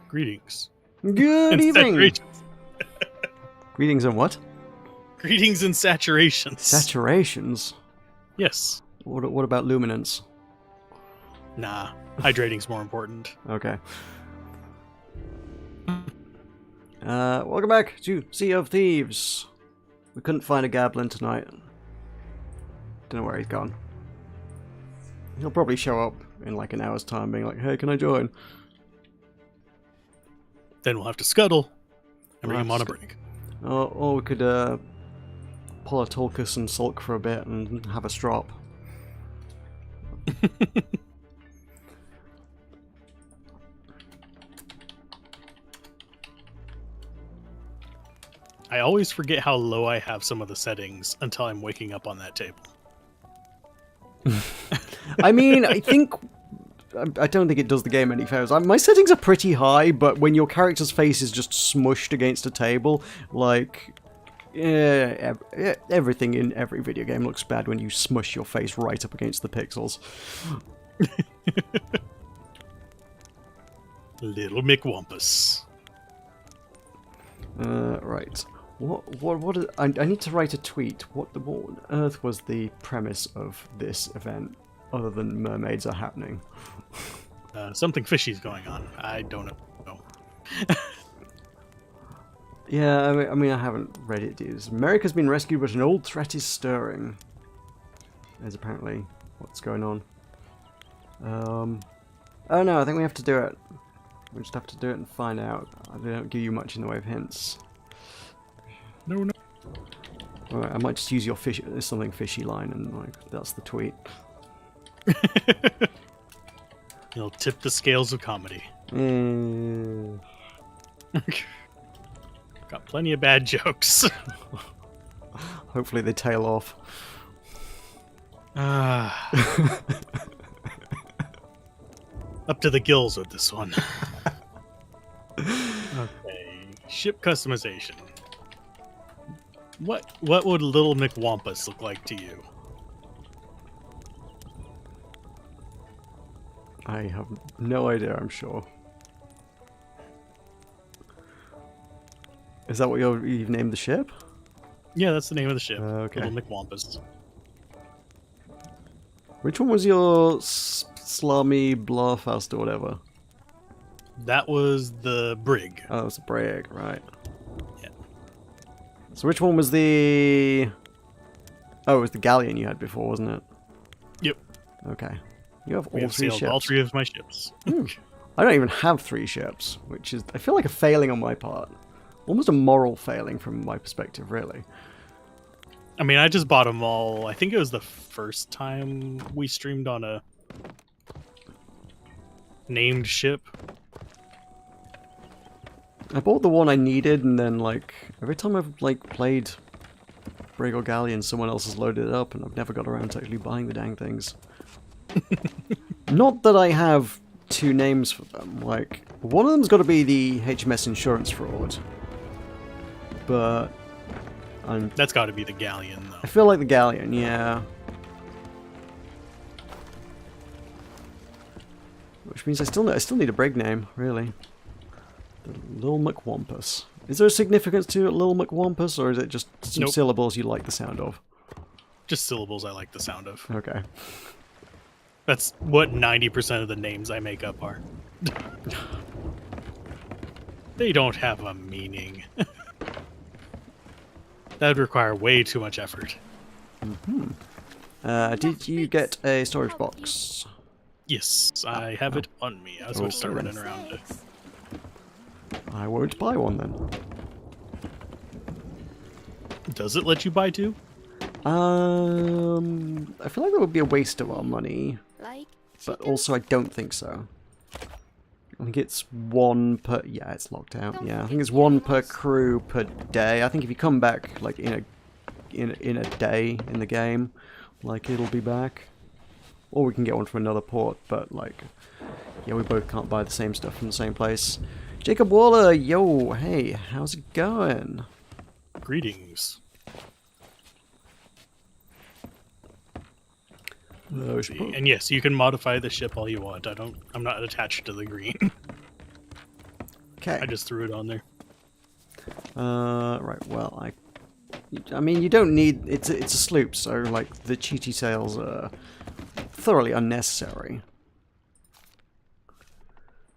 Greetings. Good And evening. saturations. Greetings and what? Greetings and saturations. Saturations. Yes. What about luminance? Nah. Hydrating's more important. Okay. Welcome back to Sea of Thieves. We couldn't find a Gablin tonight. Don't know where he's gone. He'll probably show up in like an hour's time being like, hey, can I join? Then we'll have to scuttle and bring We'll him have on a to break. Or we could pull a Tulkus and sulk for a bit and have a strop. I always forget how low I have some of the settings until I'm waking up on that table. I mean, I don't think it does the game any favors. My settings are pretty high, but when your character's face is just smushed against a table, like, everything in every video game looks bad when you smush your face right up against the pixels. Little McWumpus. Right. I need to write a tweet. What on earth was the premise of this event, other than mermaids are happening? Something fishy's going on. I don't know. Yeah, I mean, I haven't read it, dudes. Meroka's been rescued, but an old threat is stirring. Is apparently what's going on. Oh no, I think we have to do it. We just have to do it and find out. They don't give you much in the way of hints. No. Alright, I might just use your something fishy line, and like that's the tweet. It'll tip the scales of comedy. Got plenty of bad jokes. Hopefully they tail off. Up to the gills with this one. Okay, ship customization. What would Little McWumpus look like to you? I have no idea, I'm sure. Is that what you've named the ship? Yeah, that's the name of the ship. Okay. Little McWumpus. Which one was your Slummy Blawfast or whatever? That was the brig. Oh, it was the brig, right. Yeah. So which one was the... Oh, it was the galleon you had before, wasn't it? Yep. Okay. You have We all have three sailed ships. all three of my ships. I don't even have 3 ships, which is, I feel like a failing on my part. Almost a moral failing from my perspective, really. I mean, I just bought them all. I think it was the first time we streamed on a named ship. I bought the one I needed, and then, like, every time I've, like, played Brig or Galleon, someone else has loaded it up, and I've never got around to actually buying the dang things. Not that I have 2 names for them, like, one of them's got to be the HMS Insurance Fraud, but That's got to be the galleon, though. I feel like the Galleon, yeah. Which means I still need a brig name, really. The Lil McWumpus. Is there a significance to Lil McWumpus, or is it just some syllables you like the sound of? Just syllables I like the sound of. Okay. That's what 90% of the names I make up are. They don't have a meaning. That would require way too much effort. Did you get a storage box? Yes, I have it on me. I was going to start Okay. running around it. I won't buy one then. Does it let you buy 2? I feel like that would be a waste of our money, but also I don't think so. I think it's 1 per... Yeah, it's locked out. Yeah, I think it's 1 per crew per day. I think if you come back, like, in a day in the game, like, it'll be back. Or we can get one from another port, but, like, yeah, we both can't buy the same stuff from the same place. Jacob Waller, yo, hey, how's it going? Greetings. And yes, you can modify the ship all you want. I'm not attached to the green. Okay. I just threw it on there. Right. Well, I mean, you don't need. It's a sloop, so like the cheaty sails are thoroughly unnecessary.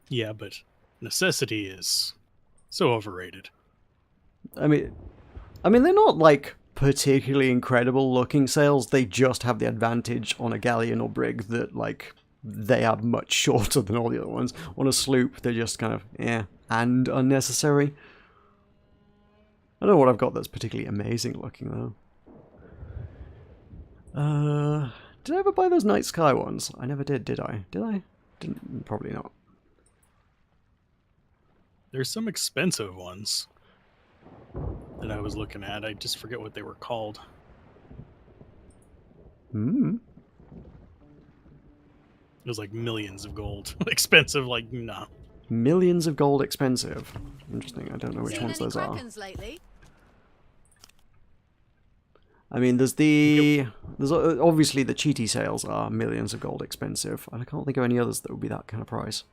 Yeah, but necessity is so overrated. I mean, they're not like particularly incredible looking sails. They just have the advantage on a galleon or brig that like they are much shorter than all the other ones. On a sloop, they're just kind of and unnecessary. I don't know what I've got that's particularly amazing looking though. Did I ever buy those night sky ones? I never did I? Did I? Didn't. Probably not. There's some expensive ones that I was looking at. I just forget what they were called. Hmm. It was like millions of gold. Expensive, like, nah. Millions of gold expensive. Interesting. I don't know which ones those are. Lately? I mean, there's obviously the cheaty sails are millions of gold expensive, and I can't think of any others that would be that kind of price.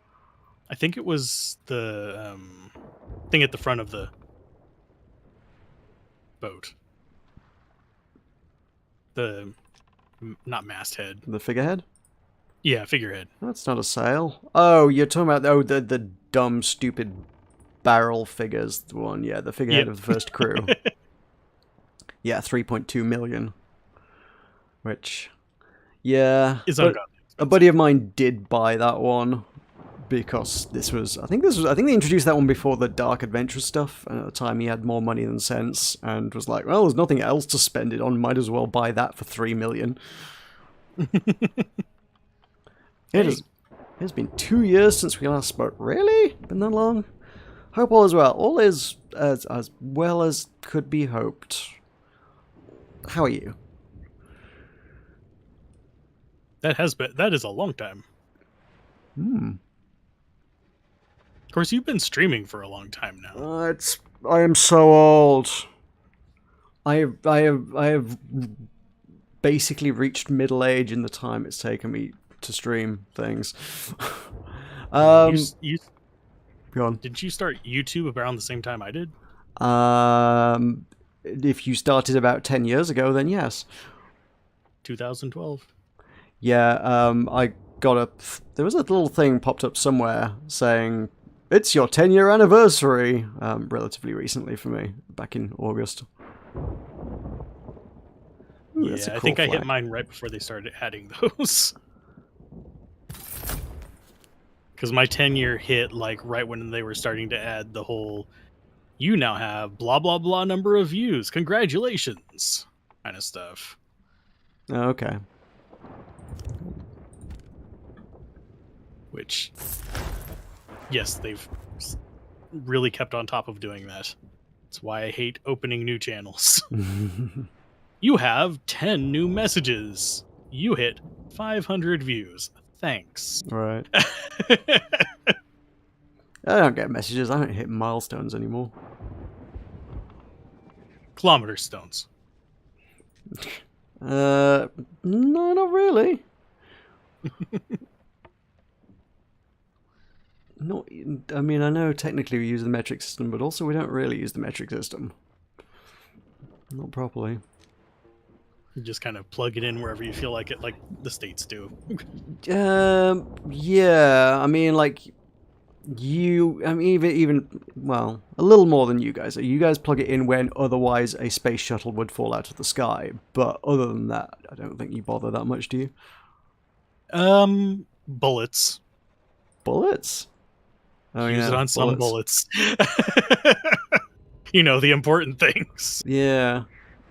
I think it was the thing at the front of the boat. The not masthead. The figurehead? Yeah, figurehead. That's not a sail. Oh, you're talking about the dumb, stupid barrel figures one. Yeah, the figurehead of the first crew. Yeah, 3.2 million. Which, yeah, Is ungodly. A buddy of mine did buy that one because I think they introduced that one before the Dark Adventure stuff, and at the time he had more money than sense, and was like, well, there's nothing else to spend it on, might as well buy that for 3 million. It's been 2 years since we last spoke. Really? Been that long? Hope all is well. All is as well as could be hoped. How are you? That is a long time. Hmm. Of course, you've been streaming for a long time now. I am so old. I have basically reached middle age in the time it's taken me to stream things. Go on. Didn't you start YouTube around the same time I did? If you started about 10 years ago, then yes. 2012. Yeah, I got there was a little thing popped up somewhere saying, it's your 10-year anniversary, relatively recently for me, back in August. Ooh, yeah, I think I hit mine right before they started adding those. Because my 10-year hit, like, right when they were starting to add the whole, you now have blah, blah, blah number of views. Congratulations. Kind of stuff. Okay. Which, yes, they've really kept on top of doing that. That's why I hate opening new channels. You have 10 new messages. You hit 500 views. Thanks. Right. I don't get messages. I don't hit milestones anymore. Kilometer stones. No, not really. Not. I mean, I know technically we use the metric system, but also we don't really use the metric system. Not properly. You just kind of plug it in wherever you feel like it, like the states do. Yeah. I mean, like I mean, even well, a little more than you guys. You guys plug it in when otherwise a space shuttle would fall out of the sky. But other than that, I don't think you bother that much, do you? Bullets. Bullets? Oh, Use it on some bullets. You know, the important things. Yeah.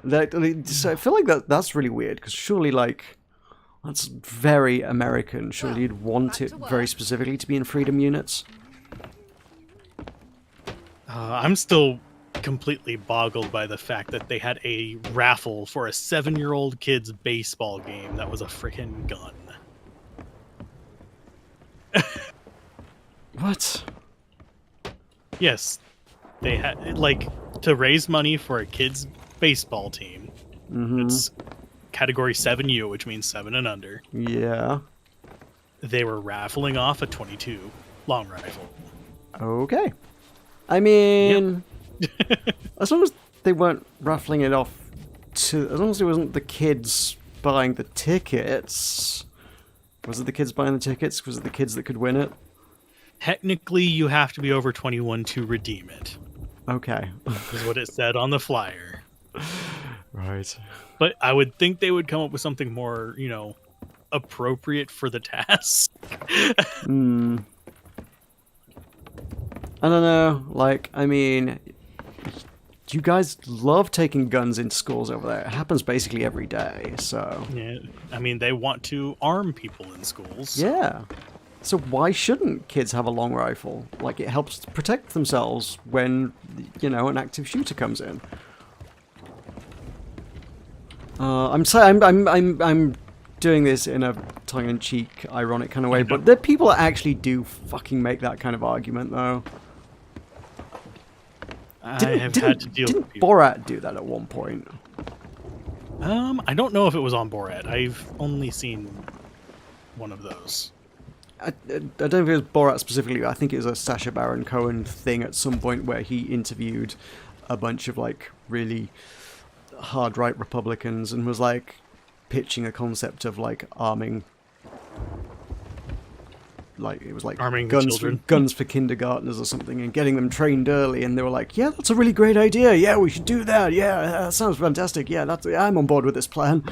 So I feel like that's really weird, because surely, like, that's very American. Surely you'd want it very specifically to be in freedom units. I'm still completely boggled by the fact that they had a raffle for a 7-year-old kid's baseball game that was a freaking gun. What? Yes. They had, like, to raise money for a kid's baseball team. It's category 7U, which means 7 and under. Yeah. They were raffling off a .22 long rifle. Okay. I mean, as long as they weren't raffling it off to, as long as it wasn't the kids buying the tickets. Was it the kids buying the tickets? Was it the kids that could win it? Technically, you have to be over 21 to redeem it. Okay. Is what it said on the flyer. Right. But I would think they would come up with something more, appropriate for the task. I don't know. Like, I mean, you guys love taking guns into schools over there. It happens basically every day, so... Yeah, I mean, they want to arm people in schools. Yeah. So why shouldn't kids have a long rifle? Like, it helps protect themselves when, an active shooter comes in. I'm doing this in a tongue-in-cheek, ironic kind of way, but there are people that actually do fucking make that kind of argument, though. I have had to deal with people. Borat do that at one point? I don't know if it was on Borat. I've only seen one of those. I don't know if it was Borat specifically. I think it was a Sacha Baron Cohen thing at some point where he interviewed a bunch of like really hard right Republicans and was like pitching a concept of like arming, like it was like arming guns for kindergartners or something, and getting them trained early. And they were like, "Yeah, that's a really great idea. Yeah, we should do that. Yeah, that sounds fantastic. Yeah, I'm on board with this plan."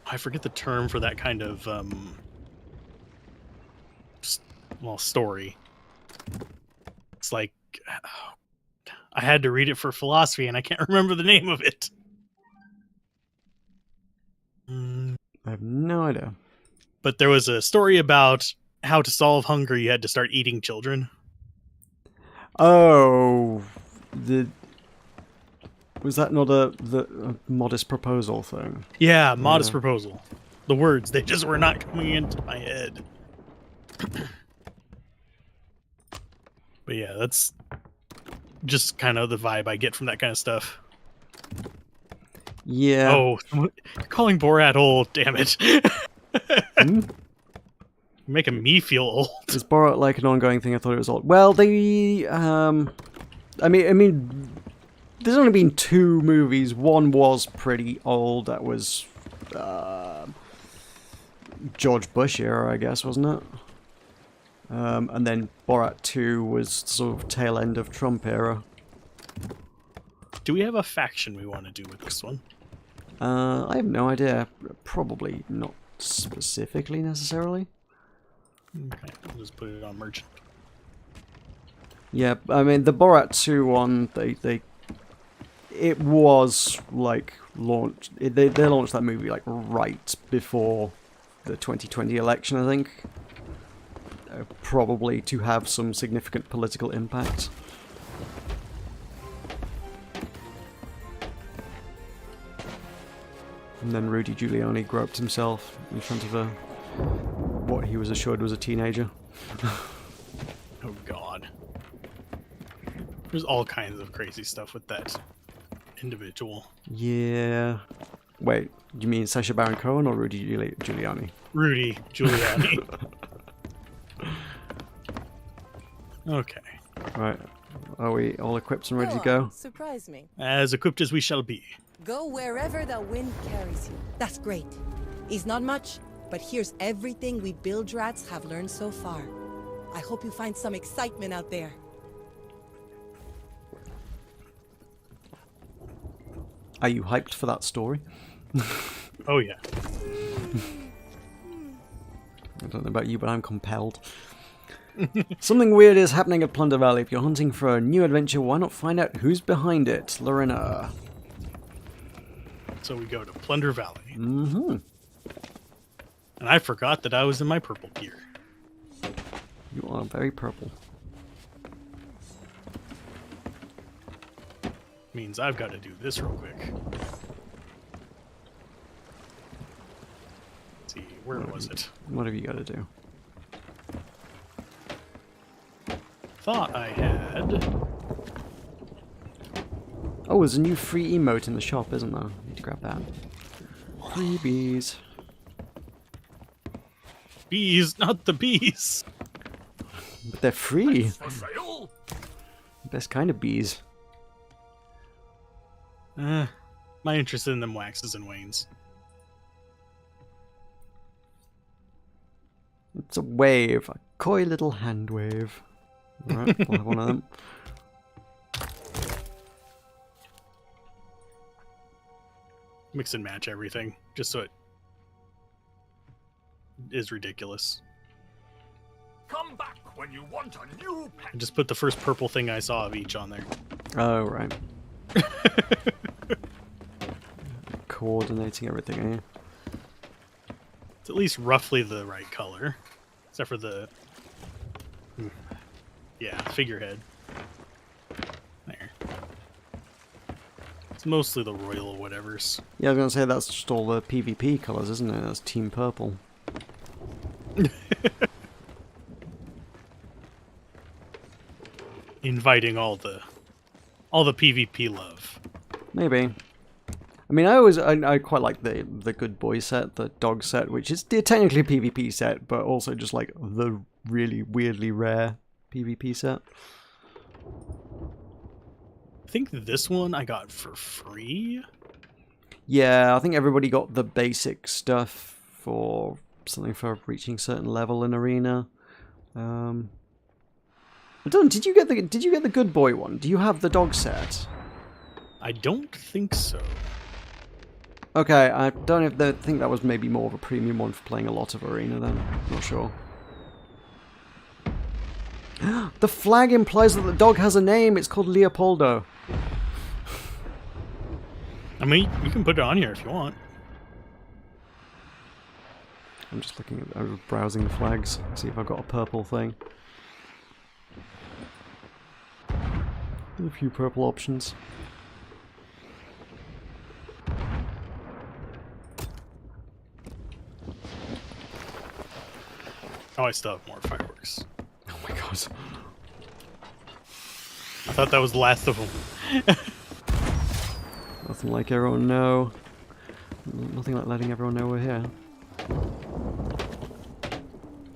I forget the term for that kind of story. It's like I had to read it for philosophy, and I can't remember the name of it. I have no idea. But there was a story about how to solve hunger. You had to start eating children. Oh, was that not a modest proposal thing? Yeah, modest proposal. The words, they just were not coming into my head. But yeah, that's just kind of the vibe I get from that kind of stuff. Yeah. Oh, you're calling Borat old, damn it. Making me feel old. Is Borat like an ongoing thing? I thought it was old. Well, they, I mean, there's only been 2 movies. One was pretty old. That was George Bush era, I guess, wasn't it? And then Borat 2 was sort of tail end of Trump era. Do we have a faction we want to do with this one? I have no idea. Probably not specifically, necessarily. Okay, I'll just put it on merchant. Yeah, I mean, the Borat 2 one, it was, like, launched... They launched that movie, like, right before the 2020 election, I think. Probably to have some significant political impact. And then Rudy Giuliani groped himself in front of what he was assured was a teenager. Oh god. There's all kinds of crazy stuff with that individual. Yeah. Wait, you mean Sacha Baron Cohen or Rudy Giuliani? Rudy Giuliani. Okay. Right. Are we all equipped and ready to go? Surprise me. As equipped as we shall be. Go wherever the wind carries you. That's great. It's not much, but here's everything we bilge rats have learned so far. I hope you find some excitement out there. Are you hyped for that story? Oh yeah. I don't know about you, but I'm compelled. Something weird is happening at Plunder Valley. If you're hunting for a new adventure, why not find out who's behind it? Lorena. So we go to Plunder Valley. Mm-hmm. And I forgot that I was in my purple gear. You are very purple. Means I've got to do this real quick. Let's see, where was it? What have you got to do? Thought I had... Oh, there's a new free emote in the shop, isn't there? Need to grab that. Freebies. Bees, not the bees! But they're free. Best kind of bees. My interest in them waxes and wanes. It's a wave. A coy little hand wave. Alright, we'll have one of them. Mix and match everything, just so it is ridiculous. Come back when you want a new pet. I just put the first purple thing I saw of each on there. Oh, right. Coordinating everything, eh? It's at least roughly the right color. Except for the... yeah, figurehead. There. It's mostly the royal whatevers. Yeah, I was going to say that's just all the PvP colours, isn't it? That's Team Purple. Inviting all the PvP love. Maybe. I mean, I quite like the good boy set, the dog set, which is technically a PvP set, but also just like the really weirdly rare PvP set. I think this one I got for free. Yeah, I think everybody got the basic stuff for something for reaching a certain level in Arena. I don't. Did you get the good boy one? Do you have the dog set? I don't think so. Okay, I don't know if they think that was maybe more of a premium one for playing a lot of Arena then. Not sure. The flag implies that the dog has a name. It's called Leopoldo. I mean, you can put it on here if you want. I'm just looking at, browsing the flags, see if I've got a purple thing. A few purple options. Oh, I still have more fireworks. Oh my god. I thought that was the last of them. Nothing like everyone know. Nothing like letting everyone know we're here.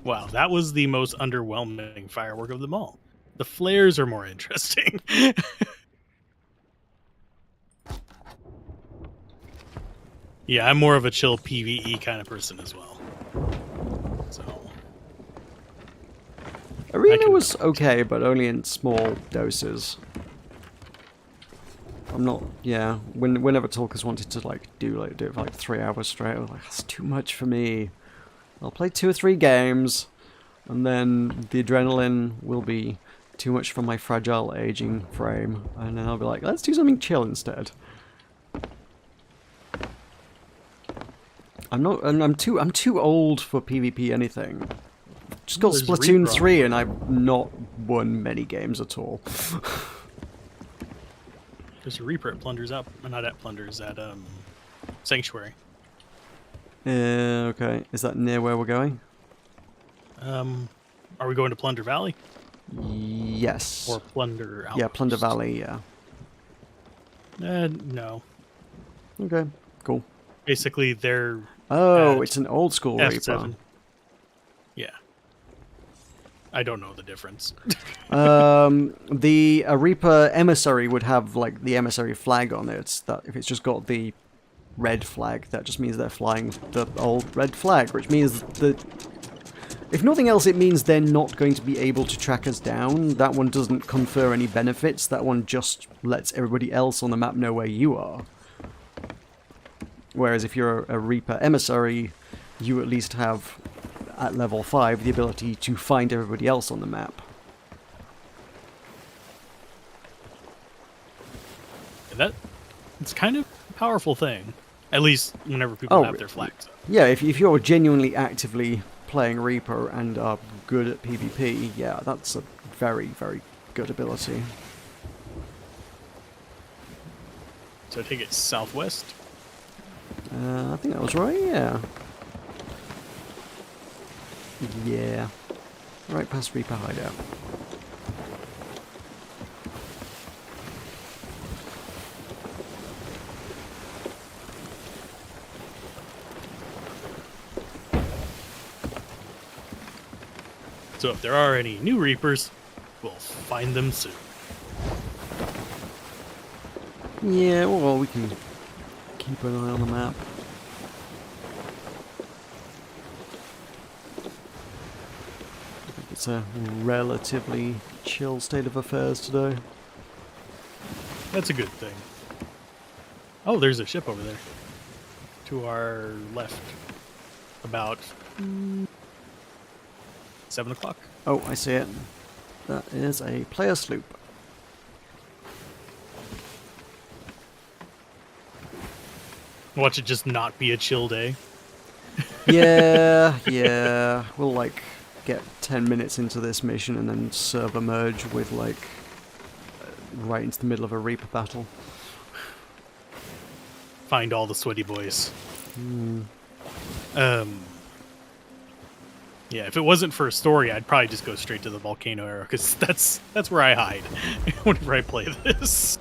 Wow, that was the most underwhelming firework of them all. The flares are more interesting. Yeah, I'm more of a chill PvE kind of person as well. So Arena was okay, but only in small doses. I'm not, yeah, whenever talkers wanted to do it for 3 hours straight, I was like, that's too much for me. I'll play 2 or 3 games, and then the adrenaline will be too much for my fragile aging frame, and then I'll be like, let's do something chill instead. I'm too old for PvP anything. Just got There's Splatoon Reaper 3 and I've not won many games at all. there's a Reaper at Plunders up, not at Plunders, at Sanctuary. Okay. Is that near where we're going? Are we going to Plunder Valley Yes. or Plunder Outpost? Yeah, Plunder Valley, yeah. No. Okay, cool. Basically, they're Oh, it's an old school F7. Reaper. Yeah. I don't know the difference. The Reaper Emissary would have like the Emissary flag on it. That if it's just got the red flag, that just means they're flying the old red flag, which means that if nothing else, it means they're not going to be able to track us down. That one doesn't confer any benefits. That one just lets everybody else on the map know where you are. Whereas if you're a Reaper Emissary, you at least have, at level 5, the ability to find everybody else on the map. It's kind of a powerful thing. At least whenever people have their flags up. Yeah, if you're genuinely actively playing Reaper and are good at PvP, yeah, that's a very, very good ability. So I take it southwest? I think that was right, yeah. Yeah. Right past Reaper Hideout. So if there are any new Reapers, we'll find them soon. Yeah, well, we can keep an eye on the map. I think it's a relatively chill state of affairs today. That's a good thing. Oh, there's a ship over there. To our left. About 7 o'clock. Oh, I see it. That is a player sloop. Watch it just not be a chill day. Yeah, yeah. We'll like get 10 minutes into this mission and then server merge with like right into the middle of a Reaper battle. Find all the sweaty boys. Yeah, if it wasn't for a story, I'd probably just go straight to the volcano area because that's where I hide whenever I play this.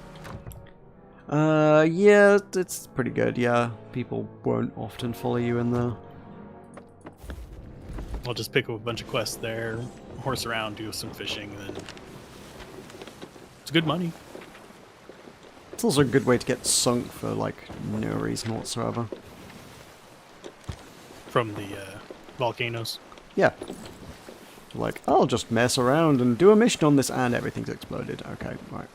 Yeah, it's pretty good. Yeah, people won't often follow you in there. I'll just pick up a bunch of quests there, horse around, do some fishing, and then it's good money. It's also a good way to get sunk for like no reason whatsoever. From the volcanoes. Yeah. Like, I'll just mess around and do a mission on this and everything's exploded. Okay, right.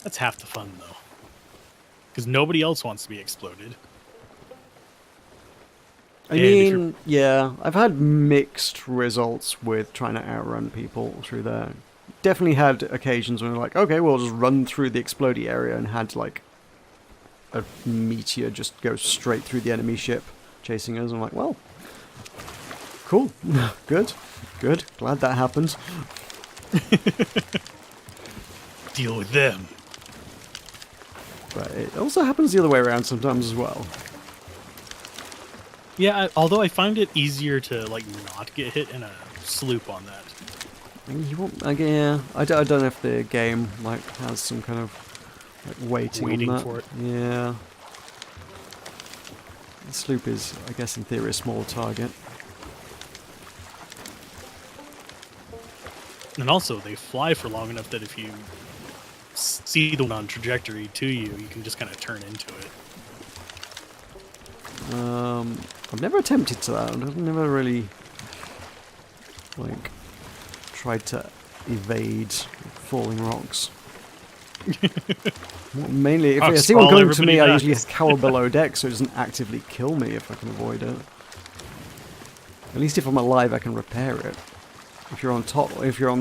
That's half the fun, though. Because nobody else wants to be exploded. I And if mean, yeah, I've had mixed results with trying to outrun people through there. Definitely had occasions when we're like, okay, we'll just run through the explodey area and had like a meteor just go straight through the enemy ship chasing us. I'm like, well, cool, good, glad that happened. Deal with them. But it also happens the other way around sometimes as well. Yeah, although I find it easier to like not get hit in a sloop on that. I mean, you won't, like, yeah, I don't know if the game like has some kind of like waiting on that. For it. Yeah. The sloop is, I guess, in theory, a small target. And also, they fly for long enough that if you see the one on trajectory to you, you can just kind of turn into it. I've never attempted to that. I've never really like tried to evade falling rocks. Well, mainly, if I see one coming to me, I usually cower below deck so it doesn't actively kill me if I can avoid it. At least if I'm alive, I can repair it. If you're on top, if you're on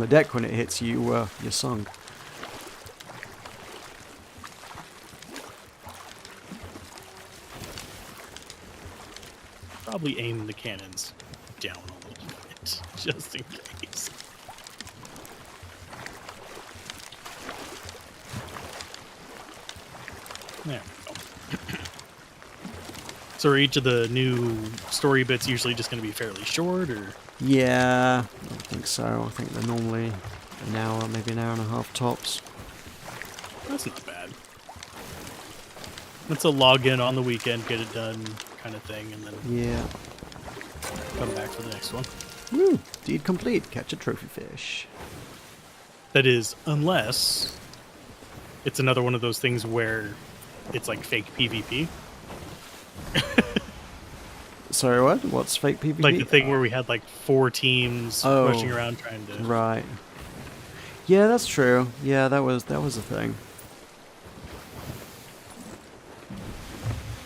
the deck when it hits you, you're sunk. Probably aim the cannons down a little bit, just in case. There we go. So are each of the new story bits usually just going to be fairly short, or? Yeah, I think so. I think they're normally an hour, maybe an hour and a half tops. That's not bad. That's a login on the weekend, get it done kind of thing, and then Yeah. come back for the next one. Woo! Deed complete. Catch a trophy fish. That is, unless it's another one of those things where it's like fake PvP. Sorry, what? What's fake PvP? Like the thing where we had like 4 teams rushing around trying to... Right. Yeah, that's true. Yeah, that was a thing.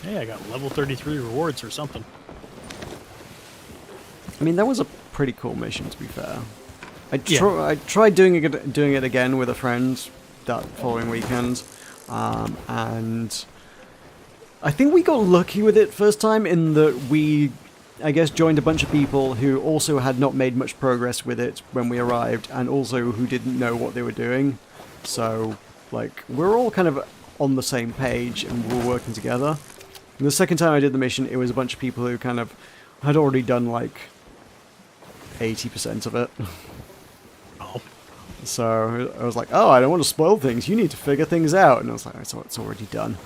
Hey, I got level 33 rewards or something. I mean, that was a pretty cool mission, to be fair. I Yeah. tried doing it again with a friend that following weekend, and I think we got lucky with it first time in that we, I guess, joined a bunch of people who also had not made much progress with it when we arrived, and also who didn't know what they were doing. So, like, we're all kind of on the same page, and we're working together. And the second time I did the mission, it was a bunch of people who kind of had already done, like, 80% of it. Oh. So I was like, oh, I don't want to spoil things. You need to figure things out. And I was like, so it's already done.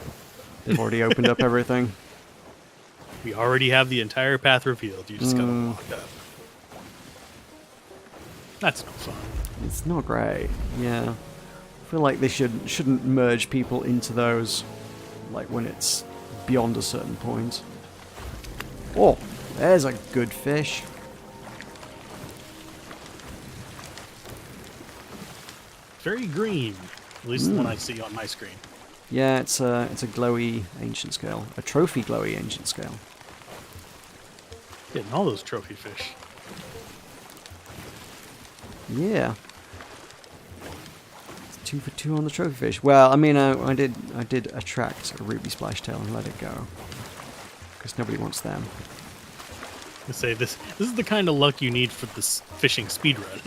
They've already opened up everything. We already have the entire path revealed. You just gotta walk up. That's no fun. It's not great. Yeah. feel like they shouldn't merge people into those, like when it's beyond a certain point. Oh, there's a good fish. Very green, at least the one I see on my screen. Yeah, it's a glowy ancient scale, a trophy glowy ancient scale. Getting all those trophy fish. Yeah. 2 for 2 on the trophy fish. Well, I mean, I did attract a ruby splashtail and let it go, because nobody wants them. I say this is the kind of luck you need for this fishing speedrun.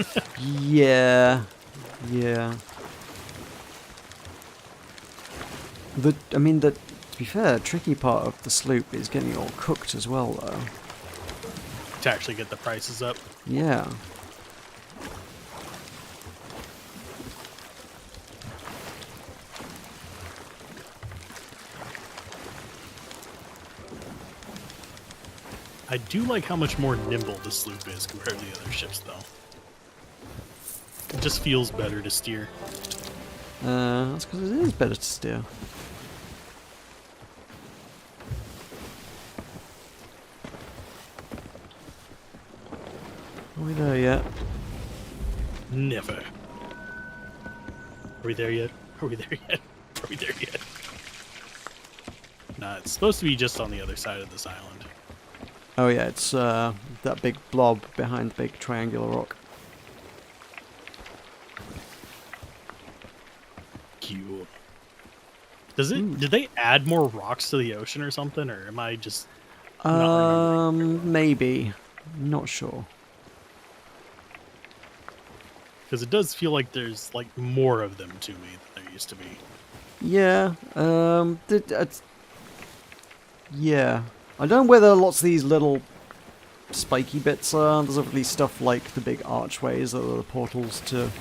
Yeah, yeah. To be fair, tricky part of the sloop is getting it all cooked as well, though. To actually get the prices up. Yeah. I do like how much more nimble the sloop is compared to the other ships, though. It just feels better to steer. That's because it is better to steer. Are we there yet? Never. Are we there yet? Are we there yet? Are we there yet? Nah, it's supposed to be just on the other side of this island. Oh yeah, it's that big blob behind the big triangular rock. Cute. Does it? Did they add more rocks to the ocean or something, or am I just not remembering? Maybe. Not sure. Because it does feel like there's like more of them to me than there used to be. Yeah. Yeah. I don't know whether lots of these little spiky bits are. There's obviously stuff like the big archways that are the portals to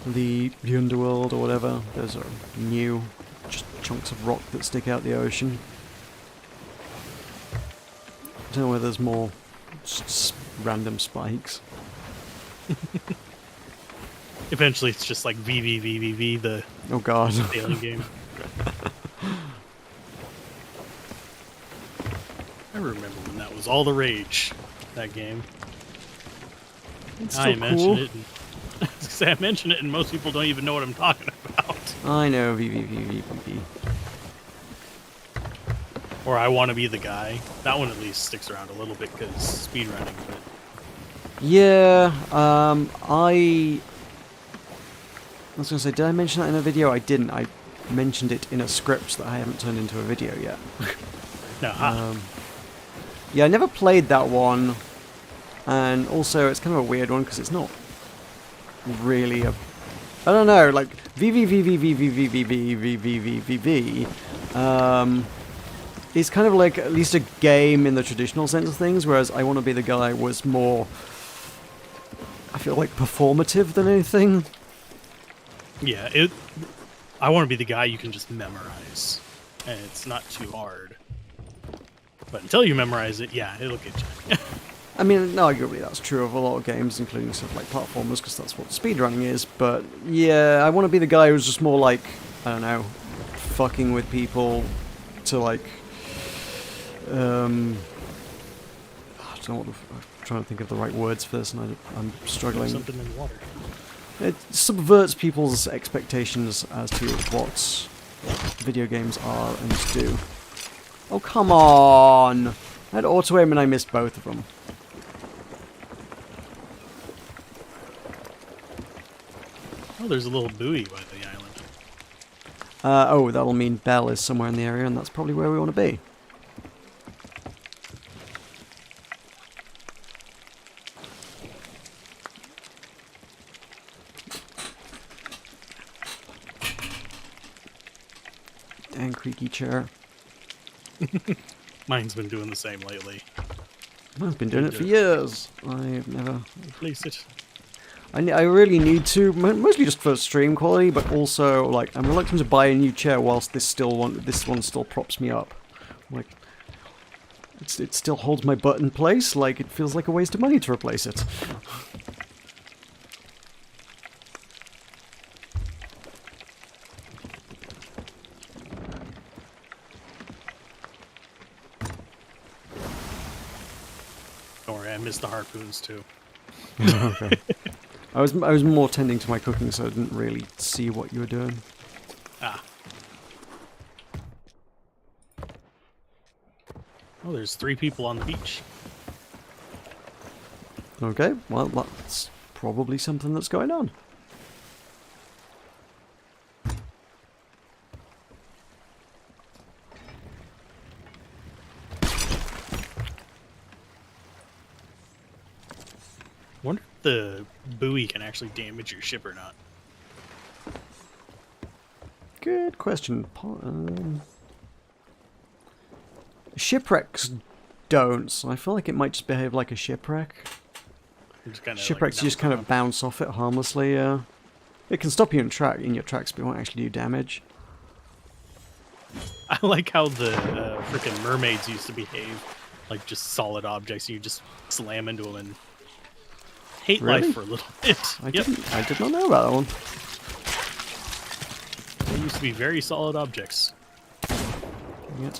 the underworld or whatever. Those are new, just chunks of rock that stick out the ocean. I don't know whether there's more just random spikes. Eventually, it's just like VVVVV, the Oh god. alien game. I remember when that was all the rage, that game. It's I still mention cool. it. I mention it, and most people don't even know what I'm talking about. I know, VVVVVV. Or I want to be the guy. That one at least sticks around a little bit because speedrunning. But Yeah, I was gonna say, did I mention that in a video? I didn't. I mentioned it in a script that I haven't turned into a video yet. no, Yeah, I never played that one, and also it's kind of a weird one because it's not really a. I don't know, like VVVVVVVVVVVVV is kind of like at least a game in the traditional sense of things, whereas I Want to Be the Guy was more, I feel like, performative than anything. yeah, I want to be the guy you can just memorize, and it's not too hard. But until you memorize it, yeah, it'll get you. I mean, arguably that's true of a lot of games, including stuff like platformers, because that's what speedrunning is. But yeah, I Want to Be the guy who's just more like, I don't know, fucking with people to like, I don't know what I'm trying to think of the right words for this, and I'm struggling. Something in the water. It subverts people's expectations as to what video games are and do. Oh, come on! I had auto-aim and I missed both of them. Oh, there's a little buoy by the island. Oh, that'll mean Belle is somewhere in the area, and that's probably where we want to be. Dang creaky chair. Mine's been doing the same lately. I've been doing it for years. I've never... Replace it. I really need to, mostly just for stream quality, but also, like, I'm reluctant to buy a new chair whilst this one still props me up. Like, it still holds my butt in place, like, it feels like a waste of money to replace it. missed the harpoons too. Okay. I was more tending to my cooking, so I didn't really see what you were doing. Ah. Oh, there's 3 people on the beach. Okay, well, that's probably something that's going on. Wonder if the buoy can actually damage your ship or not. Good question. Shipwrecks don't, so I feel like it might just behave like a shipwreck. Just kinda, Shipwrecks, like, you just kind of bounce off it harmlessly. It can stop you in your tracks, but it won't actually do damage. I like how the freaking mermaids used to behave like just solid objects. You just slam into them and hate Really? life for a little bit. I did not know about that one. They used to be very solid objects. Yeah.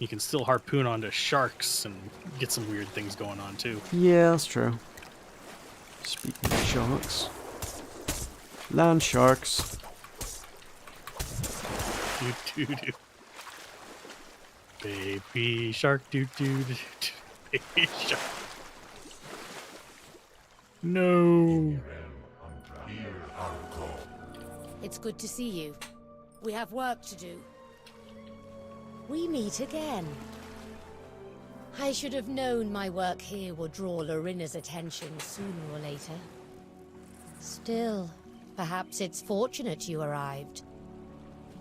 You can still harpoon onto sharks and get some weird things going on too. Yeah, that's true. Speaking of sharks. Land sharks. Do do do. Baby shark, do do do. Baby shark. No. It's good to see you. We have work to do. We meet again. I should have known my work here would draw Lorina's attention sooner or later. Still, perhaps it's fortunate you arrived.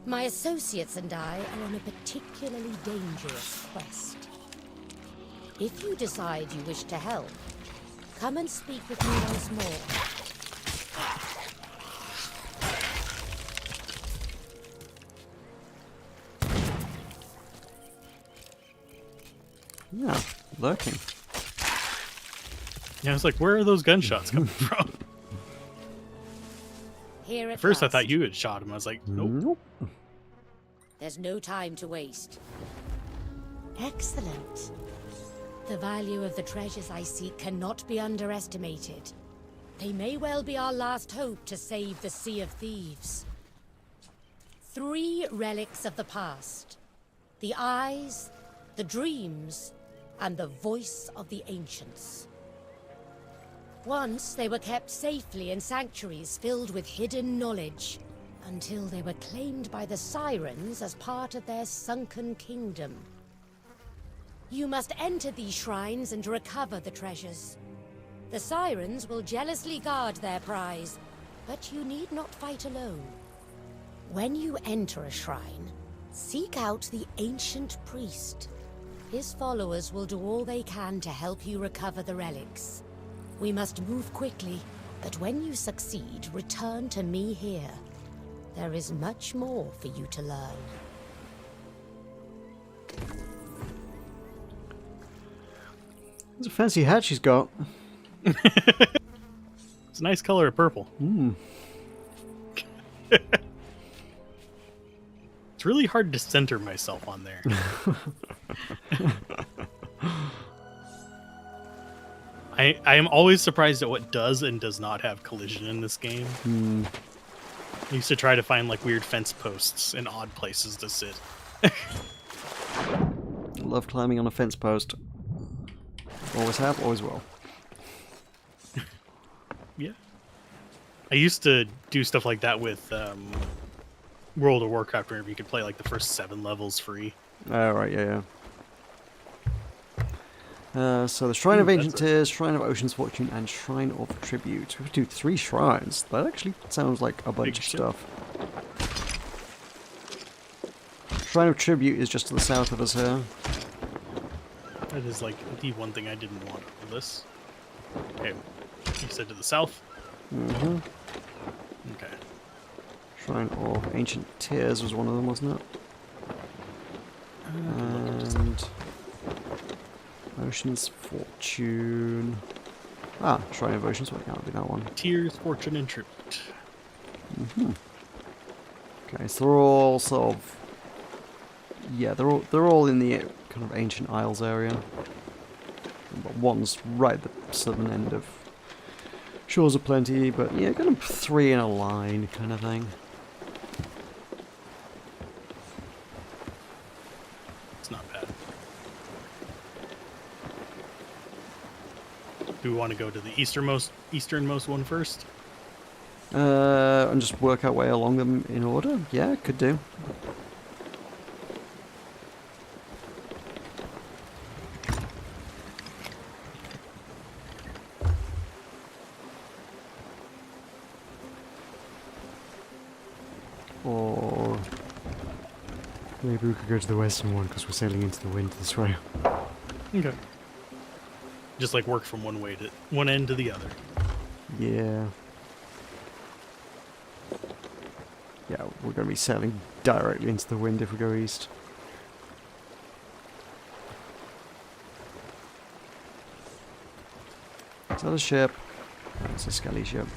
My associates and I are on a particularly dangerous quest. If you decide you wish to help, come and speak with me once more. Yeah, lurking. Yeah, I was like, where are those gunshots coming from? Here At first, I thought you had shot him. I was like, nope. Nope. There's no time to waste. Excellent. The value of the treasures I seek cannot be underestimated. They may well be our last hope to save the Sea of Thieves. 3 relics of the past. The eyes, the dreams, and the voice of the ancients. Once they were kept safely in sanctuaries filled with hidden knowledge, until they were claimed by the Sirens as part of their sunken kingdom. You must enter these shrines and recover the treasures. The Sirens will jealously guard their prize, but you need not fight alone. When you enter a shrine, seek out the ancient priest. His followers will do all they can to help you recover the relics. We must move quickly, but when you succeed, return to me here. There is much more for you to learn. It's a fancy hat she's got. It's a nice color of purple. It's really hard to center myself on there. I am always surprised at what does and does not have collision in this game. I used to try to find like weird fence posts in odd places to sit. Love climbing on a fence post. Always have, always will. Yeah. I used to do stuff like that with World of Warcraft, where you could play like the first 7 levels free. Oh, right, yeah. So the Shrine of Ancient Tears, Shrine of Ocean's Fortune, and Shrine of Tribute. We have to do 3 shrines. That actually sounds like a bunch of stuff. Shrine of Tribute is just to the south of us here. That is like the one thing I didn't want for this. Okay, you said to the south? Mm-hmm. Okay. Shrine of Ancient Tears was one of them, wasn't it? And Ocean's Fortune. Ah, Shrine of Ocean's Fortune. Can't be that one. Tears, Fortune, and Tribute. Mm-hmm. Okay, so they're all sort of. Yeah, they're all in the kind kind of ancient isles area. But one's right at the southern end of Shores of Plenty, but yeah, kind of 3 in a line kind of thing. It's not bad. Do we want to go to the easternmost one first? And just work our way along them in order? Yeah, could do. Or maybe we could go to the western one because we're sailing into the wind this way. Okay. Just like work from one end to the other. Yeah. Yeah, we're going to be sailing directly into the wind if we go east. Is that a ship? It's a skelly ship.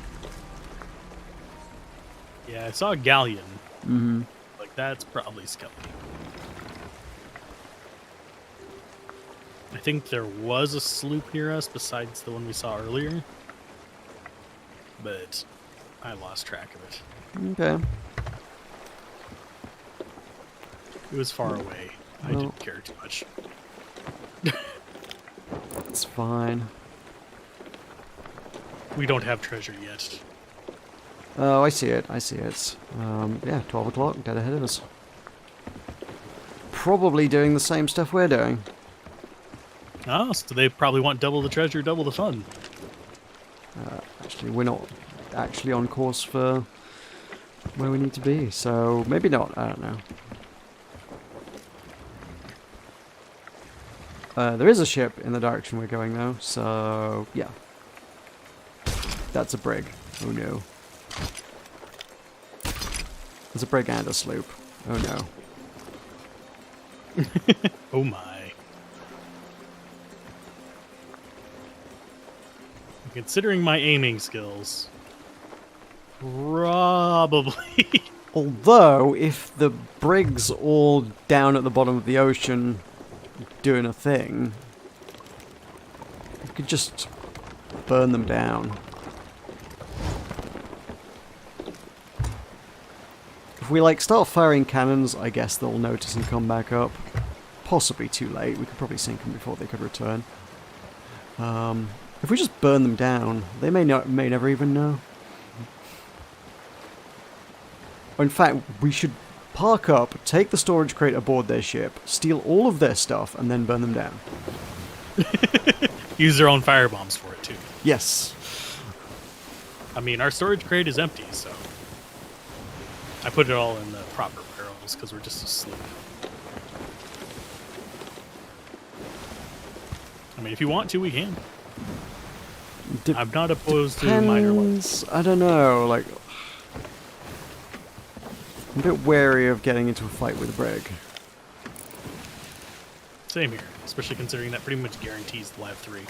Yeah, I saw a galleon. Mm-hmm. Like, that's probably Skelly. I think there was a sloop near us besides the one we saw earlier. But I lost track of it. Okay. It was far away. I Well, didn't care too much. It's fine. We don't have treasure yet. Oh, I see it. I see it. Yeah, 12 o'clock, dead ahead of us. Probably doing the same stuff we're doing. Oh, so they probably want double the treasure, double the fun. Actually, we're not actually on course for where we need to be, so maybe not. I don't know. There is a ship in the direction we're going, though, so yeah. That's a brig. Oh no. There's a brig and a sloop. Oh no. Oh my. Considering my aiming skills, probably. Although, if the brig's all down at the bottom of the ocean doing a thing, you could just burn them down. If we, like, start firing cannons, I guess they'll notice and come back up. Possibly too late. We could probably sink them before they could return. If we just burn them down, they may never even know. Or in fact, we should park up, take the storage crate aboard their ship, steal all of their stuff, and then burn them down. Use their own firebombs for it, too. Yes. I mean, our storage crate is empty, so... I put it all in the proper barrels, because we're just asleep. I mean, if you want to, we can. I'm not opposed to minor ones. I don't know, like... I'm a bit wary of getting into a fight with a brig. Same here, especially considering that pretty much guarantees the live 3.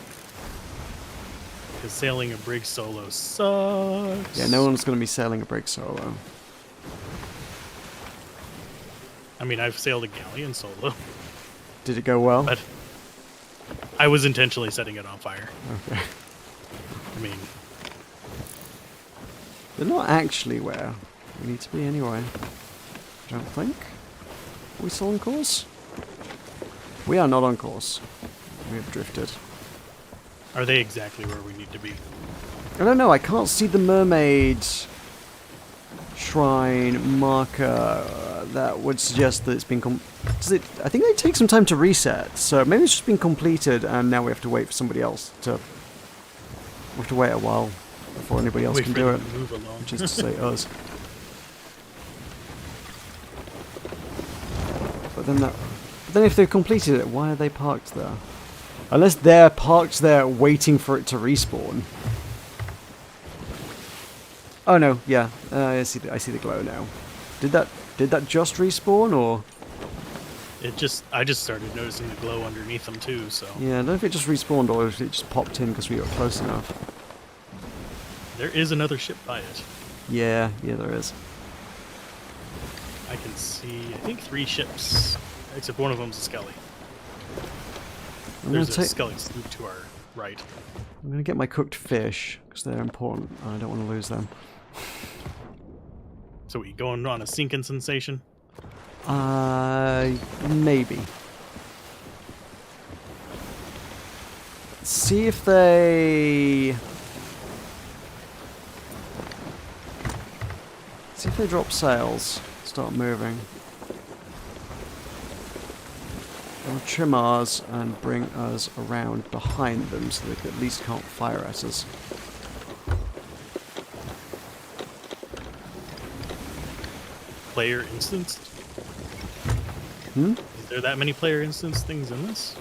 Because sailing a brig solo sucks. Yeah, no one's going to be sailing a brig solo. I mean, I've sailed a galleon solo, Did it go well? but I was intentionally setting it on fire. Okay. I mean, They're not actually where we need to be anyway. I don't think. Are we still on course? We are not on course. We have drifted. are they exactly where we need to be? I don't know, I can't see the mermaid shrine marker that would suggest that it's been I think they take some time to reset, so maybe it's just been completed and now we have to wait for somebody else to... We have to wait a while before anybody else Wait can for do them it, to move along. which is to say us. But then if they've completed it, why are they parked there? Unless they're parked there waiting for it to respawn. Oh no, yeah, I see the glow now. Did that just respawn or? I just started noticing the glow underneath them too, so... Yeah, I don't know if it just respawned or if it just popped in because we got close enough. There is another ship by it. Yeah, there is. I can see, I think 3 ships, except one of them's a Skelly. I'm There's gonna a skelly sloop to our right. I'm gonna get my cooked fish because they're important. I don't want to lose them. So we going on a sinking sensation? Maybe. See if they... See if they drop sails. Start moving. They'll trim ours and bring us around behind them so they at least can't fire at us. Player instanced? Hmm? Is there that many player instance things in this?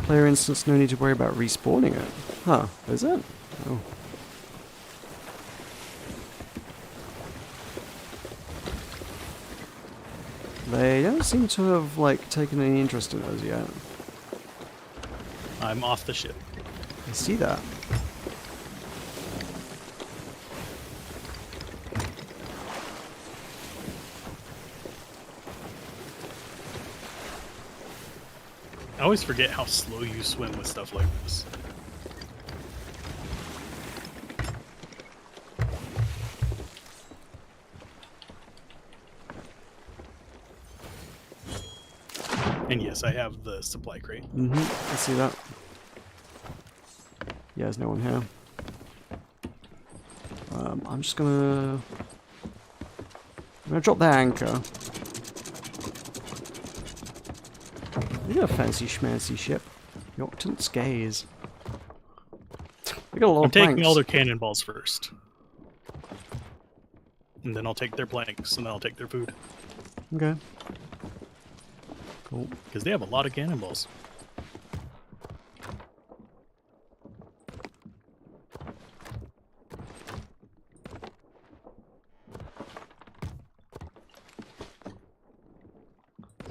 Player instance, no need to worry about respawning it. Huh, is it? Oh. They don't seem to have, like, taken any interest in us yet. I'm off the ship. I see that. I always forget how slow you swim with stuff like this. And yes, I have the supply crate. I see that. Yeah, there's no one here. I'm just gonna... I'm gonna drop the anchor. We got a fancy schmancy ship. Yorkton's Gaze. We got a lot I'm of taking planks. all their cannonballs first. And then I'll take their planks, and then I'll take their food. Okay. Cool. Because they have a lot of cannonballs.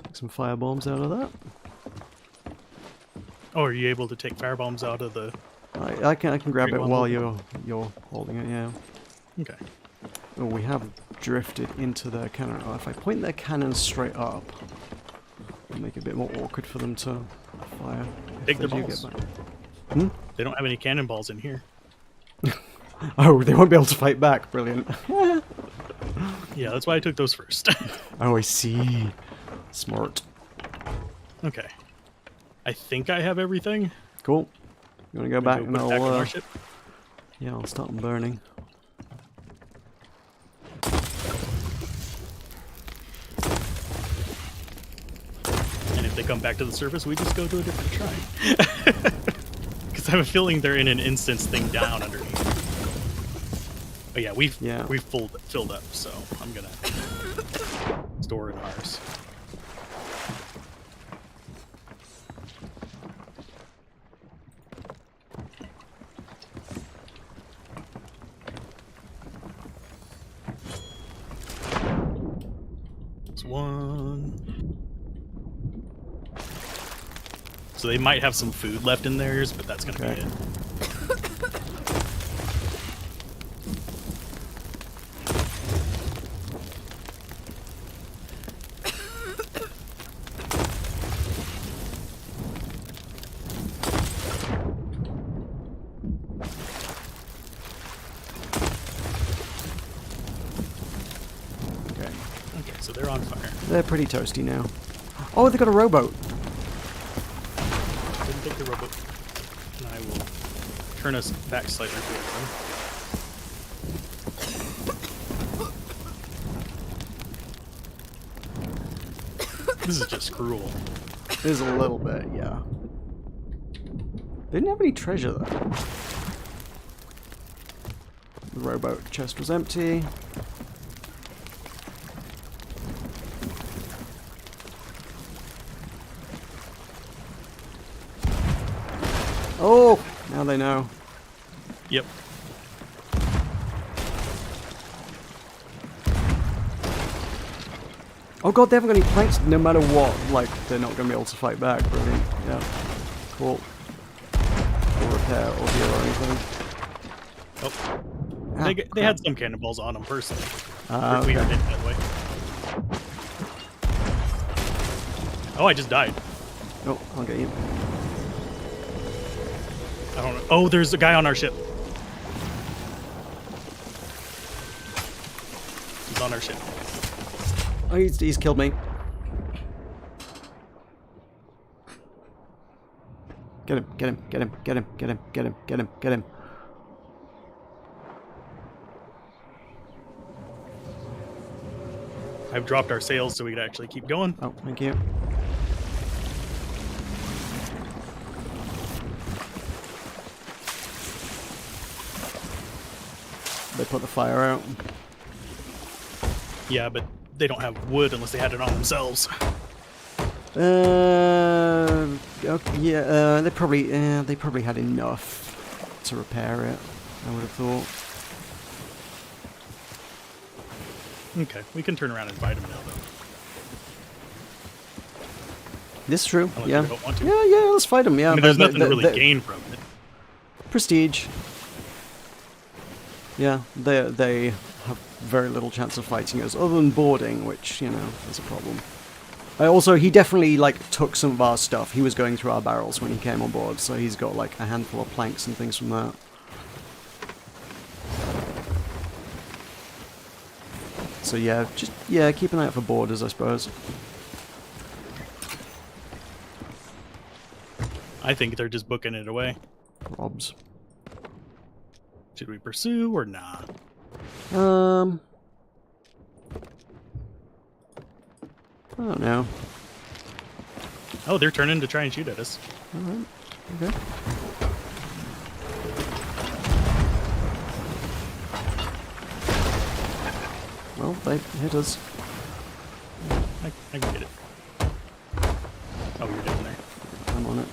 Take some fire bombs out of that. Oh, are you able to take fire bombs out of the... I can grab Great it one. while you're holding it, yeah. Okay. Oh, we have drifted into their cannon. Oh, if I point their cannons straight up, it'll make it a bit more awkward for them to fire. if Take they their do get balls. back. They don't have any cannonballs in here. Oh, they won't be able to fight back. Brilliant. Yeah, that's why I took those first. Oh, I see. Smart. Okay. I think I have everything. Cool. You want to go back Go and put it back on I'll, our ship. yeah, I'll start them burning. And if they come back to the surface, we just go to a different shrine. Because I have a feeling they're in an instance thing down underneath. But yeah, we've filled up, so I'm gonna store in ours. There's one. So they might have some food left in theirs, but that's gonna Okay. be it. Okay. Okay, so they're on fire. They're pretty toasty now. Oh, they got a rowboat. Didn't take the rowboat. And I will turn us back slightly towards them. This is just cruel. There's a little bit, yeah. They didn't have any treasure though. The rowboat chest was empty. Oh, now they know. Yep. Oh god, they haven't got any planks no matter what. Like, they're not going to be able to fight back. Brilliant. Yeah. Cool. Or repair or heal or anything. Oh. Ah, They crap. had some cannonballs on them personally. Okay. We were hit that way. Oh, I just died. Oh, I'll get you. I don't know. Oh, there's a guy on our ship. He's on our ship. Oh, he's killed me. Get him, get him, get him, get him, get him, get him, get him, get him. I've dropped our sails so we could actually keep going. Oh, thank you. They put the fire out. Yeah, but they don't have wood unless they had it on themselves. Okay, yeah, they probably had enough to repair it, I would have thought. Okay, we can turn around and fight him now, though. This is true, Unless yeah. we don't want to. Yeah, let's fight him, yeah. I mean, there's nothing to really gain from it. Prestige. Yeah, they have very little chance of fighting us, other than boarding, which, you know, is a problem. Also, he definitely, like, took some of our stuff. He was going through our barrels when he came on board, so he's got, like, a handful of planks and things from that. So yeah, just, yeah, keep an eye out for boarders, I suppose. I think they're just booking it away. Robs. Should we pursue or nah? I don't know. Oh, they're turning to try and shoot at us. Alright, okay. Well, they hit us. I can get it. Oh, you're down there. I'm on it.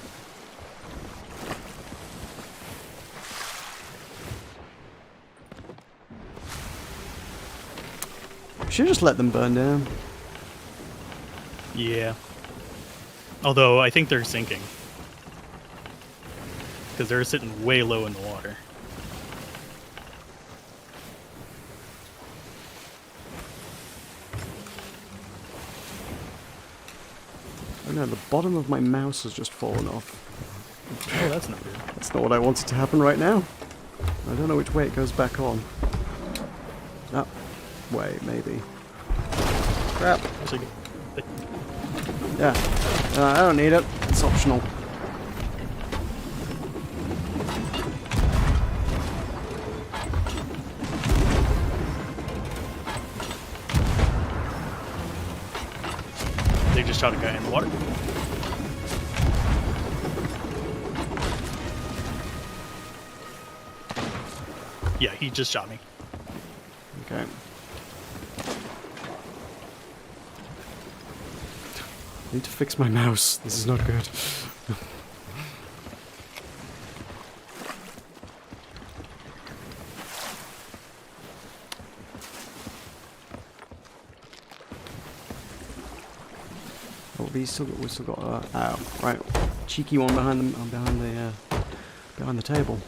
Should just let them burn down. Yeah. Although, I think they're sinking. Because they're sitting way low in the water. Oh no, the bottom of my mouse has just fallen off. Oh, that's not good. That's not what I wanted to happen right now. I don't know which way it goes back on. That way, maybe. Crap. Actually, Yeah. I don't need it. It's optional. they just shot a guy in the water. Yeah, he just shot me. Okay. I need to fix my mouse. This is not good. Oh, we still got oh, right. Cheeky one behind the table.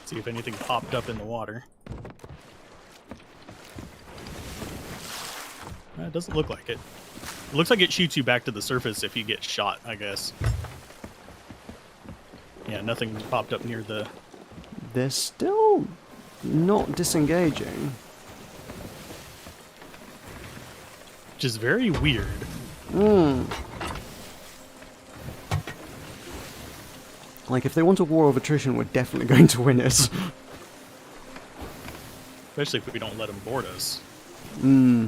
See if anything popped up in the water. It doesn't look like it. It looks like it shoots you back to the surface if you get shot, I guess. Yeah, nothing popped up near the... They're still not disengaging. Which is very weird. Hmm. Like, if they want a war of attrition, we're definitely going to win it. Especially if we don't let them board us. Hmm.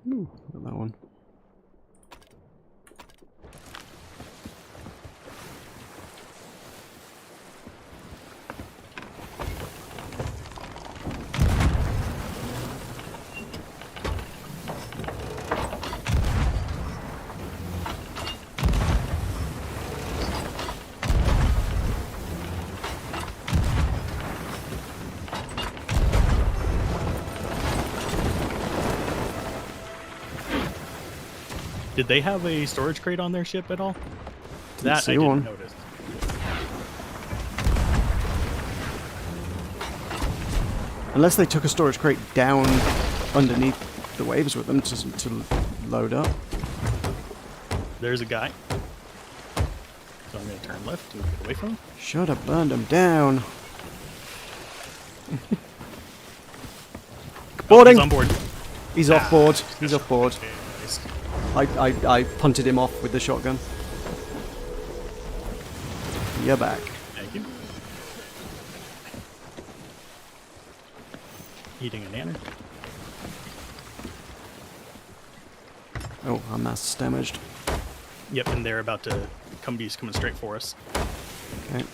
Ooh, got that one. Did they have a storage crate on their ship at all? That I see didn't one. notice. Unless they took a storage crate down underneath the waves with them to load up. There's a guy. So I'm going to turn left to get away from him. Should have burned him down. Boarding! He's on board. He's off board. He's off board. Okay, nice. I punted him off with the shotgun. You're back. Thank you. Eating a nanner. Oh, our mast's damaged. Yep, and they're about to come. He's coming straight for us. Okay.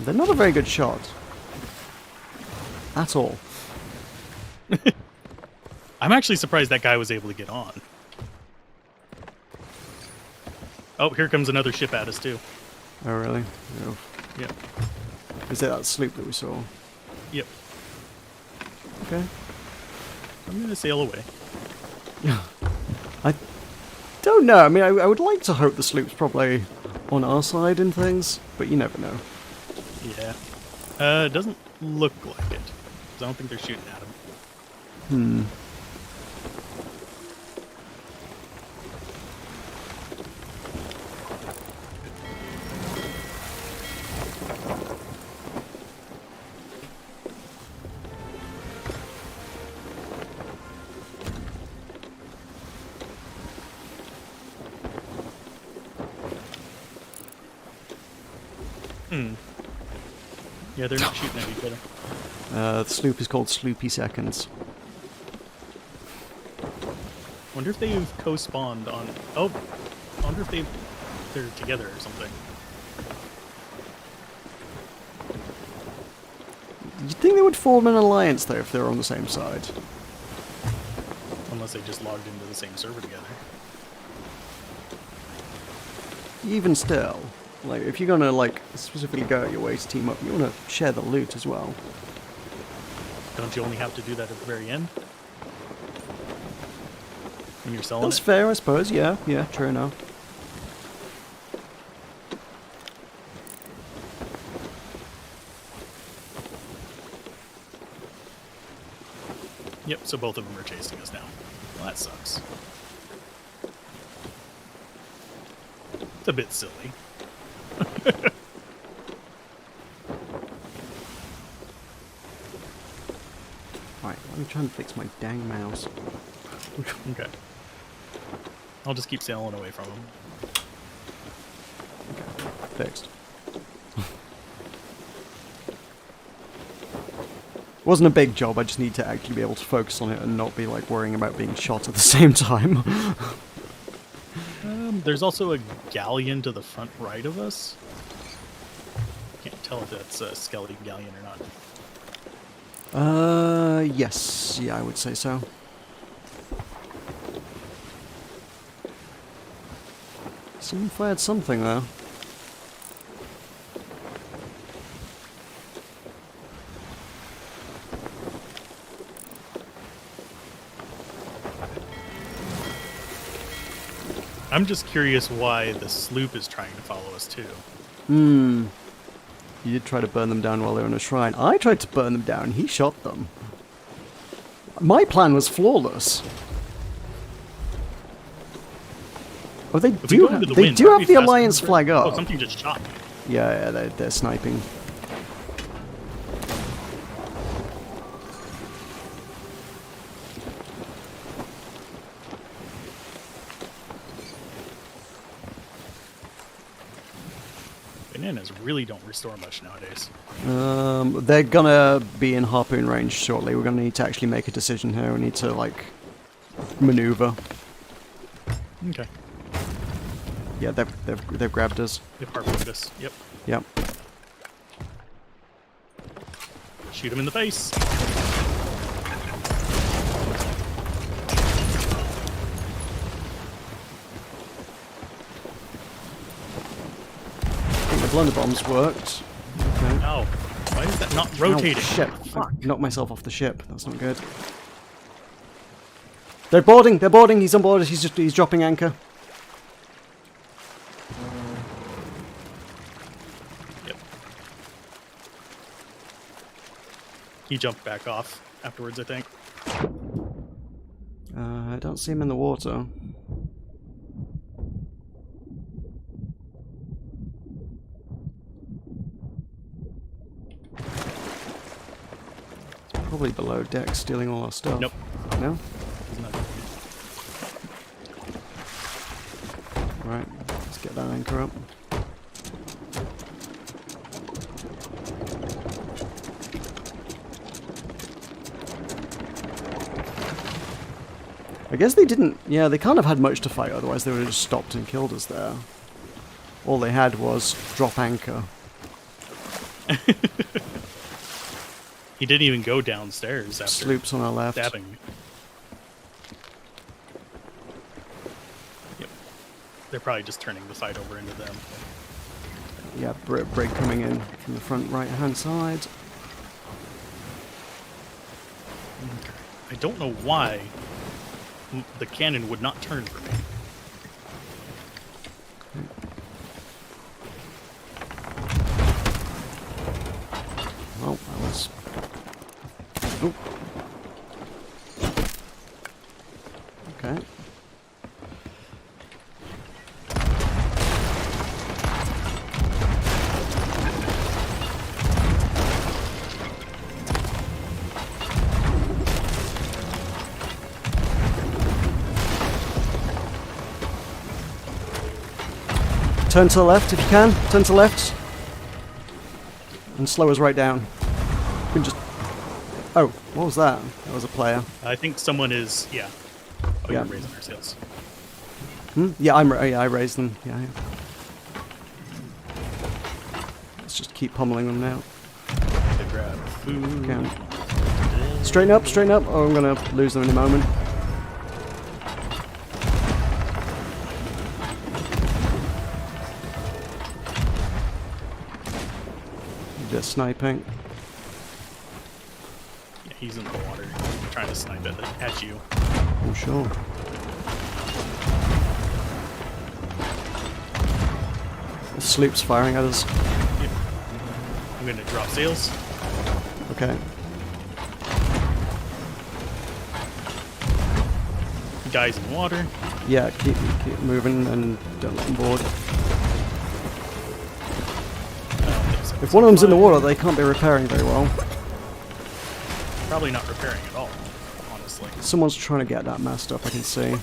They're not a very good shot. At all. I'm actually surprised that guy was able to get on. Oh, here comes another ship at us, too. Oh, really? Oh. Yep. Is it that sloop that we saw? Yep. Okay. I'm going to sail away. I don't know. I mean, I would like to hope the sloop's probably on our side and things, but you never know. Yeah. It doesn't look like it. 'Cause I don't think they're shooting at him. Hmm. Yeah, they're not shooting at each other. The sloop is called Sloopy Seconds. Wonder if they've co-spawned on... Oh! I wonder if they're together or something. You'd think they would form an alliance, though, if they were on the same side. Unless they just logged into the same server together. Even still, like, if you're gonna, like, specifically go out your way to team up, you want to share the loot as well. Don't you only have to do that at the very end? When you're selling That's it? fair, I suppose, yeah, true enough. Yep, so both of them are chasing us now. Well, that sucks. It's a bit silly. Right, let me try and fix my dang mouse. Okay. I'll just keep sailing away from them. Okay, fixed. It wasn't a big job, I just need to actually be able to focus on it and not be, like, worrying about being shot at the same time. There's also a galleon to the front right of us. Can't tell if that's a Skelly galleon or not. Yes, yeah, I would say so. Someone fired something, though. I'm just curious why the sloop is trying to follow us, too. Hmm. You did try to burn them down while they were in a shrine. I tried to burn them down. He shot them. My plan was flawless. Oh, they If we do. go into the They wind, do aren't have we the faster alliance than- flag Oh, up. something just shot me. Yeah, they're sniping. Bananas really don't restore much nowadays. They're gonna be in harpoon range shortly. We're gonna need to actually make a decision here. We need to, like, maneuver. Okay. Yeah, they've grabbed us. They've harpooned us. Yep. Yep. Shoot him in the face. I think the blunderbombs worked. Okay. Ow. Why is that not rotating? Oh, shit. Fuck. I knocked myself off the ship. That's not good. They're boarding. They're boarding. He's on board. He's dropping anchor. He jumped back off afterwards, I think. I don't see him in the water. Probably below deck, stealing all our stuff. Nope. No? He's not. Right, let's get that anchor up. I guess they didn't... Yeah, they can't have had much to fight, otherwise they would have just stopped and killed us there. All they had was drop anchor. He didn't even go downstairs after Sloops on our left. stabbing me. Yep. They're probably just turning the fight over into them. Yeah, brig coming in from the front right-hand side. I don't know why the cannon would not turn for me. Well, that was... Oh. Okay. Turn to the left if you can. Turn to the left. And slow us right down. You can just... Oh, what was that? That was a player. I think someone is, yeah. Oh, Yeah. you're raising our sails. Yeah, I raised them. Yeah, yeah. Let's just keep pummeling them now. To grab food. Okay. Straighten up, straighten up. Oh, I'm gonna lose them in a moment. They're sniping. Yeah, he's in the water, trying to snipe at you. I'm sure. The sloop's firing at us. Yep. I'm gonna drop sails. Okay. Guys in water. Yeah, keep moving and don't let them board. If one of them's in the water, they can't be repairing very well. Probably not repairing at all, honestly. Someone's trying to get that mast up, I can see.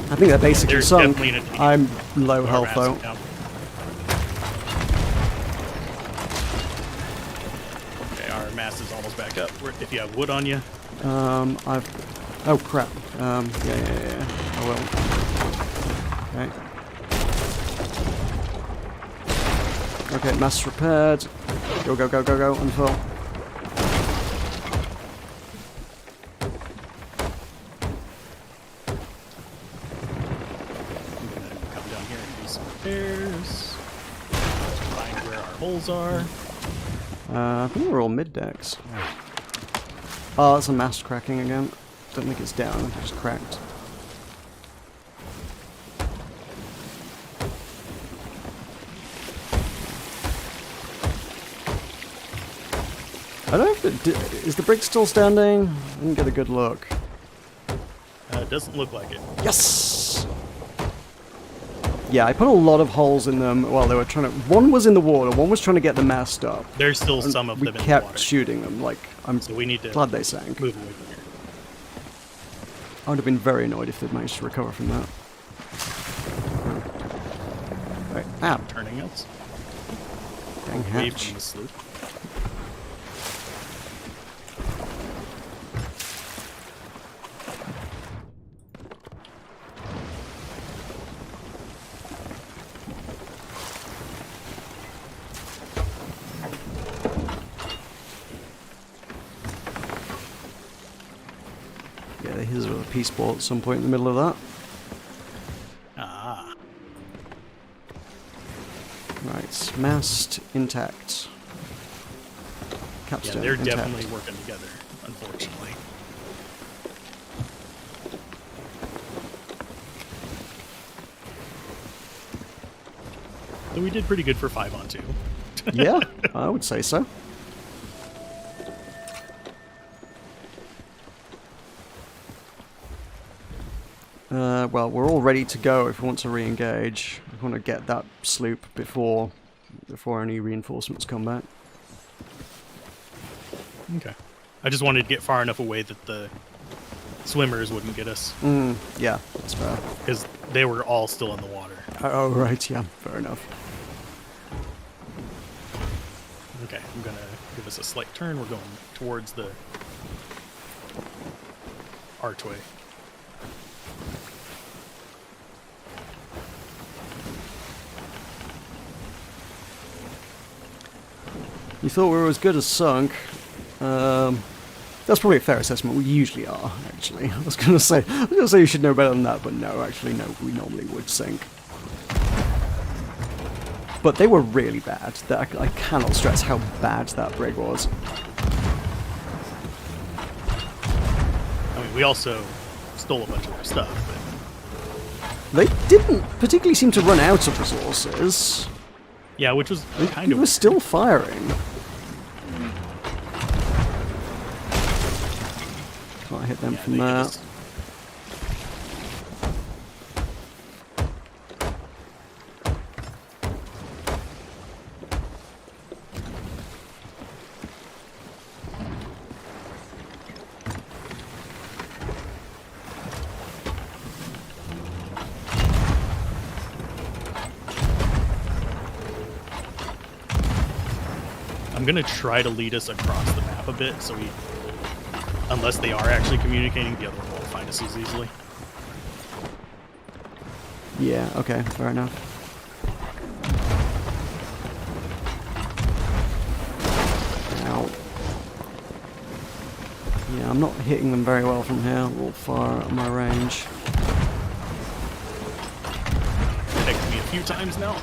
I think they're basically There's sunk. definitely an- I'm low Our health mass though. account. Okay, our mass is almost back up. If you have wood on you, I've... Oh crap. Yeah. I will. Okay. Okay, mast repaired. Go, unfurl. I'm gonna come down here and do some repairs. Find where our holes are. I think we're all mid-decks. Oh, that's a mast cracking again. Don't think it's down, it's just cracked. I don't know if is the brig still standing? I didn't get a good look. It doesn't look like it. Yes! Yeah, I put a lot of holes in them while they were trying to... One was in the water, one was trying to get the mast up. There's still and some of we them in the kept water. shooting them, like, I'm So we need to glad they sank. move away from here. I would have been very annoyed if they'd managed to recover from that. Right, ow. Turning us Dang away hatch. from the sloop. Yeah, here's a peace ball at some point in the middle of that. Ah, Right, mast intact. capstone they're intact. definitely working together, unfortunately. So we did pretty good for 5-on-2. Yeah, I would say so. Well, we're all ready to go if we want to re-engage. We want to get that sloop before any reinforcements come back. Okay. I just wanted to get far enough away that the swimmers wouldn't get us, Yeah, that's fair. because they were all still in the water. Oh, right, yeah, fair enough. Okay, I'm gonna give us a slight turn. We're going towards the archway. You thought we were as good as sunk. That's probably a fair assessment. We usually are, actually. I was gonna say you should know better than that, but no, actually, no, we normally would sink. But they were really bad. I cannot stress how bad that brig was. I mean, we also stole a bunch of their stuff, They didn't particularly seem to run out of resources. but yeah, which was kind They of were still firing. Can't hit them yeah, from they there. just- I'm gonna try to lead us across the map a bit, so we, unless they are actually communicating, the other one won't find us as easily. Yeah, okay, fair enough. Ow. Yeah, I'm not hitting them very well from here, all far out of my range. Protected me a few times now.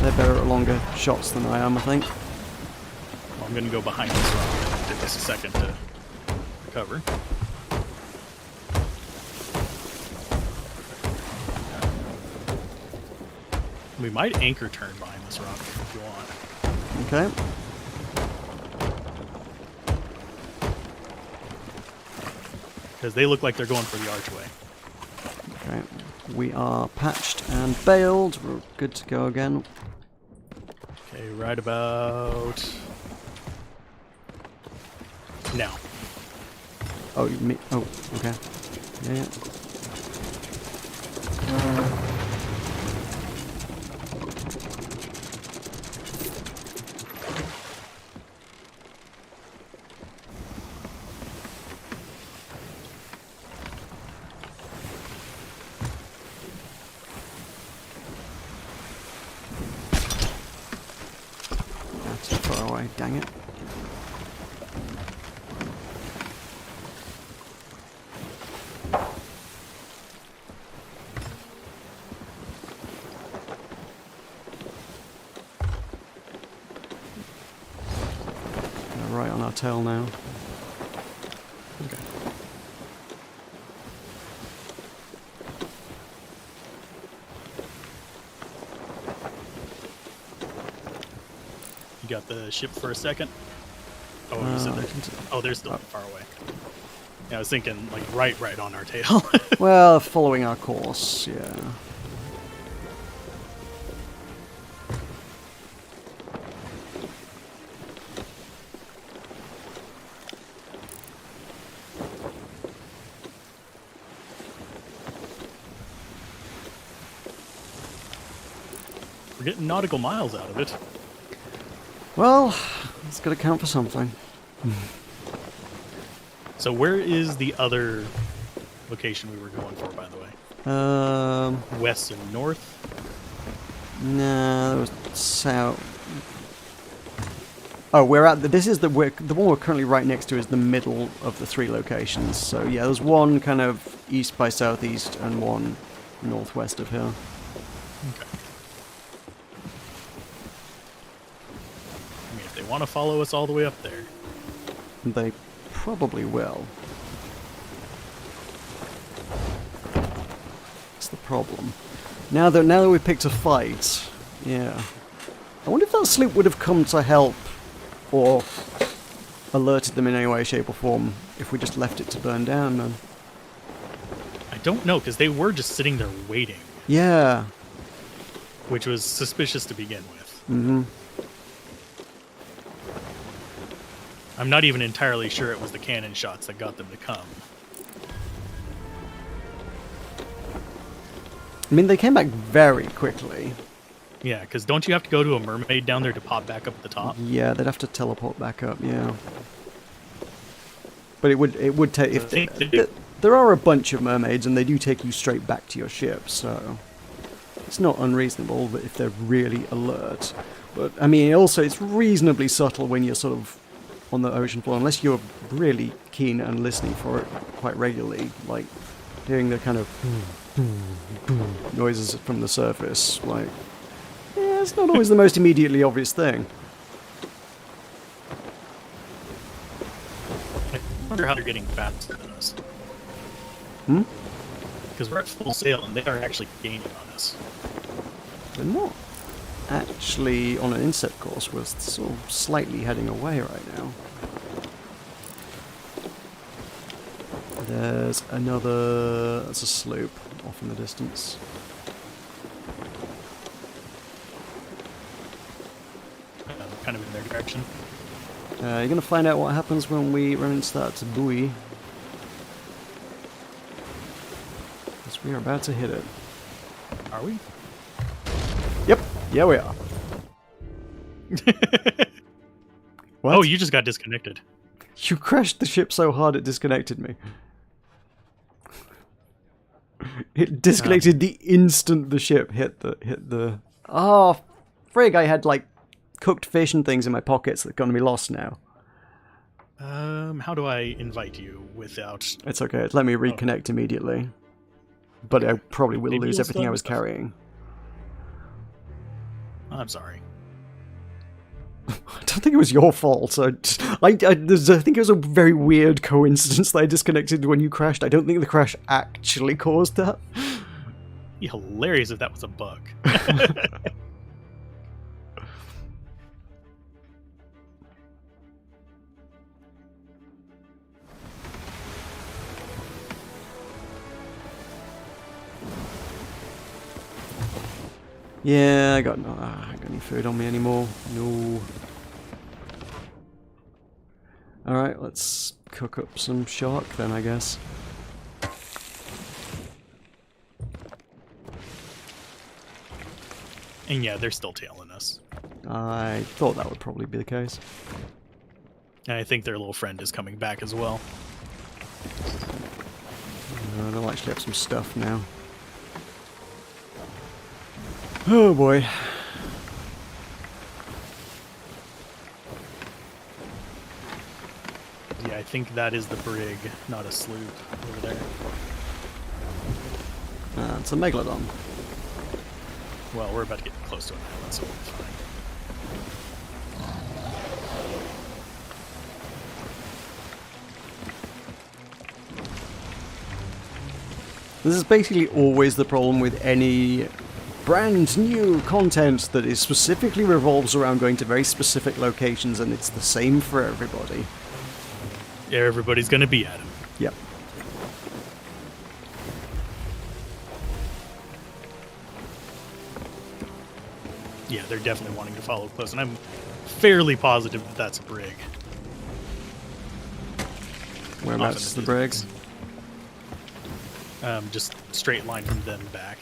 They're better at longer shots than I am, I think. Well, I'm gonna go behind this rock. Give us a second to recover. We might anchor turn behind this rock if you want. Okay. Because they look like they're going for the archway. Okay. We are patched and bailed. We're good to go again. Okay, right about now. Oh, me. Oh, okay. Yeah, yeah. That's too far away. Dang it. They're right on our tail now. Okay. You got the ship for a second? Oh, you said that. Oh, they're still far away. Yeah, I was thinking like right on our tail. Well, following our course, yeah. We're getting nautical miles out of it. Well, it's got to count for something. So where is the other location we were going for, by the way? West and north? No, that was south. Oh, we're at this is the one we're currently right next to is the middle of the three locations. So yeah, there's one kind of east by southeast and one northwest of here. Okay. want to follow us all the way up there. They probably will. That's the problem. Now that we've picked a fight, yeah. I wonder if that sloop would have come to help or alerted them in any way, shape or form if we just left it to burn down, then. I don't know, because they were just sitting there waiting. Yeah. Which was suspicious to begin with. Mm-hmm. I'm not even entirely sure it was the cannon shots that got them to come. I mean, they came back very quickly. Yeah, because don't you have to go to a mermaid down there to pop back up at the top? Yeah, they'd have to teleport back up, yeah. But it would take... There are a bunch of mermaids, and they do take you straight back to your ship, so... It's not unreasonable that if they're really alert. But, I mean, also, it's reasonably subtle when you're sort of on the ocean floor, unless you're really keen and listening for it quite regularly, like hearing the kind of noises from the surface, like... Yeah, it's not always the most immediately obvious thing. I wonder how they're getting faster than us. Hmm? Because we're at full sail and they are actually gaining on us. They're not actually on an inset course. We're sort of slightly heading away right now. There's another... That's a sloop off in the distance. Kind of in their direction. You're going to find out what happens when we run into that buoy. Because we are about to hit it. Are we? Yep. Yeah, we are. What? Oh, you just got disconnected. You crashed the ship so hard it disconnected me. It disconnected the instant the ship hit the... Oh, frig, I had, like, cooked fish and things in my pockets that are going to be lost now. How do I invite you without... It's okay, let me reconnect immediately. But I probably will Maybe lose you'll everything still I was have stuff. carrying. I'm sorry. I don't think it was your fault. I think it was a very weird coincidence that I disconnected when you crashed. I don't think the crash actually caused that. Be hilarious if that was a bug. Yeah, I got any food on me anymore. No. Alright, let's cook up some shark then, I guess. And yeah, they're still tailing us. I thought that would probably be the case. And I think their little friend is coming back as well. They'll actually have some stuff now. Oh boy. Yeah, I think that is the brig, not a sloop over there. It's a megalodon. Well, we're about to get close to an island, so we'll be fine. This is basically always the problem with any brand new content that is specifically revolves around going to very specific locations, and it's the same for everybody. Yeah, everybody's gonna be at him. Yep. Yeah, they're definitely wanting to follow close, and I'm fairly positive that that's a brig. Whereabouts is the brig? Just straight line from them back.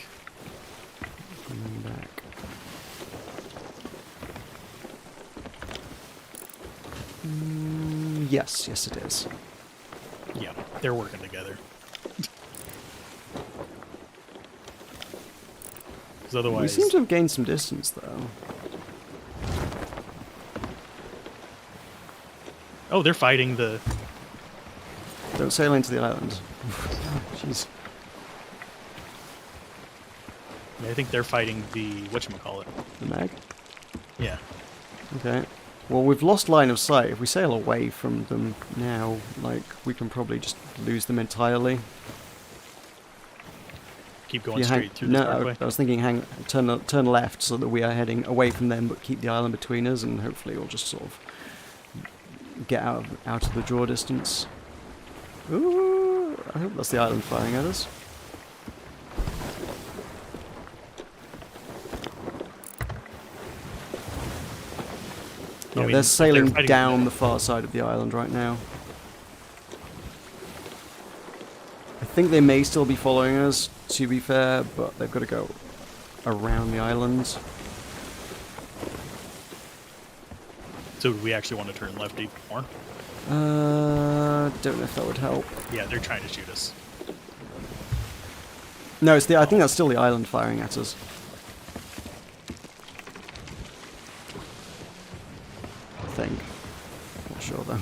Back. Yes, yes it is. Yeah, they're working together. Because We otherwise, seem to have gained some distance, though. oh, they're fighting the. Don't sail into the island. Jeez. I think they're fighting the whatchamacallit. The mag? Yeah. Okay. Well, we've lost line of sight. If we sail away from them now, like, we can probably just lose them entirely. Keep going straight through this No, parkway. I was thinking turn left so that we are heading away from them, but keep the island between us, and hopefully we'll just sort of get out of the draw distance. Ooh, I hope that's the island firing at us. Yeah, they're sailing down the far side of the island right now. I think they may still be following us, to be fair, but they've got to go around the island. So do we actually want to turn left even more? Don't know if that would help. Yeah, they're trying to shoot us. No, it's I think that's still the island firing at us. I think. Not sure though.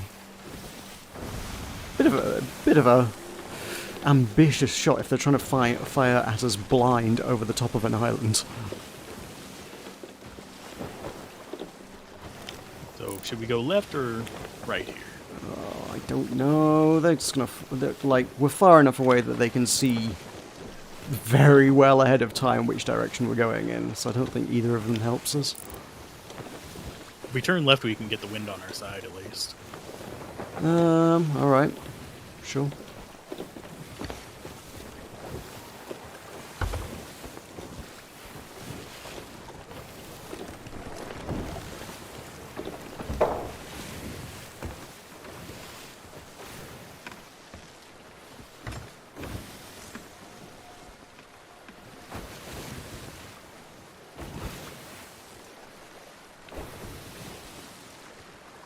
Bit of a ambitious shot if they're trying to fire at us blind over the top of an island. So should we go left or right here? Oh, I don't know. They're just gonna like, we're far enough away that they can see very well ahead of time which direction we're going in, so I don't think either of them helps us. If we turn left, we can get the wind on our side at least. Alright. Sure.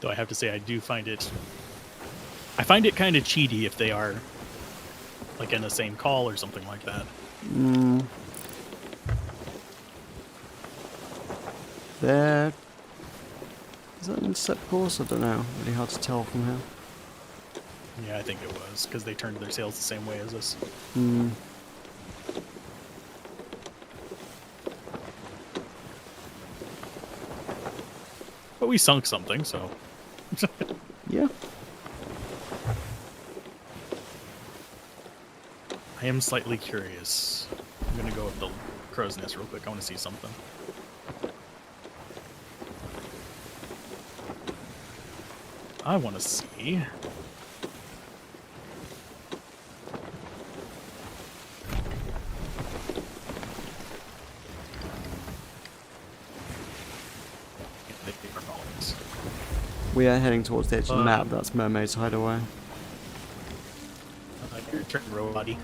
Though I have to say, I find it kind of cheaty if they are like in the same call or something like that. There. Is that an intercept course? I don't know. Really hard to tell from here. Yeah, I think it was because they turned their sails the same way as us. But we sunk something, so. Yeah. I am slightly curious. I'm gonna go with the crow's nest real quick. I want to see something. I want to see. We are heading towards the edge of the map. That's Mermaid's Hideaway. You're turn row, buddy.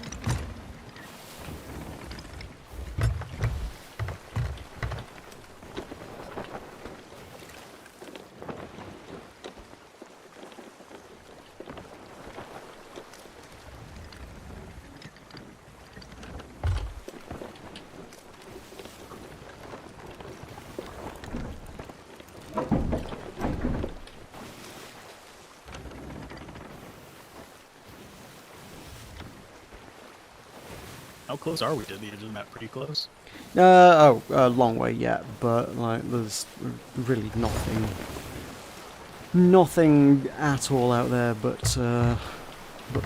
How close are we to the edge of the map? Pretty close. A long way yet, but like there's really nothing at all out there but the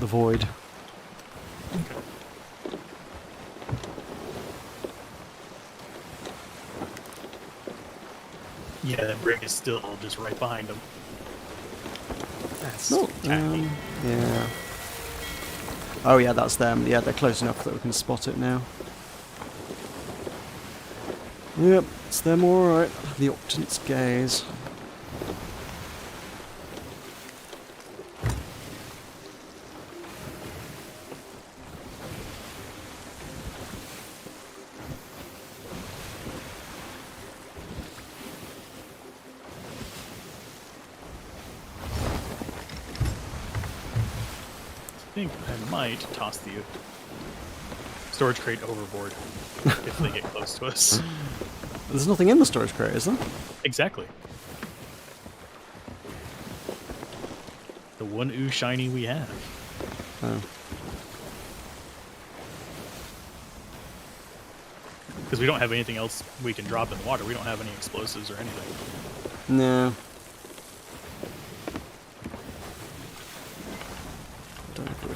void. Okay. Yeah, that brig is still just right behind them. That's tacky. Yeah. Oh yeah, that's them. Yeah, they're close enough that we can spot it now. Yep, it's them alright. The Octant's gaze. I think I might toss the storage crate overboard if they get close to us. There's nothing in the storage crate, is there? Exactly. The one ooh shiny we have. Oh. Because we don't have anything else we can drop in the water. We don't have any explosives or anything. No.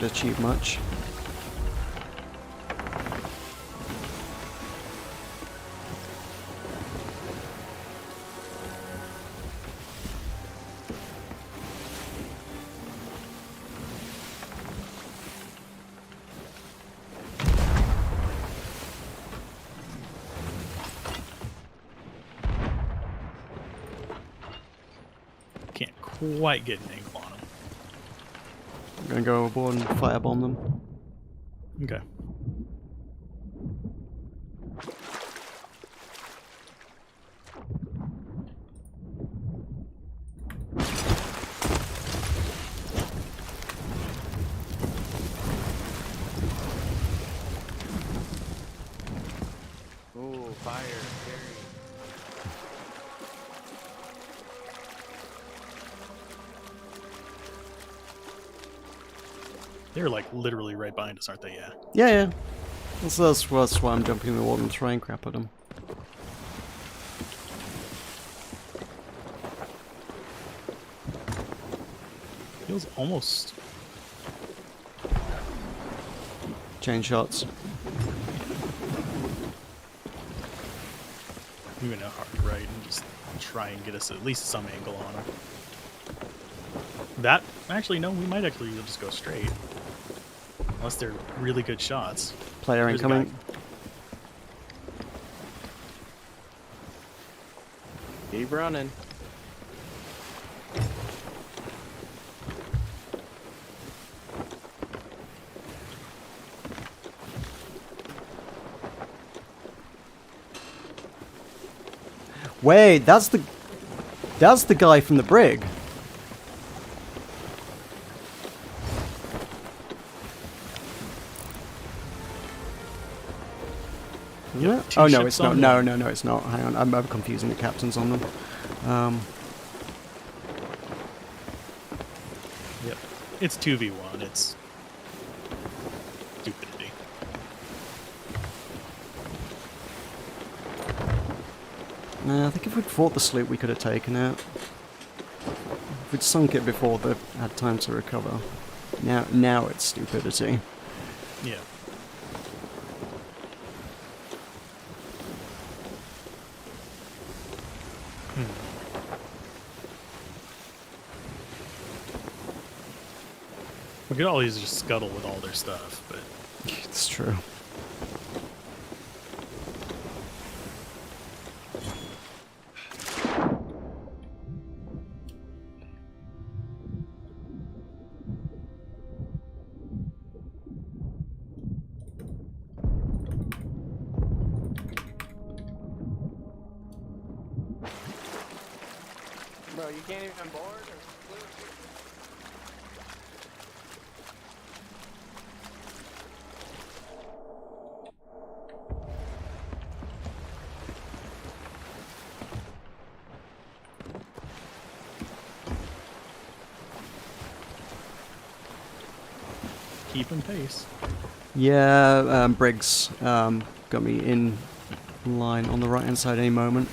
achieve much. Can't quite get an angle on them. I'm gonna go aboard and firebomb them. Okay. Ooh, fire, scary. They're like literally right behind us, aren't they? Yeah. Yeah, yeah. That's why I'm jumping in the water and throwing crap at them. Feels almost. Chain shots. I'm gonna hard right and just try and get us at least some angle on them. That actually no, we might actually just go straight, unless they're really good shots. Player There's a incoming. guy. Keep running. Wait, that's the guy from the brig. Yeah. two Oh no, ships it's not. on No, one. no, it's not. Hang on, I'm confusing the captains on them. Yep. It's 2v1. It's stupidity. Nah, I think if we'd fought the sloop, we could have taken it. If we'd sunk it before they had time to recover. Now it's stupidity. Yeah. We could always just scuttle with all their stuff, but It's true. Bro, you can't even board or keeping pace. Yeah, Briggs got me in line on the right hand side any moment.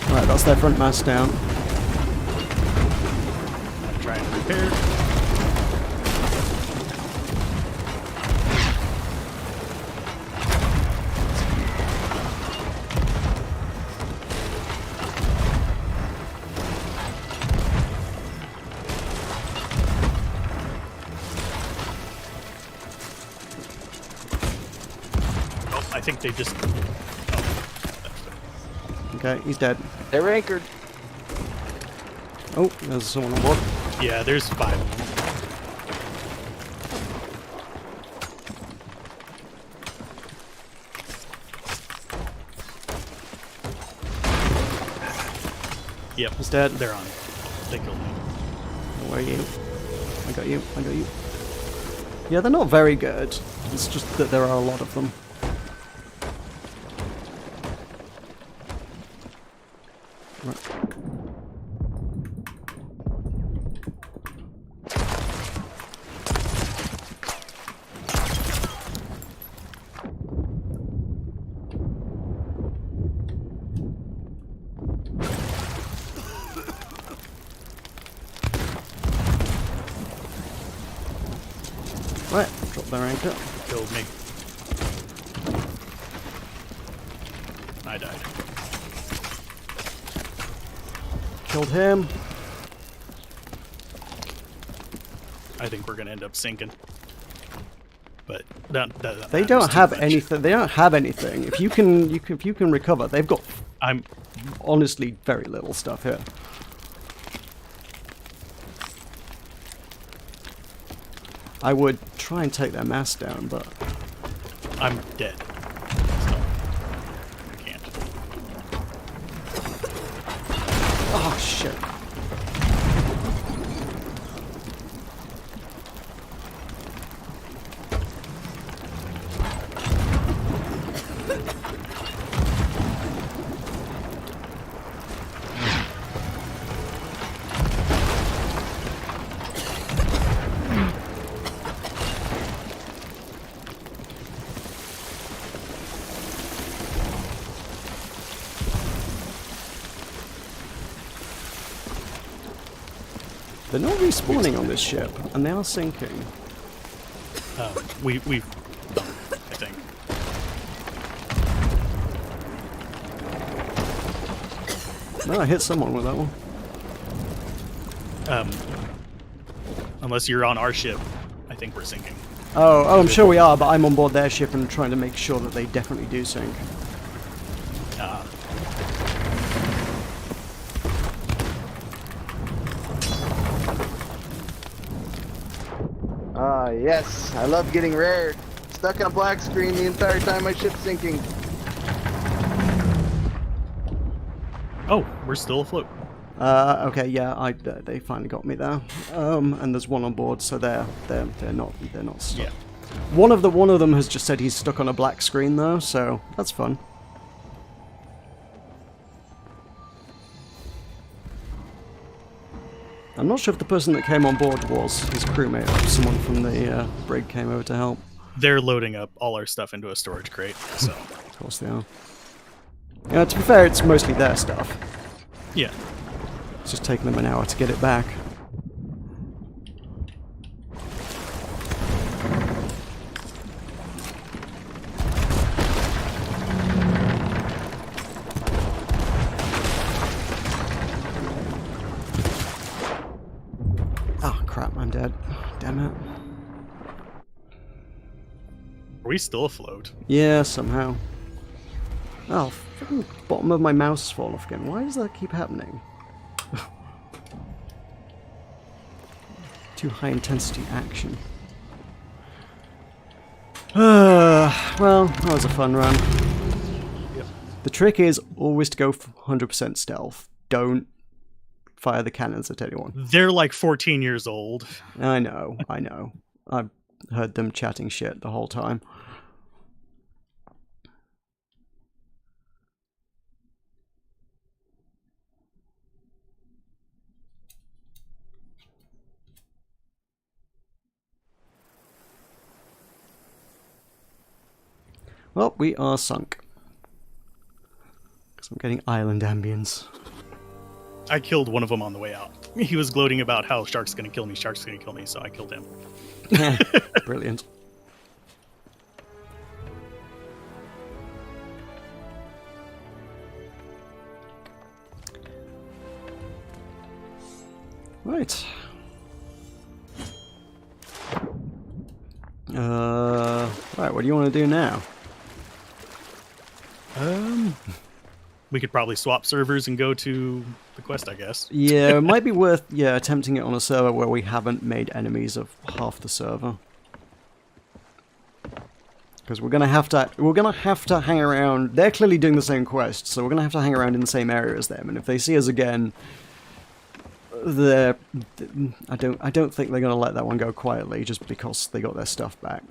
Right, that's their front mast down. I'm trying to repair. Oh, I think they just. Okay, he's dead. they're anchored. Oh, there's someone on board. Yeah, there's 5 of them. Yep, He's dead. they're on. They killed me. Where are you? I got you. I got you. Yeah, they're not very good. It's just that there are a lot of them. Right. Right, drop their anchor. Killed me. I died. Killed him. I think we're gonna end up sinking. But that They matters don't too have much. anything. They don't have anything. If you can recover, they've got I'm honestly very little stuff here. I would try and take their mast down, but I'm dead. So I can't. oh shit. They're not respawning on this ship, and they are sinking. We've I think. No, I hit someone with that one. Unless you're on our ship, I think we're sinking. Oh, I'm sure we are, but I'm on board their ship and trying to make sure that they definitely do sink. Ah, yes. I love getting rared. Stuck on black screen the entire time my ship's sinking. Oh, We're still afloat. okay, yeah, they finally got me there. And there's one on board, so they're not stuck. Yeah. One of them has just said he's stuck on a black screen though, so that's fun. I'm not sure if the person that came on board was his crewmate or if someone from the brig came over to help. They're loading up all our stuff into a storage crate, so Of course they are. To be fair, it's mostly their stuff. yeah. It's just taking them an hour to get it back. Oh crap, I'm dead. Damn it. Are we still afloat? Yeah, somehow. Oh, freaking bottom of my mouse has fallen off again. Why does that keep happening? Too high intensity action. Well, that was a fun run. Yep. The trick is always to go 100% stealth. Don't fire the cannons at anyone. They're like 14 years old. I know. I've heard them chatting shit the whole time. Well, we are sunk. Because I'm getting island ambience. I killed one of them on the way out. He was gloating about how shark's gonna kill me, so I killed him. Brilliant. Right. Right, what do you want to do now? We could probably swap servers and go to the quest, I guess. Yeah, it might be worth attempting it on a server where we haven't made enemies of half the server. Because we're gonna have to hang around. They're clearly doing the same quest, so we're gonna have to hang around in the same area as them. And if they see us again, I don't think they're gonna let that one go quietly just because they got their stuff back.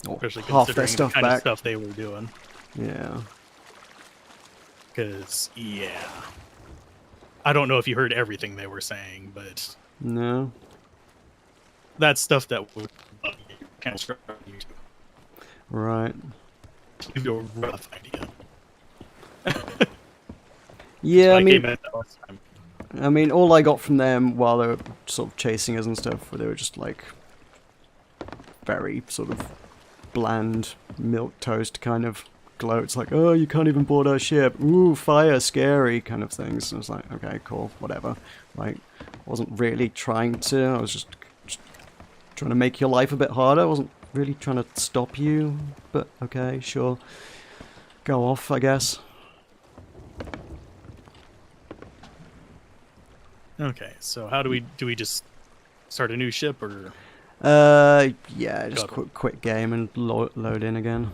Or Especially half their considering stuff the kind of back. stuff they were doing. Yeah. Because, yeah. I don't know if you heard everything they were saying, but No. that's stuff that would kind of strike you to Right. give you a rough idea. Yeah, I I mean, came at that last time. I mean, all I got from them while they were sort of chasing us and stuff, they were just like very sort of bland milk toast kind of gloats, like, oh, you can't even board our ship, ooh, fire, scary kind of things. And I was like, okay, cool, whatever. Like, I wasn't really trying to, I was just trying to make your life a bit harder. I wasn't really trying to stop you, but okay, sure. Go off, I guess. Okay, so how do we just start a new ship, or Yeah, just quit game and load in again.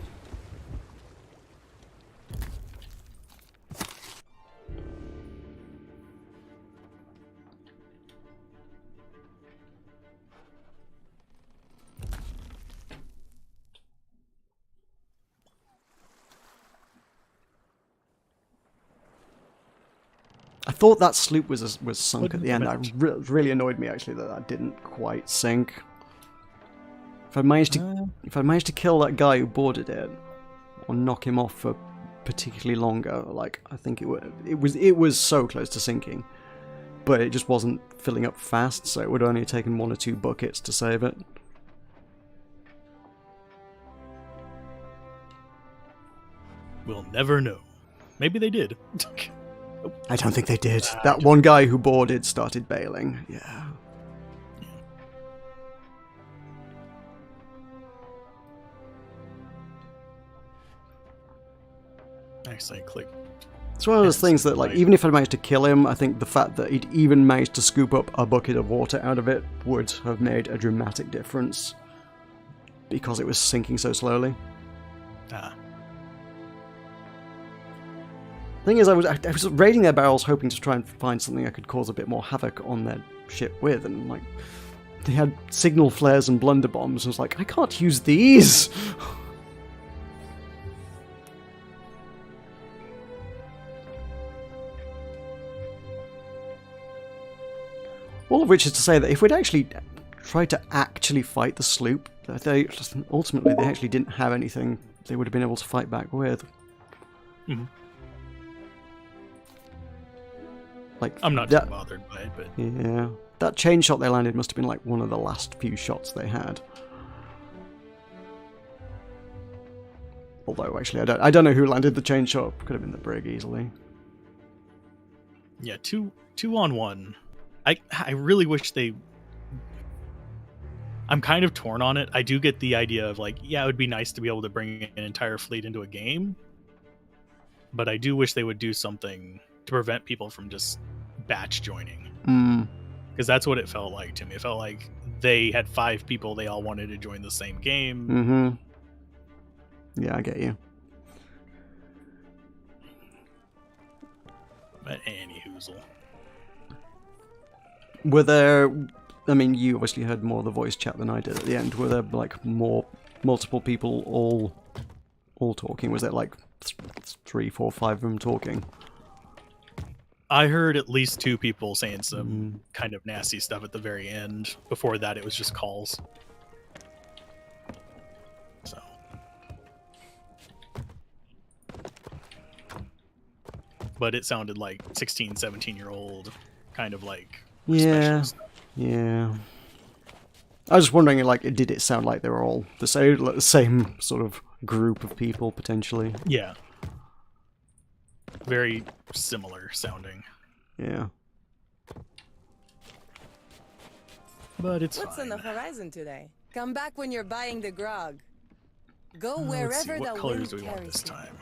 I thought that sloop was sunk at the end. That really annoyed me actually that didn't quite sink. If I managed to kill that guy who boarded it, or knock him off for particularly longer, like I think it was so close to sinking, but it just wasn't filling up fast, so it would only have taken 1 or 2 buckets to save it. we'll never know. Maybe they did. I don't think they did. That one guy who boarded started bailing. Yeah. Actually, click. It's one of those things that, like, even if I managed to kill him, I think the fact that he'd even managed to scoop up a bucket of water out of it would have made a dramatic difference. Because it was sinking so slowly. Ah. The thing is, I was raiding their barrels hoping to try and find something I could cause a bit more havoc on their ship with, and, like, they had signal flares and blunder bombs, and I was like, I can't use these! All of which is to say that if we'd actually tried to actually fight the sloop, ultimately they actually didn't have anything they would have been able to fight back with. Mm-hmm. Like, I'm not too bothered by it, but yeah, that chain shot they landed must have been like one of the last few shots they had. Although actually, I don't know who landed the chain shot. Could have been the brig easily. yeah, two on one. I really wish they. I'm kind of torn on it. I do get the idea of, like, yeah, it would be nice to be able to bring an entire fleet into a game, but I do wish they would do something to prevent people from just batch joining. Because that's what it felt like to me. It felt like they had 5 people, they all wanted to join the same game. Mm-hmm. Yeah, I get you. But anyhoozle. Were there... I mean, you obviously heard more of the voice chat than I did at the end. Were there, like, multiple people all talking? Was there, like, 3, 4, 5 of them talking? I heard at least 2 people saying some kind of nasty stuff at the very end. Before that, it was just calls. So. But it sounded like 16, 17-year-old kind of, like, yeah, yeah. I was just wondering, like, did it sound like they were all the same sort of group of people, potentially? Yeah. Very similar sounding. Yeah. But it's What's fine. on the horizon today? Come back when you're buying the grog. Go Let's see, wherever what the colors wind do we want carries this you. time?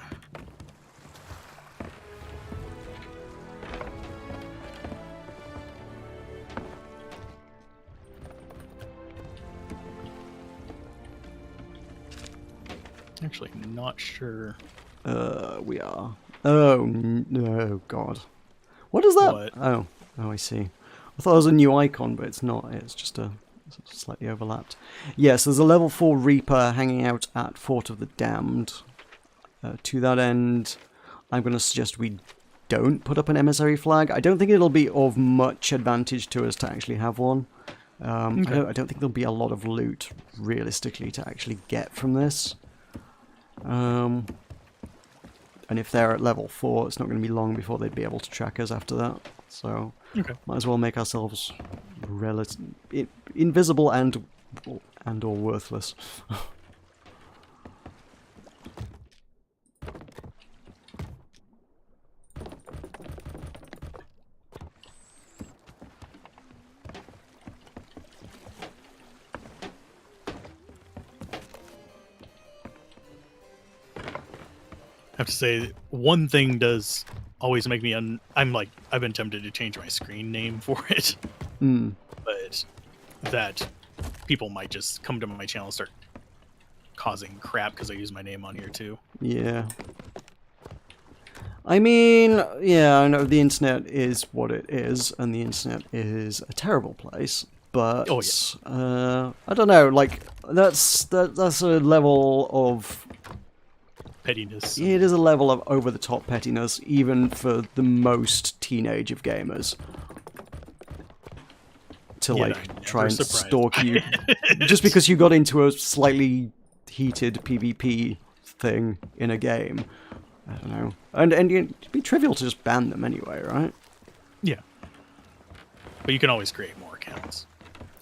Actually, not sure. We are. Oh, no, God. What is that? What? Oh, I see. I thought it was a new icon, but it's not. It's just slightly overlapped. Yes, there's a level 4 Reaper hanging out at Fort of the Damned. To that end, I'm going to suggest we don't put up an emissary flag. I don't think it'll be of much advantage to us to actually have one. Okay. I don't think there'll be a lot of loot, realistically, to actually get from this. And if they're at level 4, it's not going to be long before they'd be able to track us after that. So Okay. might as well make ourselves invisible and or worthless. I have to say, one thing does always make me I've been tempted to change my screen name for it, Hmm. but that people might just come to my channel and start causing crap because I use my name on here too. Yeah. I mean, yeah, I know the internet is what it is, and the internet is a terrible place. But Oh, yeah. I don't know. Like that's a level of Pettiness. it is a level of over the top pettiness, even for the most teenage of gamers. To Yeah, like I'm try never and surprised stalk by you it. just because you got into a slightly heated PvP thing in a game. I don't know. And it'd be trivial to just ban them anyway, right? Yeah. But you can always create more accounts.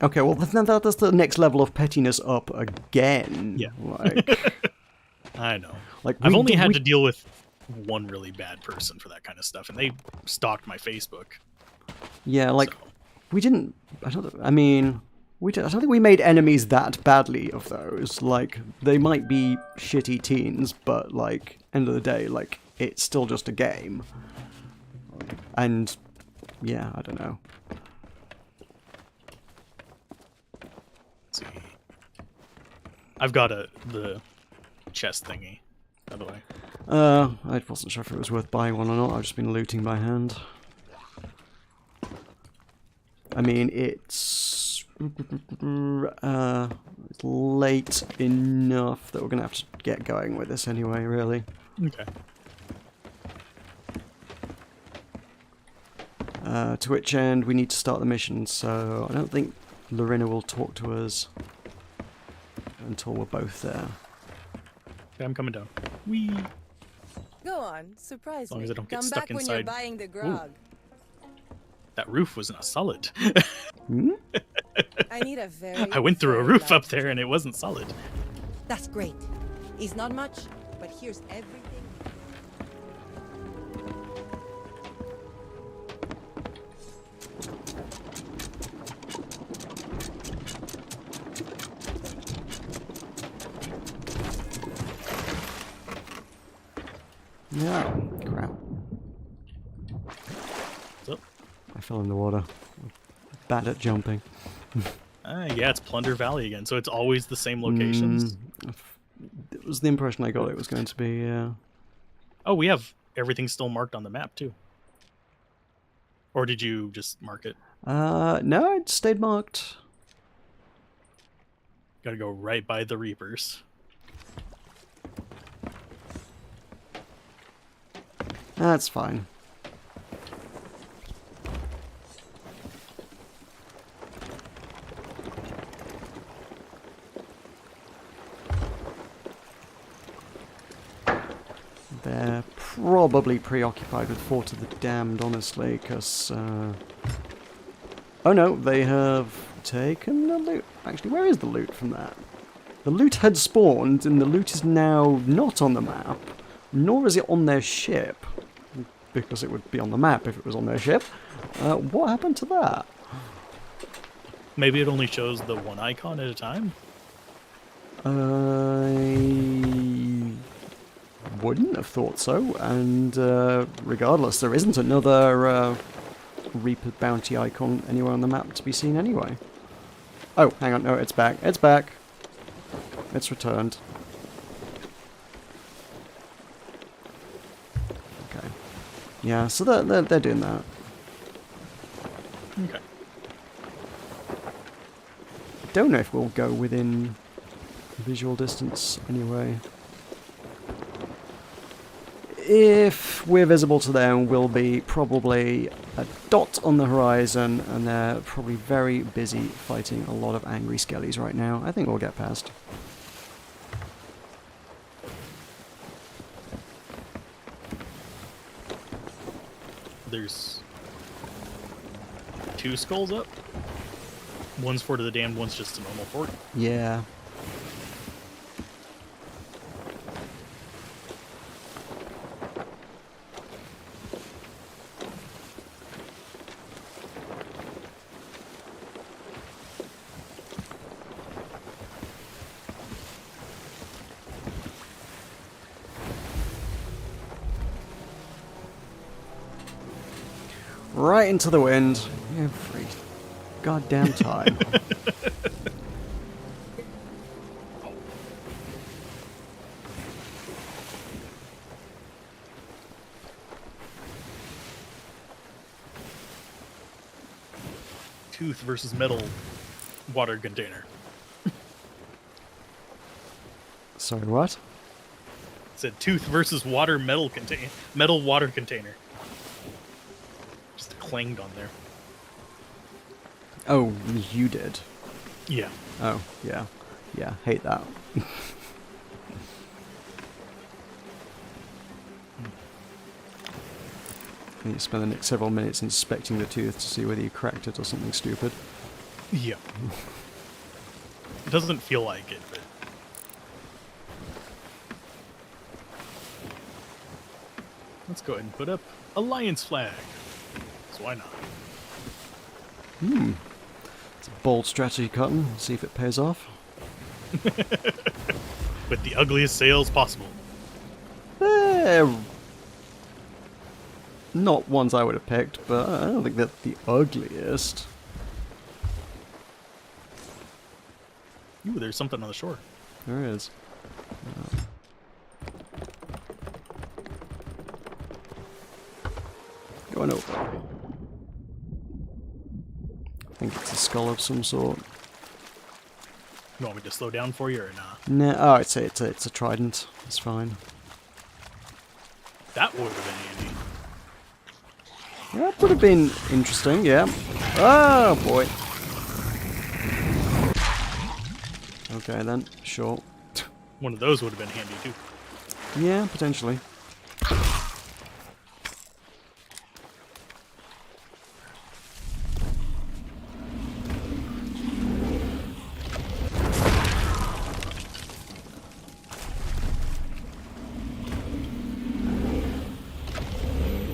Okay, well then that's the next level of pettiness up again. Yeah. Like, I know. like I've only had to deal with one really bad person for that kind of stuff, and they stalked my Facebook. yeah, like So, we didn't. I don't think we made enemies that badly of those. Like they might be shitty teens, but like end of the day, like it's still just a game. And yeah, I don't know. let's see. I've got the chest thingy, by the way. I wasn't sure if it was worth buying one or not. I've just been looting by hand. I mean, it's late enough that we're gonna have to get going with this anyway, really. Okay. To which end we need to start the mission, so I don't think Lorena will talk to us until we're both there. Okay, I'm coming down. Whee! Go on, surprise As long me. as I don't get Come stuck back when you're inside. buying the grog. That roof was not solid. Hmm? I need a very. I went through a very roof large up there drink. and it wasn't solid. That's great. It's not much, but here's everything. Yeah. Crap. So, I fell in the water. Bad at jumping. yeah, it's Plunder Valley again, so it's always the same locations. It was the impression I got it was going to be, Oh, we have everything still marked on the map too. Or did you just mark it? no, it stayed marked. Gotta go right by the Reapers. That's fine. They're probably preoccupied with Fort of the Damned, honestly, because... Oh no, they have taken the loot. Actually, where is the loot from that? The loot had spawned, and the loot is now not on the map, nor is it on their ship. Because it would be on the map if it was on their ship. What happened to that? Maybe it only shows the one icon at a time? I wouldn't have thought so, and regardless, there isn't another Reaper bounty icon anywhere on the map to be seen anyway. Oh, hang on, no, it's back. It's back. It's returned. Okay. Yeah, so they're doing that. Okay. I don't know if we'll go within visual distance anyway. If we're visible to them, we'll be probably a dot on the horizon, and they're probably very busy fighting a lot of angry skellies right now. I think we'll get past. There's 2 skulls up. One's Fort of the Damned, one's just a normal fort. Yeah. Right into the wind. Every goddamn time. Tooth versus metal water container. Sorry, what? It said tooth versus metal water container. Just clanged on there. Oh, you did. Yeah. Oh, yeah. Yeah, hate that. And you spend the next several minutes inspecting the tooth to see whether you cracked it or something stupid. Yeah. It doesn't feel like it, but let's go ahead and put up Alliance flag. So why not? It's a bold strategy, Cotton. See if it pays off. With the ugliest sails possible. Not ones I would have picked, but I don't think they're the ugliest. Ooh, there's something on the shore. There is. Going over. I think it's a skull of some sort. You want me to slow down for you or not? No, oh, it's a trident. It's fine. That would have been handy. That would have been interesting, yeah. Oh boy. Okay then, sure. One of those would have been handy too. Yeah, potentially.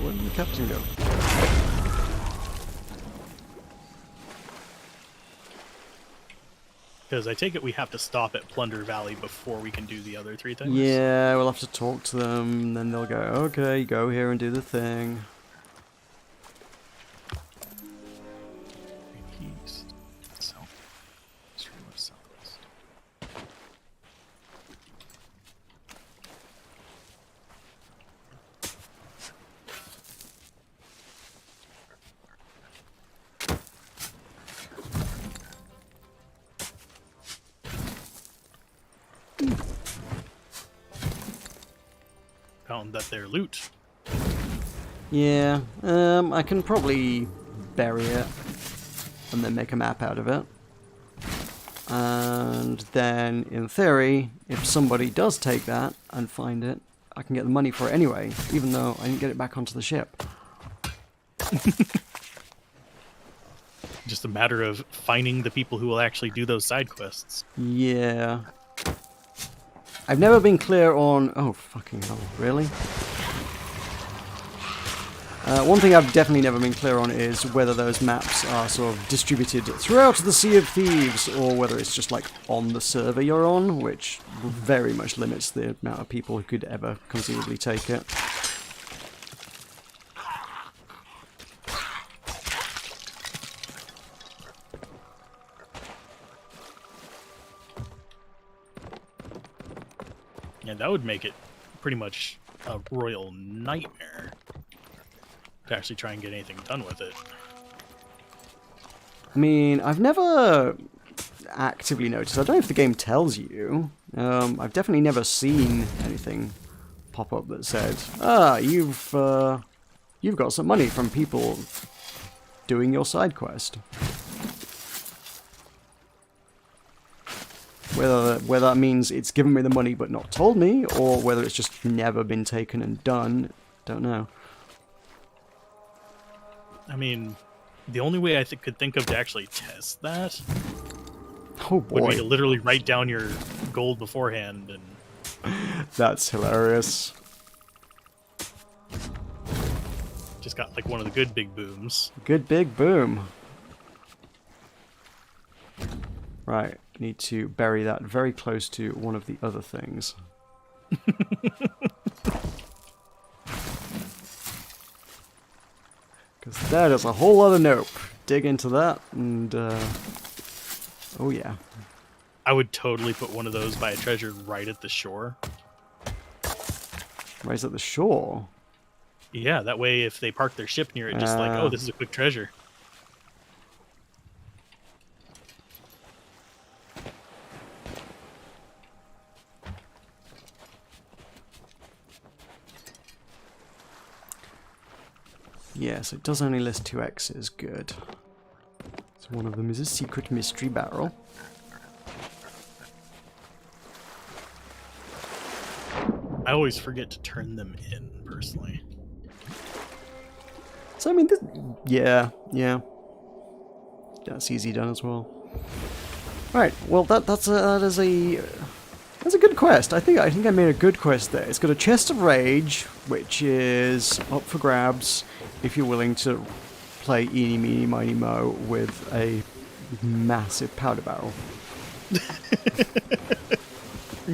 Where did the captain go? Because I take it we have to stop at Plunder Valley before we can do the other 3 things? Yeah, we'll have to talk to them, then they'll go, okay, go here and do the thing. East, south, southwest. Found that their loot. Yeah, I can probably bury it and then make a map out of it. And then, in theory, if somebody does take that and find it, I can get the money for it anyway, even though I didn't get it back onto the ship. Just a matter of finding the people who will actually do those side quests. Yeah. I've never been clear on... Oh, fucking hell, really? One thing I've definitely never been clear on is whether those maps are sort of distributed throughout the Sea of Thieves, or whether it's just like on the server you're on, which very much limits the amount of people who could ever conceivably take it. Yeah, that would make it pretty much a royal nightmare to actually try and get anything done with it. I mean, I've never actively noticed. I don't know if the game tells you. I've definitely never seen anything pop up that said, "Ah, you've got some money from people doing your side quest." Whether that means it's given me the money but not told me, or whether it's just never been taken and done, don't know. I mean, The only way I could think of to actually test that Oh would be boy, to literally write down your gold beforehand and that's hilarious. just got like one of the good big booms. Good big boom. Right, need to bury that very close to one of the other things. Because that is a whole other nope. Dig into that and, oh yeah. I would totally put one of those by a treasure right at the shore. Right at the shore. Yeah, that way if they park their ship near it, just like, oh, this is a quick treasure. Yes, it does only list 2 X's. Good. So one of them is a secret mystery barrel. I always forget to turn them in, personally. So I mean, yeah. That's easy done as well. Right, well that's a good quest. I think I made a good quest there. It's got a chest of rage, which is up for grabs if you're willing to play eeny meeny miny mo with a massive powder barrel. You'd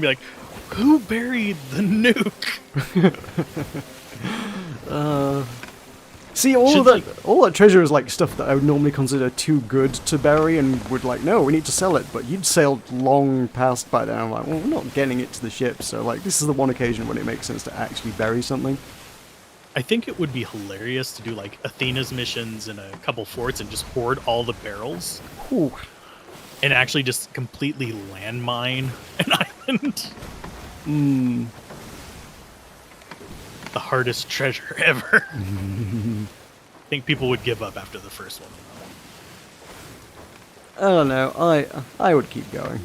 be like, who buried the nuke? See, all that treasure is like stuff that I would normally consider too good to bury, and would like, no, we need to sell it. But you'd sailed long past by now. I'm like, well, we're not getting it to the ship, so like, this is the one occasion when it makes sense to actually bury something. I think it would be hilarious to do like Athena's missions in a couple forts and just hoard all the barrels. Ooh. And actually just completely landmine an island. Hmm. The hardest treasure ever. I think people would give up after the first one. I don't know. I would keep going.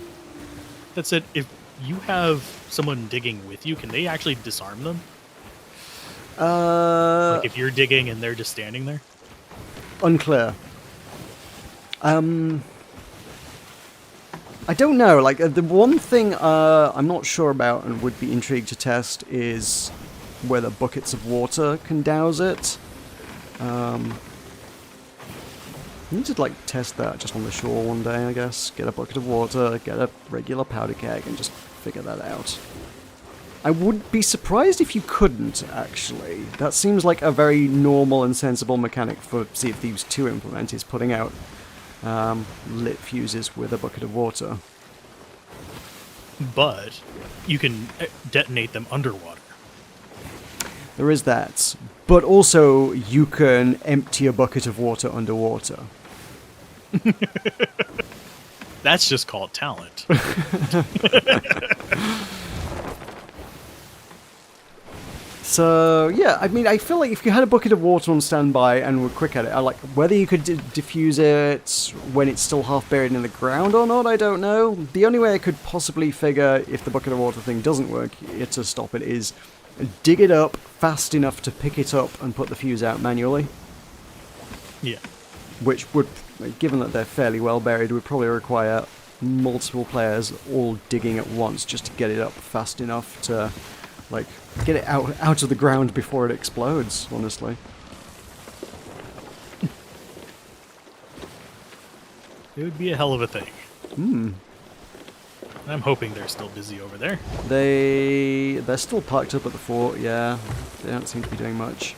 That said, if you have someone digging with you, can they actually disarm them? Like if you're digging and they're just standing there? Unclear. I don't know. Like the one thing I'm not sure about and would be intrigued to test is whether buckets of water can douse it. I need to like test that just on the shore one day, I guess. Get a bucket of water, get a regular powder keg, and just figure that out. I would be surprised if you couldn't, actually. That seems like a very normal and sensible mechanic for Sea of Thieves to implement, is putting out lit fuses with a bucket of water. But you can detonate them underwater. There is that. But also, you can empty a bucket of water underwater. That's just called talent. So, yeah, I mean, I feel like if you had a bucket of water on standby and were quick at it, I like whether you could diffuse it when it's still half buried in the ground or not, I don't know. The only way I could possibly figure if the bucket of water thing doesn't work to stop it is dig it up fast enough to pick it up and put the fuse out manually. Yeah. Which would, given that they're fairly well buried, would probably require multiple players all digging at once just to get it up fast enough to, like, get it out of the ground before it explodes, honestly. It would be a hell of a thing. Hmm. I'm hoping they're still busy over there. They're still parked up at the fort, yeah. They don't seem to be doing much.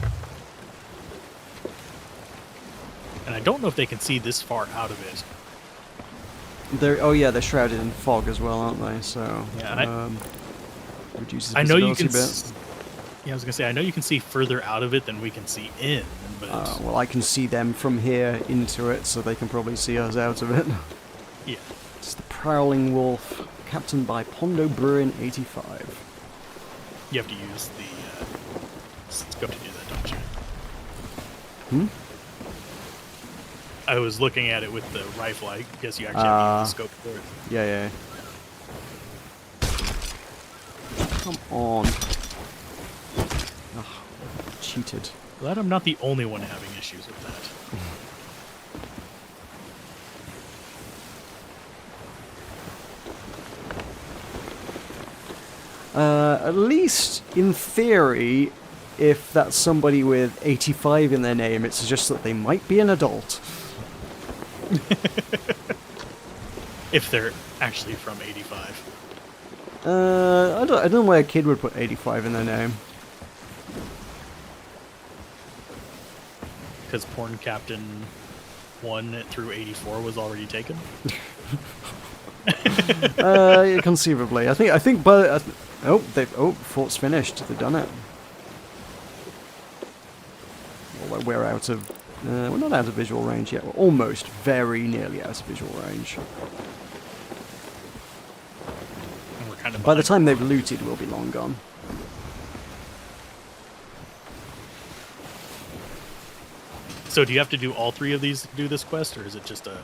And I don't know if they can see this far out of it. They're shrouded in fog as well, aren't they? So Yeah, and reduces I know you visibility can. a bit. Yeah, I was gonna say I know you can see further out of it than we can see in, but Well, I can see them from here into it, so they can probably see us out of it. yeah, It's the Prowling Wolf, captained by Pondo Bruin 85. you have to use the scope to do that, don't you? Hmm? I was looking at it with the rifle. I guess you actually have to use the scope for it. Yeah. Come on. Ugh, cheated. Glad I'm not the only one having issues with that. At least in theory, if that's somebody with 85 in their name, it suggests that they might be an adult. If they're actually from 85. I don't know why a kid would put 85 in their name. Because Porn Captain 1 through 84 was already taken. Yeah, conceivably. I think, but fort's finished. They've done it. Although we're out of, we're not out of visual range yet. We're almost very nearly out of visual range. And we're kind of By the time they've looted, we'll be long gone. So do you have to do all 3 of these to do this quest, or is it just a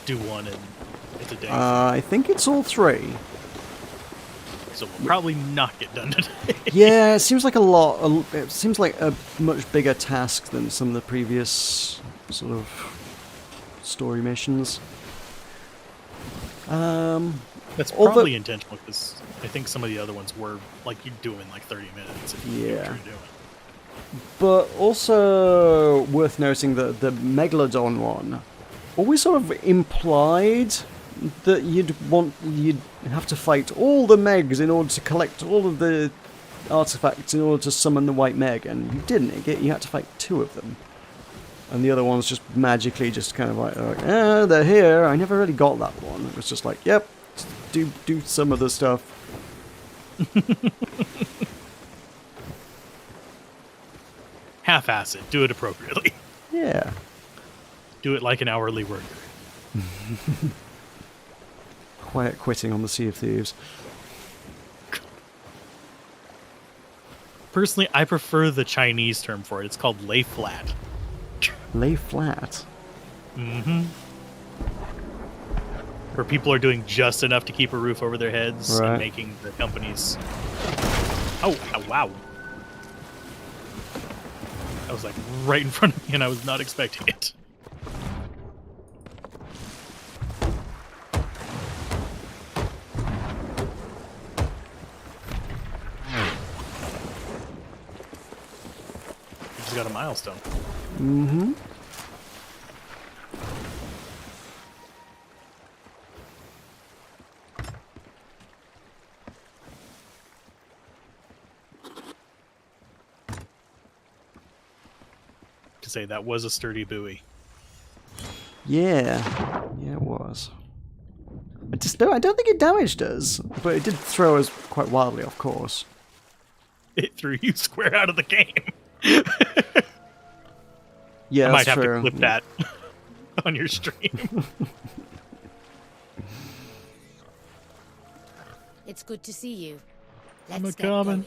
do one and it's a day? I think it's all 3. So we'll probably not get done today. Yeah, it seems like a lot. It seems like a much bigger task than some of the previous sort of story missions. That's probably intentional, because I think some of the other ones were like you do in like 30 minutes. If you knew what you were doing. But also worth noting that the Megalodon one always sort of implied that you'd have to fight all the Megs in order to collect all of the artifacts in order to summon the White Meg, and you didn't. You had to fight 2 of them. And the other one's just magically just kind of like, they're here. I never really got that one. It was just like, yep, do some of the stuff. Half-ass it. Do it appropriately. Yeah. Do it like an hourly worker. Quiet quitting on the Sea of Thieves. Personally, I prefer the Chinese term for it. It's called lay flat. Lay flat? Mm-hmm. Where people are doing just enough to keep a roof over their heads and making the companies... Oh, wow. That was like right in front of me and I was not expecting it. Just got a milestone. Mm-hmm. To say that was a sturdy buoy. Yeah. Yeah, it was. I don't think it damaged us, but it did throw us quite wildly off course. It threw you square out of the game. Yeah, I might that's have true. to clip that on your stream. It's good to see you. I'm Let's a get going. coming.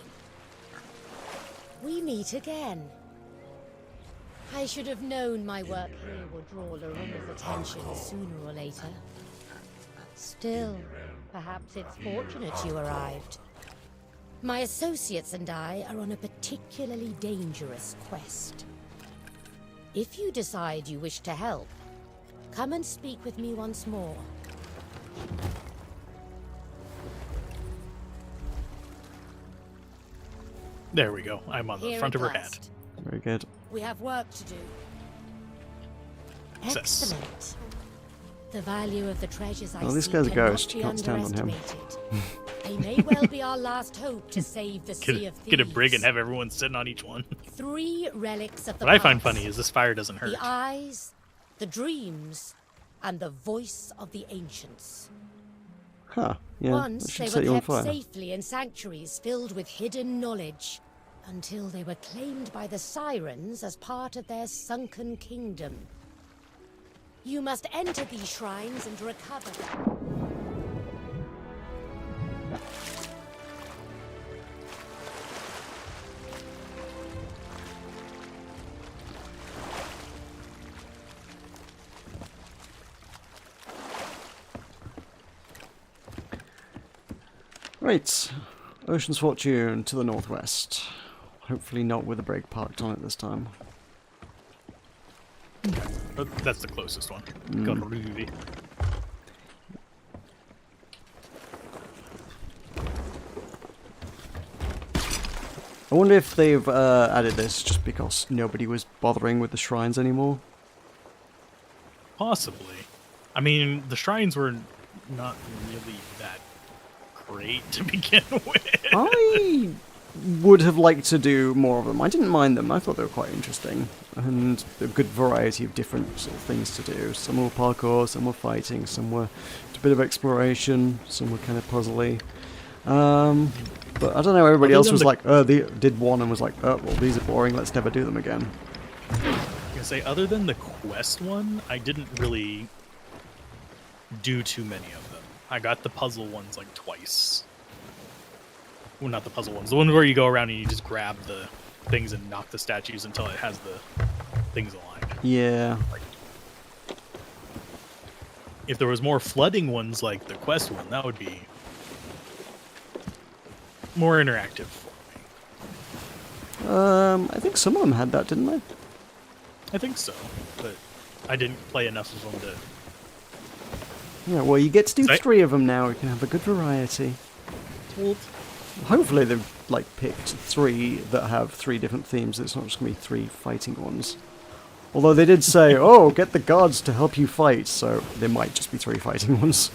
We meet again. I should have known my work here would draw Lorena's attention sooner or later. Still, perhaps it's fortunate you arrived. My associates and I are on a particularly dangerous quest. If you decide you wish to help, come and speak with me once more. There we go. I'm on the Here front at of her hat. last. Very good. We have work to do. Success. Excellent. The value of the treasures I Oh, this seek guy's a cannot ghost. be Can't stand on him. underestimated. They may well be our last hope to save the Sea of Thieves. Get a brig and have everyone sitting on each one. 3 relics of the What I find past. funny is this fire doesn't hurt. The eyes, the dreams, and the voice of the ancients. Huh. Yeah, that Once should they set were you on kept fire. safely in sanctuaries filled with hidden knowledge, until they were claimed by the Sirens as part of their sunken kingdom. You must enter these shrines and recover them. Right. Ocean's Fortune to the northwest. Hopefully not with a brake parked on it this time. But that's the closest one. Got a Ruby. I wonder if they've added this just because nobody was bothering with the shrines anymore. Possibly. I mean, the shrines were not really that great to begin with. I would have liked to do more of them. I didn't mind them. I thought they were quite interesting. And a good variety of different sort of things to do. Some were parkour, some were fighting, some were a bit of exploration, some were kind of puzzly. But I don't know, everybody else was like, they did one and was like, oh, well, these are boring, let's never do them again. I was gonna say, other than the quest one, I didn't really do too many of them. I got the puzzle ones like twice. Well, not the puzzle ones. The one where you go around and you just grab the things and knock the statues until it has the things aligned. Yeah. If there was more flooding ones like the quest one, that would be more interactive for me. I think some of them had that, didn't they? I think so, but I didn't play enough of them to... Yeah, well, you get to do So 3 of them now. You can have a good variety. Well, Hopefully they've, like, picked 3 that have 3 different themes. It's not just going to be 3 fighting ones. Although they did say, oh, get the gods to help you fight, so there might just be 3 fighting ones.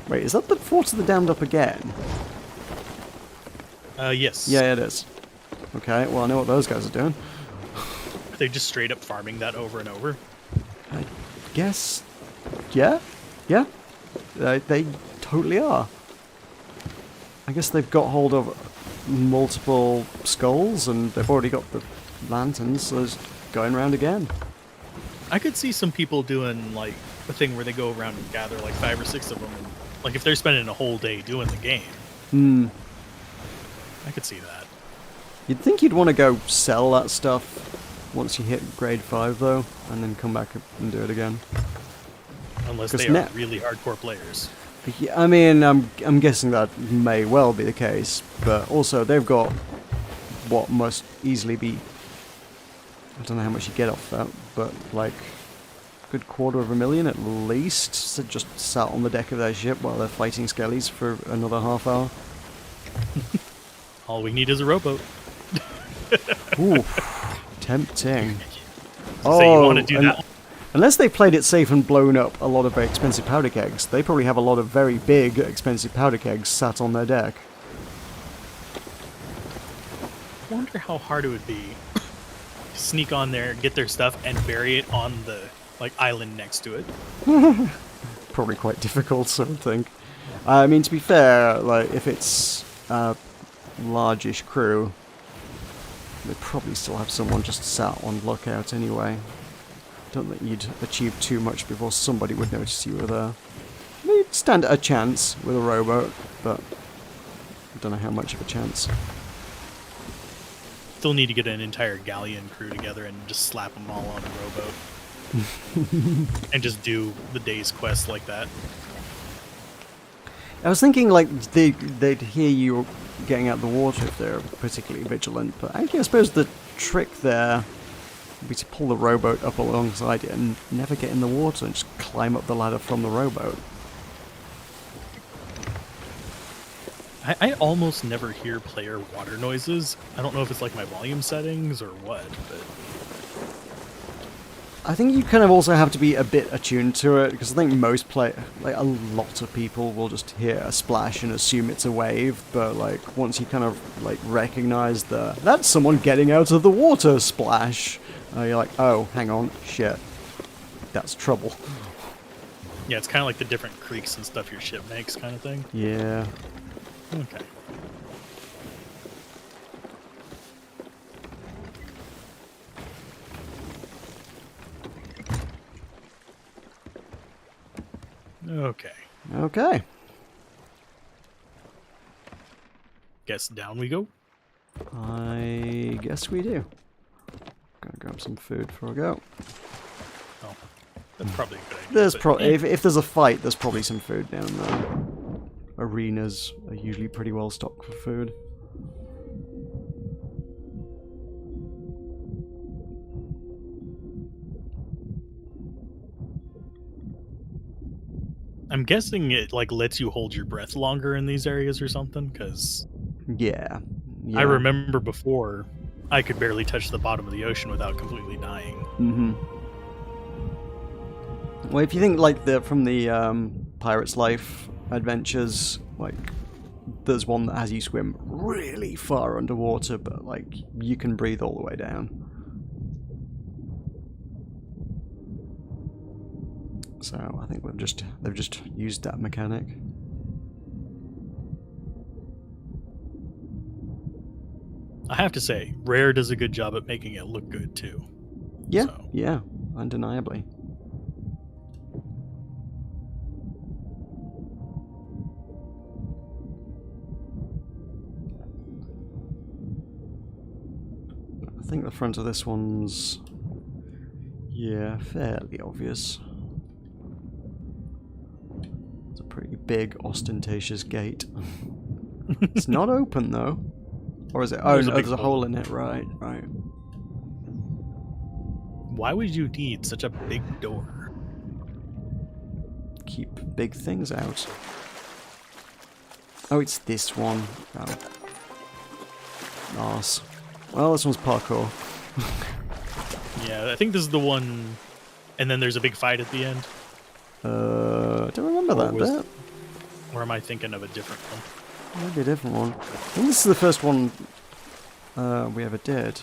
Wait, is that the Fort of the Damned up again? yes. Yeah, it is. Okay, well, I know what those guys are doing. They're just straight up farming that over and over. I guess... Yeah? Yeah? They totally are. I guess they've got hold of multiple skulls, and they've already got the lanterns, so it's going around again. I could see some people doing, like, a thing where they go around and gather, like, 5 or 6 of them. And, like, if they're spending a whole day doing the game. I could see that. You'd think you'd want to go sell that stuff once you hit grade 5, though, and then come back and do it again. Unless 'Cause they are really hardcore players. Yeah, I mean, I'm guessing that may well be the case, but also they've got what must easily be... I don't know how much you get off that, but like a good $250,000 at least, so just sat on the deck of their ship while they're fighting skellies for another half hour. All we need is a rowboat. Ooh, tempting. So you want to do that? Unless they played it safe and blown up a lot of very expensive powder kegs, they probably have a lot of very big, expensive powder kegs sat on their deck. I wonder how hard it would be to sneak on there, get their stuff, and bury it on the island next to it. Probably quite difficult, I would think. I mean, to be fair, like if it's a largish crew, they probably still have someone just sat on lookout anyway. Don't think you'd achieve too much before somebody would notice you were there. You'd stand a chance with a rowboat, but I don't know how much of a chance. Still need to get an entire galleon crew together and just slap them all on a rowboat. And just do the day's quest like that. I was thinking like they'd hear you getting out the water if they're particularly vigilant, but actually I suppose the trick there would be to pull the rowboat up alongside it and never get in the water and just climb up the ladder from the rowboat. I almost never hear player water noises. I don't know if it's like my volume settings or what, but... I think you kind of also have to be a bit attuned to it, because I think most a lot of people will just hear a splash and assume it's a wave, but like once you kind of like recognize that's someone getting out of the water splash, you're like, oh, hang on, shit, that's trouble. Yeah, it's kind of like the different creaks and stuff your ship makes kind of thing. Yeah. Okay. Okay. Okay. Guess down we go. I guess we do. Gonna grab some food before I go. Oh, that's probably a good idea. There's but, if there's a fight, there's probably some food down there. Arenas are usually pretty well stocked for food. I'm guessing it like lets you hold your breath longer in these areas or something, because Yeah. I Yeah. remember before I could barely touch the bottom of the ocean without completely dying. Mm-hmm. Well, if you think like from the Pirate's Life adventures, like there's one that has you swim really far underwater, but like you can breathe all the way down. So I think they've just used that mechanic. I have to say, Rare does a good job at making it look good too. Yeah, So. yeah, undeniably. I think the front of this one's, yeah, fairly obvious. It's a pretty big, ostentatious gate. It's not open though. Or is it? Oh, no, there's a hole in it. Right, right. Why would you need such a big door? Keep big things out. Oh, it's this one. Oh. Arse. Well, this one's parkour. Yeah, I think this is the one, and then there's a big fight at the end. I don't remember that bit. Or am I thinking of a different one? Maybe a different one. I think this is the first one we ever did.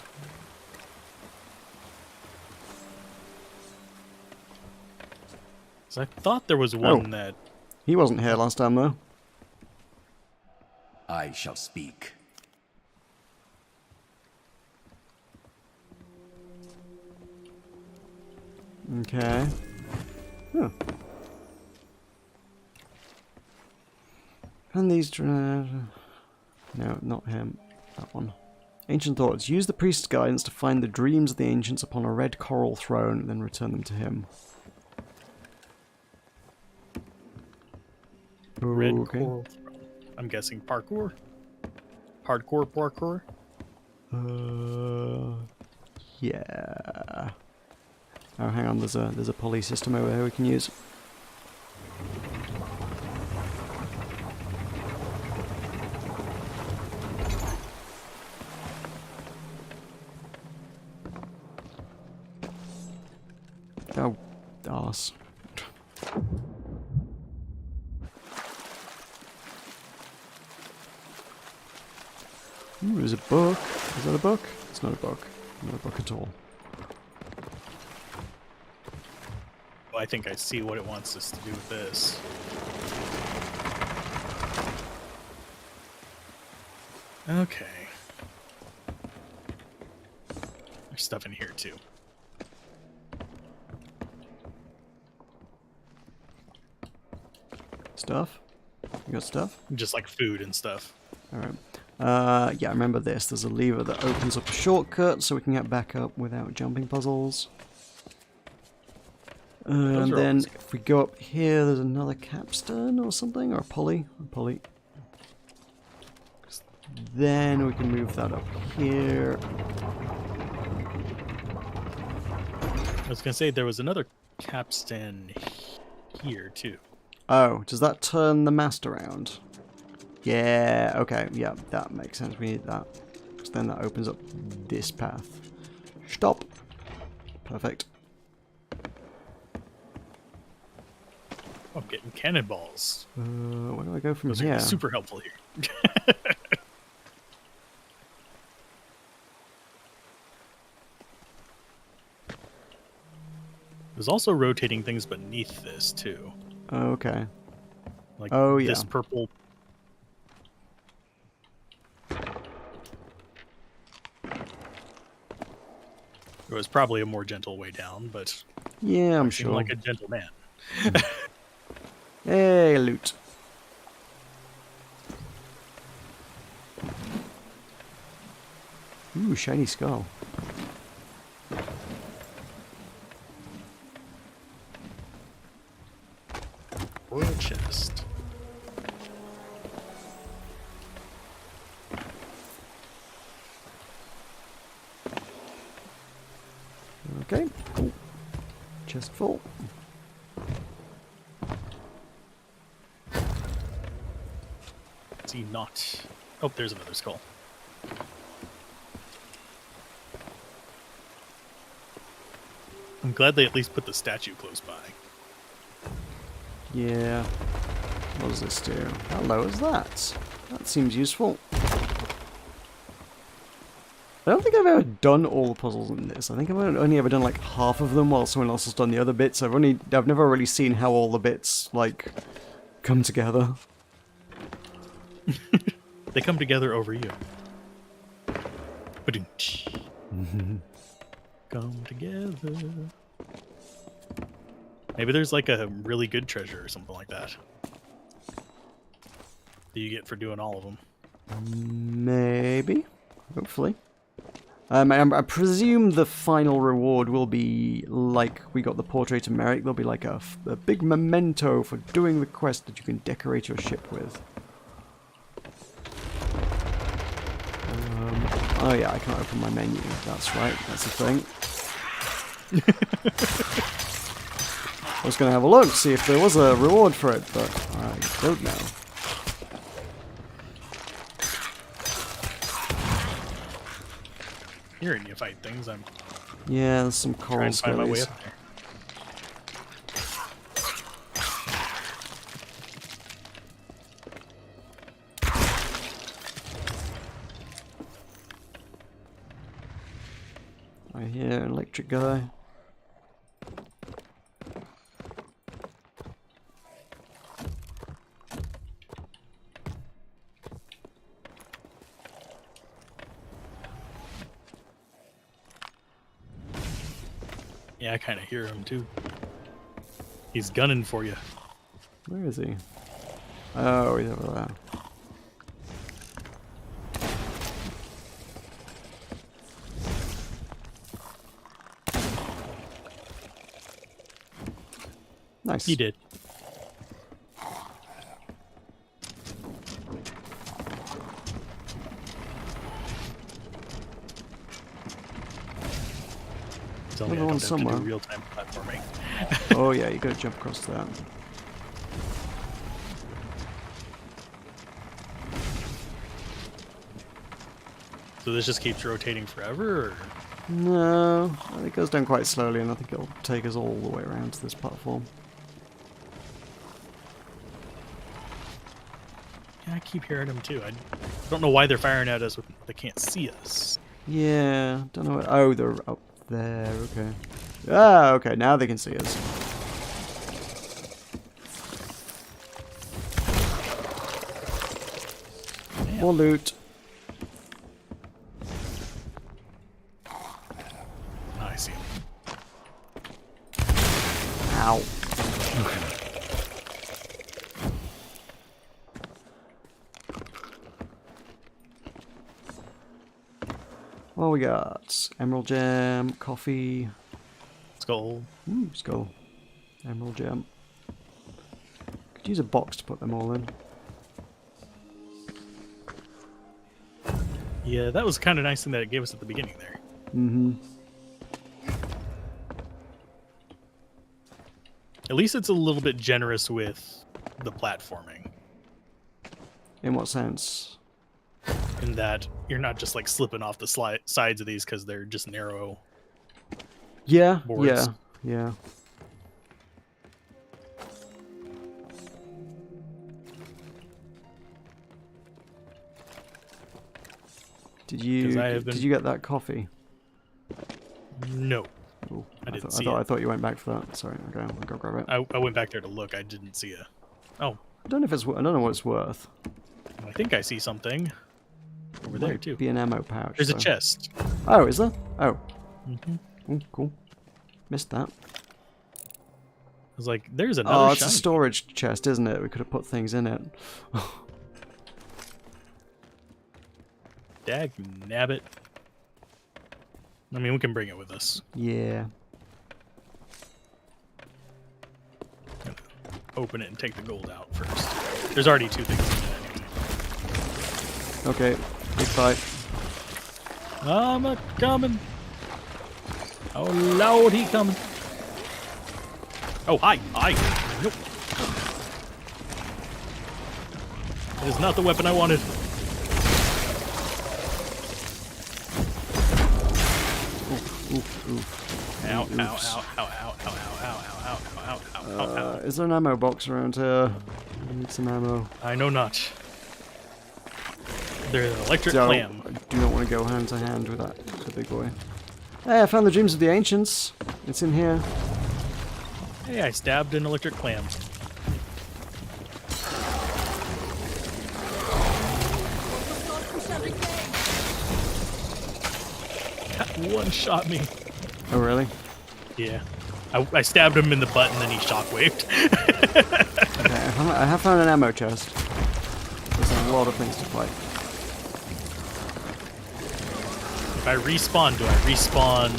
So I thought there was one that... He wasn't here last time, though. I shall speak. Okay. Huh. And these... no, not him. That one. Ancient thoughts. Use the priest's guidance to find the dreams of the ancients upon a red coral throne, and then return them to him. Red Okay. coral throne. I'm guessing parkour? Hardcore parkour? Yeah. Oh, hang on. There's a pulley system over here we can use. Oh, arse. Ooh, there's a book. Is that a book? It's not a book. Not a book at all. Oh, I think I see what it wants us to do with this. Okay. There's stuff in here too. Stuff? You got stuff? Just like food and stuff. Alright. Yeah, I remember this. There's a lever that opens up a shortcut so we can get back up without jumping puzzles. And then if we go up here, there's another capstone or something, or a pulley. A pulley. Then we can move that up here. I was gonna say there was another capstan here too. Oh, does that turn the mast around? Yeah, okay, yeah, that makes sense. We need that. Because then that opens up this path. Stop. Perfect. Oh, I'm getting cannonballs. Where do I go from Those here? are super helpful here. There's also rotating things beneath this too. Okay. Like Oh, yeah. this purple. It was probably a more gentle way down, but Yeah, I'm I seem sure. like a gentle man. Hey, loot. Ooh, shiny skull. Royal chest. Okay. Oh. Chest full. See, not. Oh, there's another skull. I'm glad they at least put the statue close by. Yeah. What does this do? How low is that? That seems useful. I don't think I've ever done all the puzzles in this. I think I've only ever done like half of them while someone else has done the other bits. I've never really seen how all the bits like come together. They come together over you. Come together. Maybe there's like a really good treasure or something like that you get for doing all of them. Maybe. Hopefully. I presume the final reward will be like we got the portrait of Merrick. There'll be like a big memento for doing the quest that you can decorate your ship with. Oh yeah, I can't open my menu. That's right. That's the thing. I was going to have a look, see if there was a reward for it, but I don't know. Hearing you fight things, I'm Yeah, there's some coral trying to find my way skellies. up there. I hear an electric guy. Yeah, I kind of hear him too. He's gunning for you. Where is he? Oh, he's over there. Nice. He did. Tell me I Another one don't have to somewhere. do real-time platforming. Oh yeah, you gotta jump across that. So this just keeps rotating forever, or? No, it goes down quite slowly, and I think it'll take us all the way around to this platform. Yeah, I keep hearing them too. I don't know why they're firing at us when they can't see us. Yeah, don't know. Oh, they're up there. Okay. Ah, okay. Now they can see us. More loot. Ah, I see him. Ow. What we got? Emerald gem, coffee. Skull. Ooh, skull. Emerald gem. Could use a box to put them all in. Yeah, that was kind of nice thing that it gave us at the beginning there. Mm-hmm. At least it's a little bit generous with the platforming. In what sense? In that you're not just like slipping off the sides of these because they're just narrow. Yeah, Boards. yeah, yeah. Did 'Cause I have been- did you get that coffee? No. Ooh, I didn't thought, see I it. thought you went back for that. Sorry, okay, I'll go grab it. I went back there to look. I didn't see a... Oh, I don't know if it's. I don't know what it's worth. I think I see something. Over there, Might too. be an ammo pouch. There's a though. chest. Oh, is there? Oh. Mm-hmm. Ooh, cool. Missed that. I was like, there's another Oh, it's a shiny. storage chest, isn't it? We could have put things in it. Dag nabbit. I mean, we can bring it with us. Yeah. Open it and take the gold out first. There's already two things in it anyway. Okay. Big fight. I'm a coming. Oh Lord, he coming. Oh, hi. Nope. It is not the weapon I wanted. Oof, oof. Ow, ow, Oops. ow, ow, ow, ow, ow, ow, ow, ow, ow, ow, ow. Is there an ammo box around here? I need some ammo. I know not. There's an electric So, clam. I do not want to go hand to hand with that the big boy. Hey, I found the Dreams of the Ancients. It's in here. Hey, I stabbed an electric clam. One shot me. Oh, really? Yeah. I stabbed him in the butt and then he shockwaved. Okay, I have found an ammo chest. There's a lot of things to fight. If I respawn, do I respawn?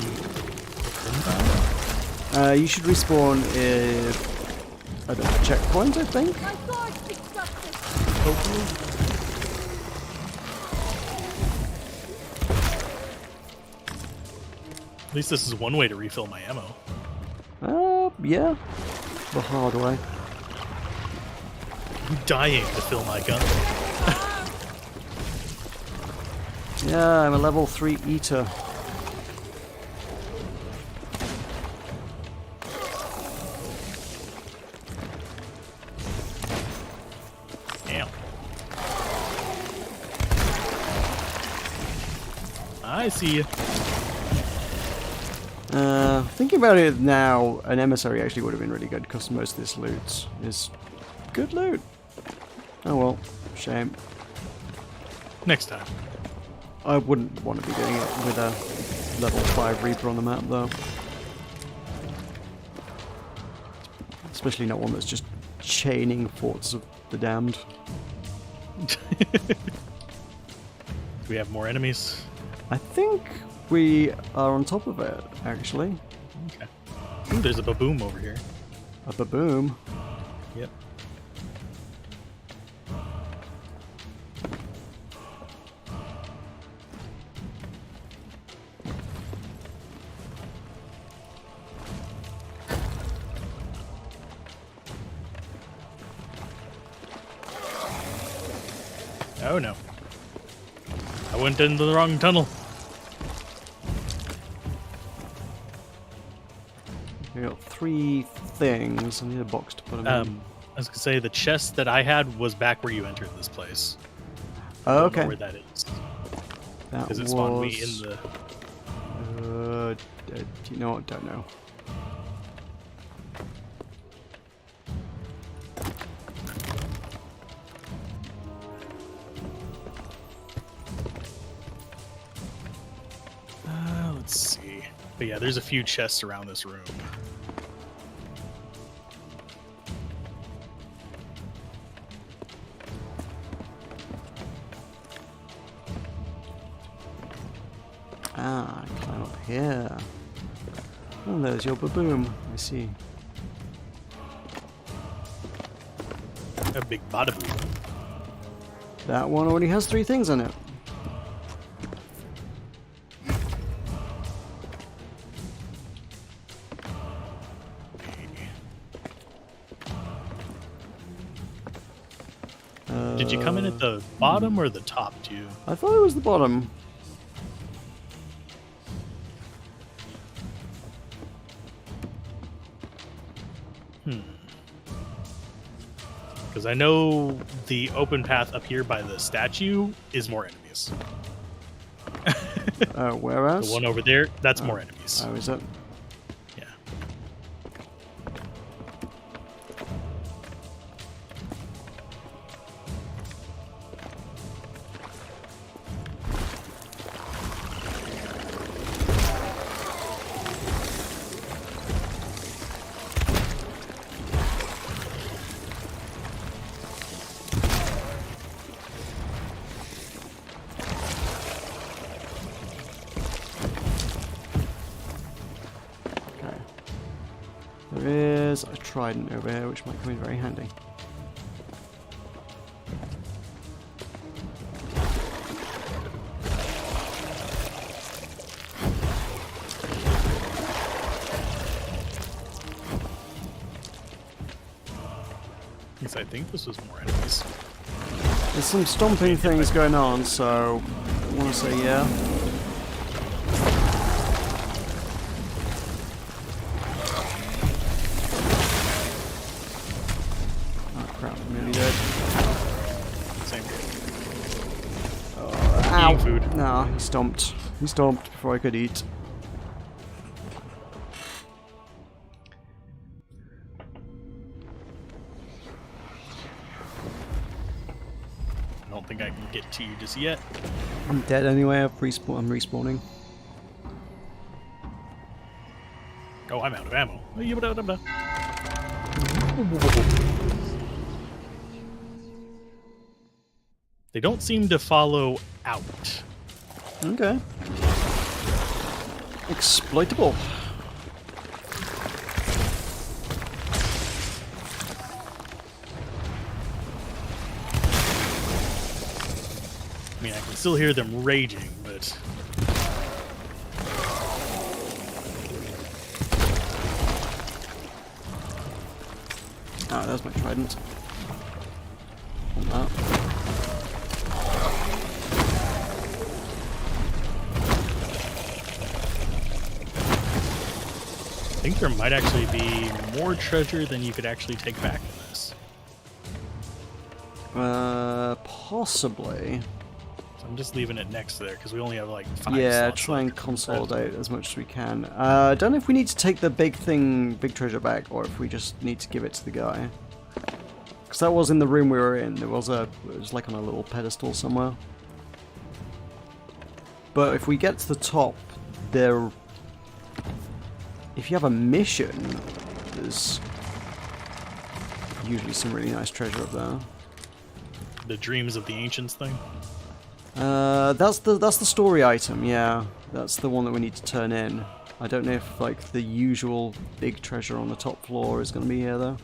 You should respawn at a checkpoint, I think. Hopefully. At least this is one way to refill my ammo. Yeah. The hard way. I'm dying to fill my gun. Yeah, I'm a level 3 eater. Damn. I see you. Thinking about it now, an emissary actually would have been really good because most of this loot is good loot. Oh well, shame. Next time. I wouldn't want to be doing it with a level 5 Reaper on the map though. Especially not one that's just chaining Forts of the Damned. Do we have more enemies? I think we are on top of it, actually. Okay. Ooh, there's a baboom over here. A baboom. Yep. Oh no. I went into the wrong tunnel. We got 3 things. I need a box to put them in. I was gonna say the chest that I had was back where you entered this place. I Oh, don't okay. know where that is. That Because it was... spawned me in the. do you know what? Don't know. Let's see. But yeah, there's a few chests around this room. Ah, I climb up here. Oh, there's your baboom. I see. A big bada boom. That one already has 3 things on it. Did you come in at the bottom or the top, too? I thought it was the bottom. Because I know the open path up here by the statue is more enemies. Where else? The one over there, that's more enemies. Oh, is it? Yeah. Okay. There is a trident over here, which might come in very handy. Yes, I think this was more enemies. There's some stomping things going on, so I want to say yeah. Oh crap, I'm nearly dead. Same here. Ow! Eating food. Nah, he stomped. He stomped before I could eat. I don't think I can get to you just yet. I'm dead anyway, I'm respawning. Oh, I'm out of ammo. They don't seem to follow out. Okay. Exploitable. I mean, I can still hear them raging, but... Ah, there's my trident. Want that. I think there might actually be more treasure than you could actually take back in this. Possibly. So I'm just leaving it next to there, because we only have like 5 Yeah, slots try and left. consolidate as much as we can. Don't know if we need to take the big treasure back, or if we just need to give it to the guy. Because that was in the room we were in. It was like on a little pedestal somewhere. But if we get to the top, if you have a mission, there's usually some really nice treasure up there. The Dreams of the Ancients thing? That's the story item, yeah. That's the one that we need to turn in. I don't know if like the usual big treasure on the top floor is going to be here though.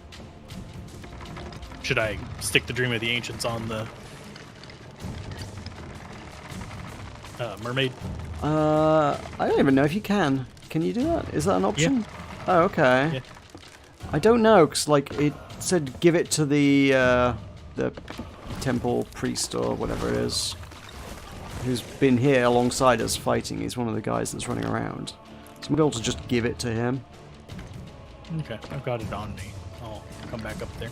Should I stick the Dream of the Ancients on the mermaid? I don't even know if you can. Can you do that? Is that an option? Yeah. Oh, okay. Yeah. I don't know, because like it said give it to the temple priest or whatever it is, who's been here alongside us fighting. He's one of the guys that's running around. So I'm able to just give it to him. Okay, I've got it on me. I'll come back up there.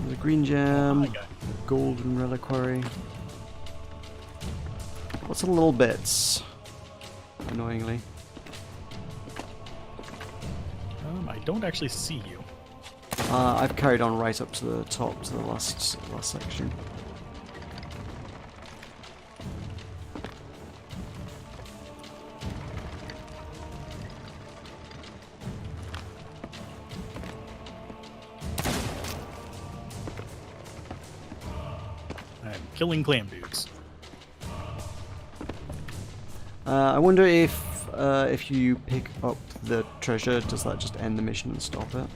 The green gem, I got it. golden reliquary. Lots of little bits, annoyingly. I don't actually see you. I've carried on right up to the top, to the last section. I'm killing clam dudes. I wonder if you pick up the treasure, does that just end the mission and stop it?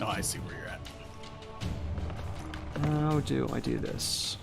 Oh, I see where you're at. How do I do this?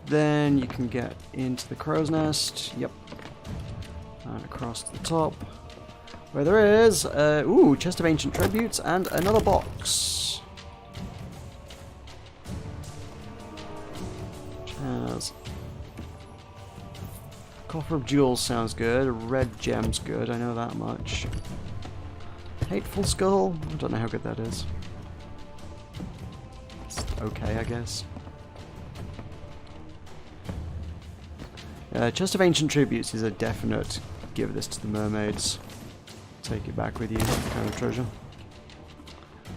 Then you can get into the crow's nest. Yep. And across to the top. Where there is, ooh, chest of ancient tributes and another box. Chaz. Coffer of jewels sounds good. Red gem's good, I know that much. Hateful skull, I don't know how good that is. It's okay, I guess. Chest of Ancient Tributes is a definite give this to the mermaids. Take it back with you, kind of treasure.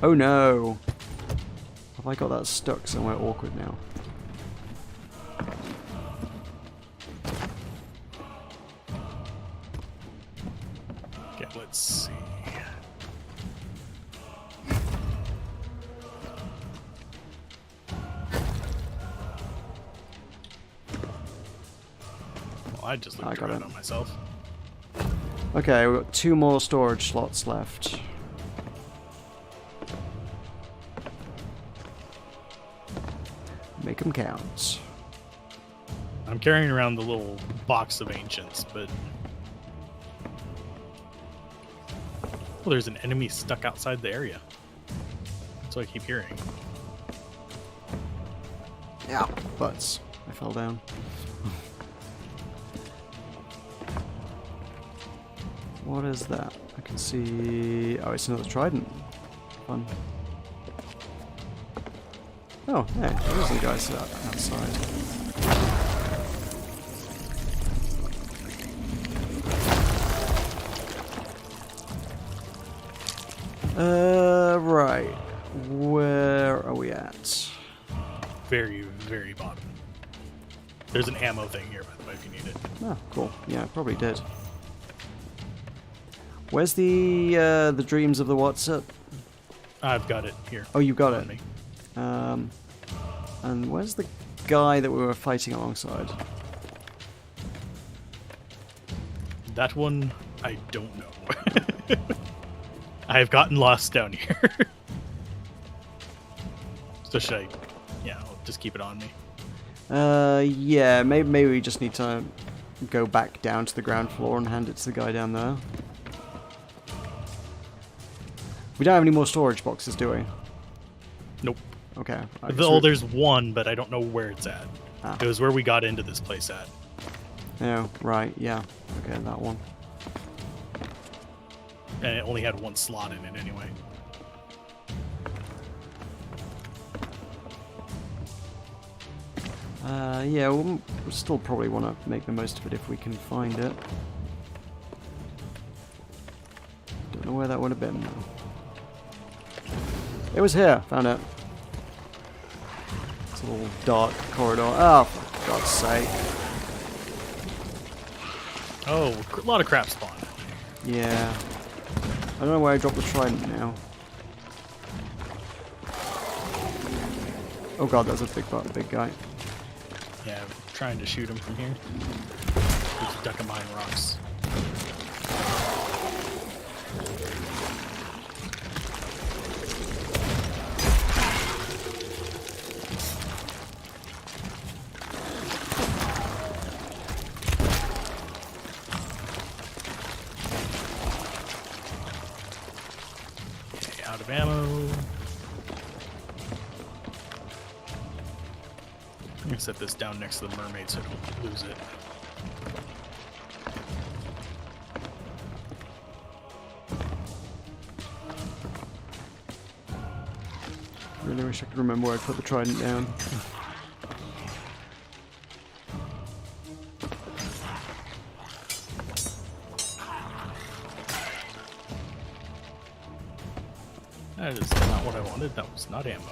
Oh no! Have I got that stuck somewhere awkward now? Okay, let's see. Well, I just looked around on myself. Okay, we've got 2 more storage slots left. Make them count. I'm carrying around the little box of ancients, but... Oh, there's an enemy stuck outside the area. That's what I keep hearing. Yeah, butts. I fell down. What is that? I can see... Oh, it's another trident. Fun. Oh, hey, there's some guys outside. Right. Where are we at? Very, very bottom. There's an ammo thing here, by the way, if you need it. Oh, cool. Yeah, probably did. Where's the Dreams of the What's It? I've got it here. Oh, you got it. Me. And where's the guy that we were fighting alongside? That one, I don't know. I've gotten lost down here. So should I... Yeah, I'll just keep it on me. Yeah, maybe we just need to go back down to the ground floor and hand it to the guy down there. We don't have any more storage boxes, do we? Nope. Okay. There's one, but I don't know where it's at. Ah. It was where we got into this place at. Oh, right, yeah. Okay, that one. And it only had one slot in it anyway. Yeah, we'll still probably want to make the most of it if we can find it. Don't know where that would have been, though. It was here. Found it. It's a little dark corridor. Oh, for God's sake. Oh, a lot of crap spawn. Yeah. I don't know where I dropped the trident now. Oh god, that's a big guy. Yeah, I'm trying to shoot him from here. He's ducking behind rocks. Okay, out of ammo. I'm gonna set this down next to the mermaid so I don't lose it. Really wish I could remember where I put the trident down. That is not what I wanted. That was not ammo.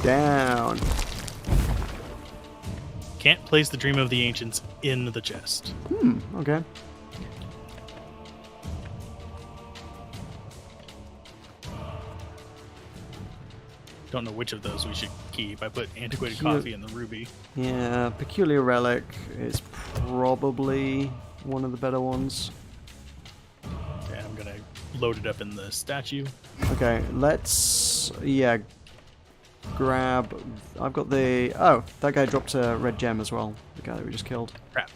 Down. Can't place the Dream of the Ancients in the chest. Okay. Don't know which of those we should keep. I put Antiquated Coffee in the Ruby. Yeah, Peculiar Relic is probably one of the better ones. Okay, I'm gonna load it up in the statue. Okay, let's... Yeah. Grab... I've got the... Oh, that guy dropped a red gem as well. The guy that we just killed. Crap.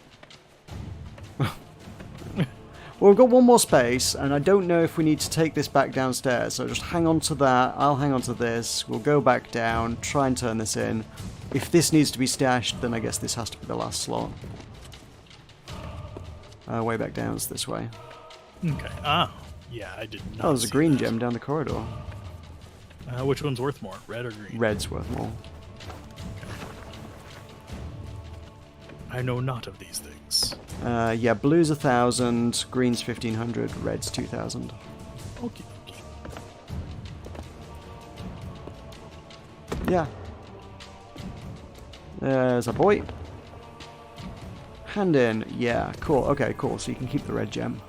Well, we've got one more space, and I don't know if we need to take this back downstairs, so just hang on to that, I'll hang on to this, we'll go back down, try and turn this in. If this needs to be stashed, then I guess this has to be the last slot. Way back down is this way. Okay. Ah, yeah, I did not. Oh, there's a see green that. gem down the corridor. Which one's worth more, red or green? Red's worth more. I know not of these things. Yeah, blue's 1,000, green's 1,500, red's 2,000. Okay. Yeah. There's a boy. Hand in. Yeah, cool. Okay, cool. So you can keep the red gem.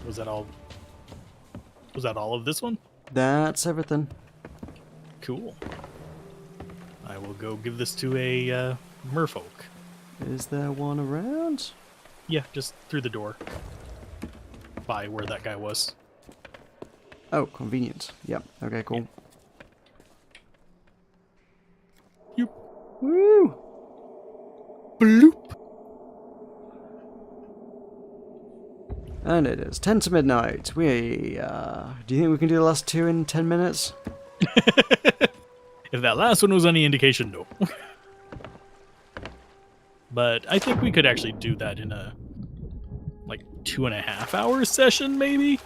Was that all? Was that all of this one? That's everything. Cool. I will go give this to a merfolk. Is there one around? Yeah, just through the door. By where that guy was. Oh, convenient. Yep. Okay, cool. Yoop. Woo! Bloop. And it is 10 to midnight. Do you think we can do the last 2 in 10 minutes? If that last one was any indication, no. But I think we could actually do that in a like 2.5 hour session, maybe.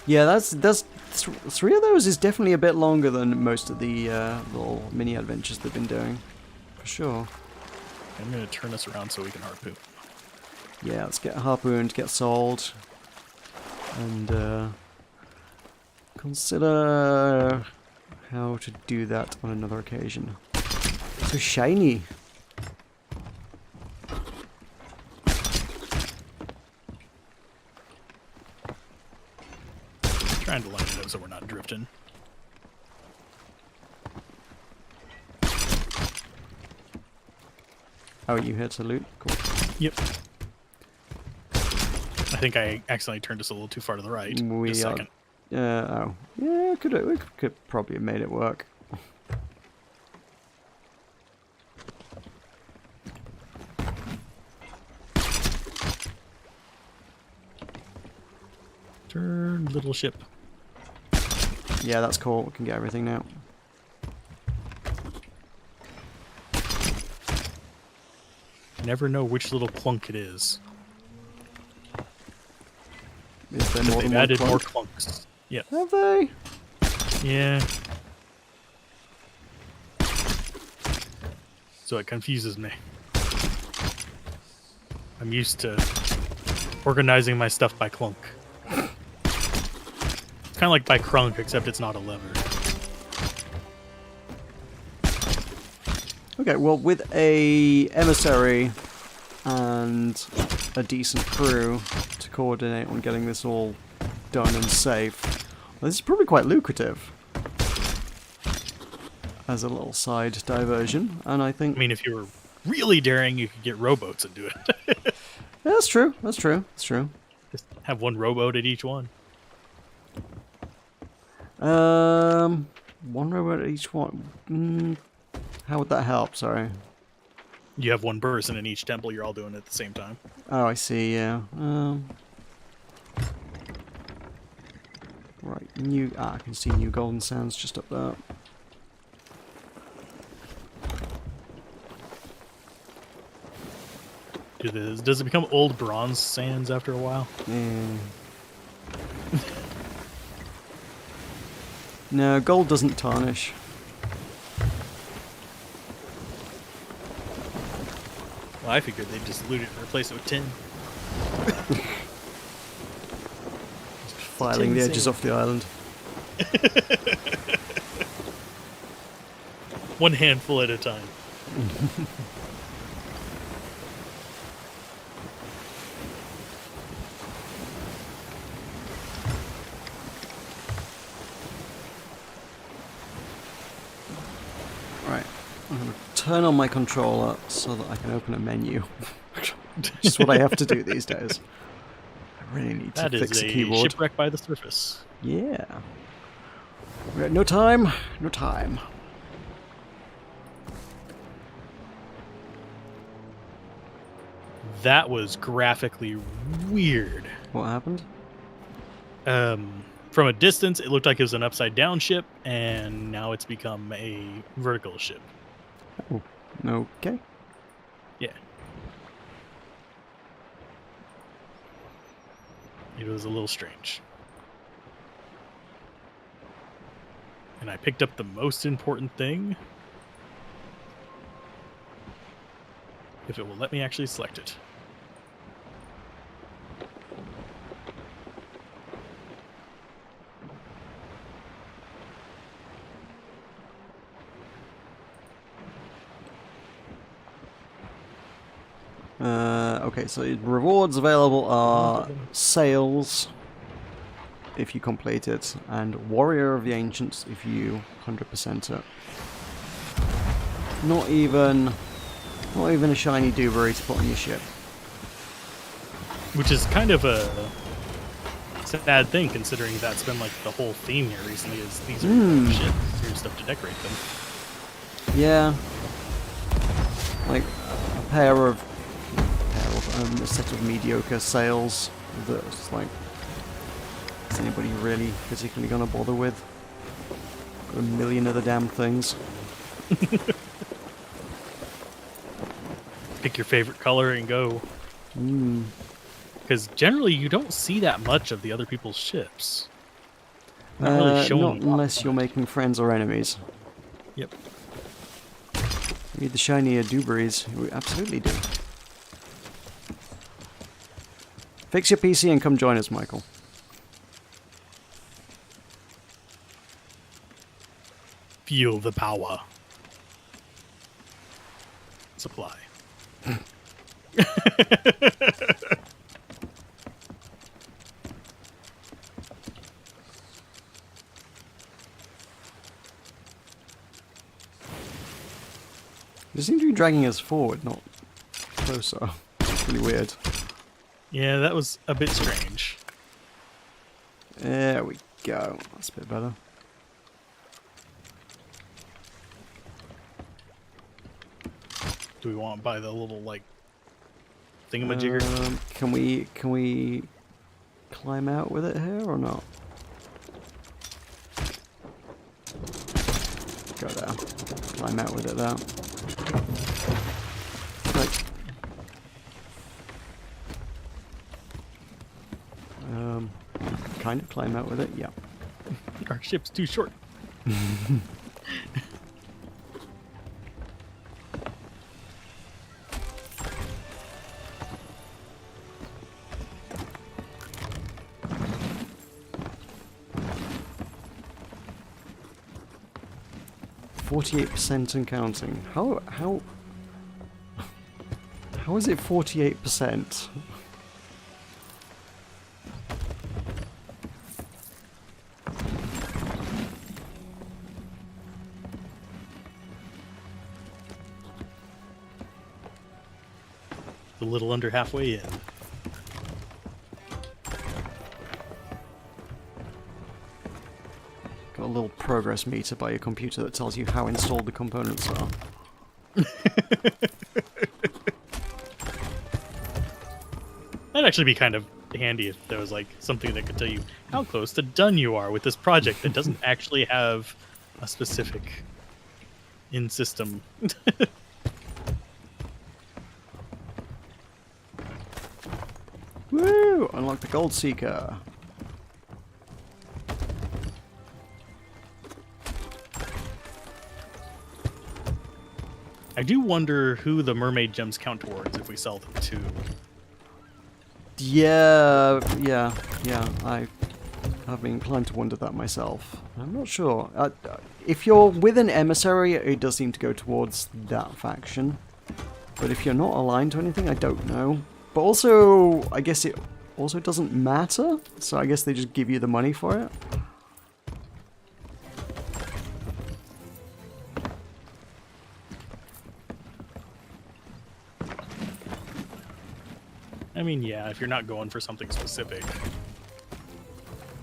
Yeah, that's 3 of those is definitely a bit longer than most of the little mini adventures they've been doing, for sure. I'm gonna turn this around so we can harpoon. Yeah, let's get harpooned, get sold, and consider how to do that on another occasion. So shiny. Trying to line it up so we're not drifting. Oh, you here to loot? Cool. Yep. I think I accidentally turned us a little too far to the right. We Just a are. second. Oh. Yeah, we could probably have made it work. Turn, little ship. Yeah, that's cool. We can get everything now. Never know which little clunk it is. Is there more They've than added one more clunk? clunks. Yeah. Have they? Yeah. So it confuses me. I'm used to organizing my stuff by clunk. It's kind of like by crunk, except it's not a lever. Okay, well, with a emissary and a decent crew to coordinate on getting this all done and safe, well, this is probably quite lucrative as a little side diversion, and I think... I mean, if you were really daring, you could get rowboats and do it. Yeah, that's true, that's true, that's true. Just have one rowboat at each one. One robot at each one. How would that help? Sorry. You have one person in each temple, you're all doing it at the same time. Oh, I see. Yeah. Right. I can see new golden sands just up there. Does it become old bronze sands after a while? Yeah. No, gold doesn't tarnish. Well, I figured they'd just loot it and replace it with tin. Filing the edges off the island. One handful at a time. Right. I'm going to turn on my controller so that I can open a menu. Just what I have to do these days. I really need to fix the keyboard. That is a shipwreck by the surface. Yeah. We got no time. No time. That was graphically weird. What happened? From a distance, it looked like it was an upside-down ship, and now it's become a vertical ship. Oh, okay. Yeah. It was a little strange. And I picked up the most important thing. If it will let me actually select it. Okay, so rewards available are sales if you complete it, and Warrior of the Ancients if you 100% it. Not even a shiny Dewberry to put on your ship. Which is kind of a sad thing, considering that's been like the whole theme here recently. Is these are shit, here's stuff to decorate them. Yeah, like a set of mediocre sales that's like, is anybody really particularly gonna bother with? Got a million other damn things. Pick your favorite color and go. Because generally you don't see that much of the other people's ships. Not really showing. Not unless you're making friends or enemies. Yep. You need the shinier Dewberries. We absolutely do. Fix your PC and come join us, Michael. Feel the power. Supply. They seem to be dragging us forward, not closer. It's really weird. Yeah, that was a bit strange. There we go. That's a bit better. Do we want to buy the little, like, thingamajigger? Can we climb out with it here or not? Go there. Climb out with it there. Right. Kind of climb out with it, yeah. Our ship's too short. 48% and counting. How is it 48%? A little under halfway in. Got a little progress meter by your computer that tells you how installed the components are. That'd actually be kind of handy if there was like something that could tell you how close to done you are with this project that doesn't actually have a specific in-system. Woo! Unlock the Gold Seeker. I do wonder who the mermaid gems count towards if we sell them to. Yeah. I have been inclined to wonder that myself. I'm not sure. If you're with an emissary, it does seem to go towards that faction. But if you're not aligned to anything, I don't know. But also, I guess it also doesn't matter. So I guess they just give you the money for it. I mean, yeah, if you're not going for something specific.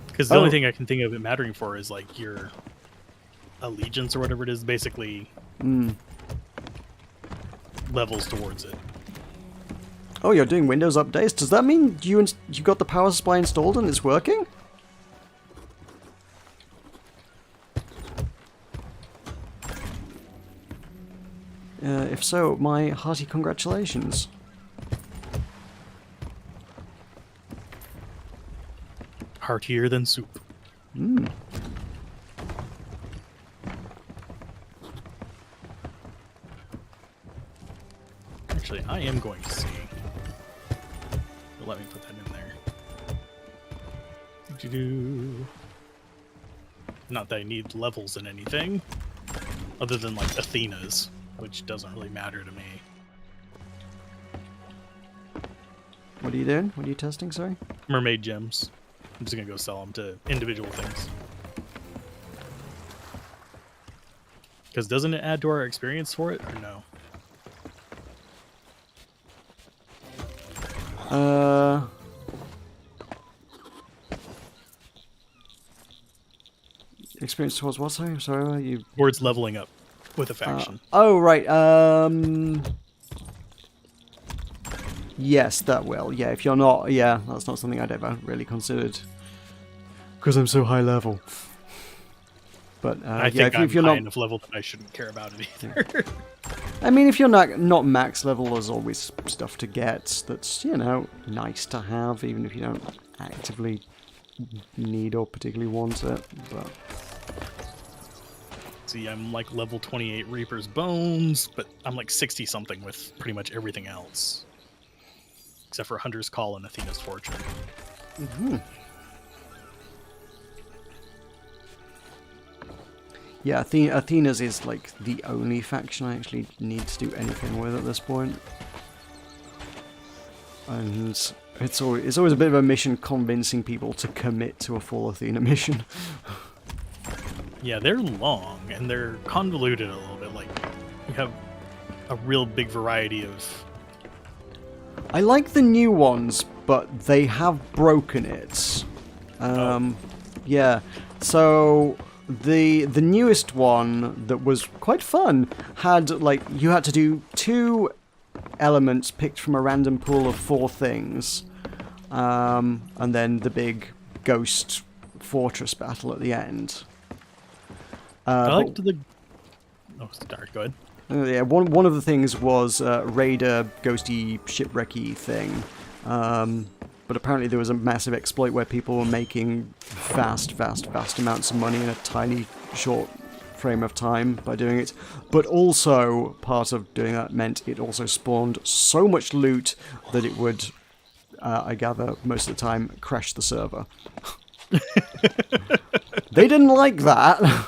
Because the only thing I can think of it mattering for is like your allegiance or whatever it is, basically levels towards it. Oh, you're doing Windows updates? Does that mean you got the power supply installed and it's working? If so, my hearty congratulations. Heartier than soup. Mm. Actually, I am going to see. But let me put that in there. Doo-doo. Not that I need levels in anything, other than like Athena's, which doesn't really matter to me. What are you doing? What are you testing, sorry? Mermaid gems. I'm just gonna go sell them to individual things. Because doesn't it add to our experience for it, or no? Experience towards what, sorry? Sorry, you... Towards leveling up with a faction. Oh, right, yes, that will. Yeah, if you're not... Yeah, that's not something I'd ever really considered. Because I'm so high level. But, I yeah, think I'm if you're high not... enough level that I shouldn't care about it either. I mean, if you're not max level, there's always stuff to get that's, you know, nice to have, even if you don't actively need or particularly want it. But See, I'm like level 28 Reaper's Bones, but I'm like 60 something with pretty much everything else. Except for Hunter's Call and Athena's Fortune. mm-hmm. Yeah, Athena's is like the only faction I actually need to do anything with at this point. And it's always a bit of a mission convincing people to commit to a full Athena mission. Yeah, they're long and they're convoluted a little bit. Like, you have a real big variety of... I like the new ones, but they have broken it. Yeah, so... The newest one that was quite fun had, like, you had to do 2 elements picked from a random pool of 4 things, and then the big ghost fortress battle at the end. I liked the... Oh, sorry, go ahead. Yeah, one of the things was raider ghosty shipwrecky thing. But apparently there was a massive exploit where people were making vast amounts of money in a tiny, short frame of time by doing it. But also, part of doing that meant it also spawned so much loot that it would, I gather, most of the time, crash the server. They didn't like that,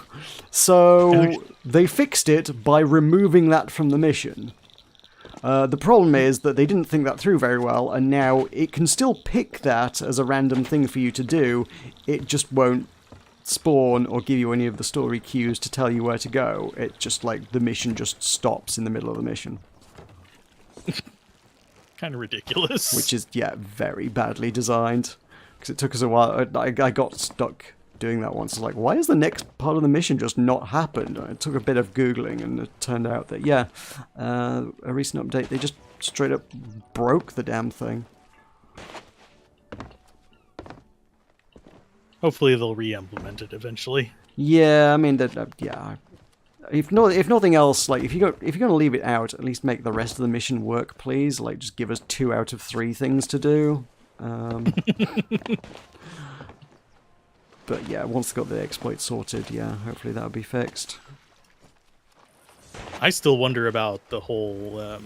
so they fixed it by removing that from the mission. The problem is that they didn't think that through very well, and now it can still pick that as a random thing for you to do. It just won't spawn or give you any of the story cues to tell you where to go. It just, like, the mission just stops in the middle of the mission. Kind of ridiculous. Which is, yeah, very badly designed. Because it took us a while. I got stuck doing that once. I was like, why has the next part of the mission just not happened? It took a bit of Googling, and it turned out that, yeah, a recent update, they just straight up broke the damn thing. Hopefully they'll re-implement it eventually. Yeah, I mean, yeah. If nothing else, like, if you're gonna leave it out, at least make the rest of the mission work, please. Like, just give us 2 out of 3 things to do. But yeah, once they've got the exploit sorted, yeah, hopefully that'll be fixed. I still wonder about the whole,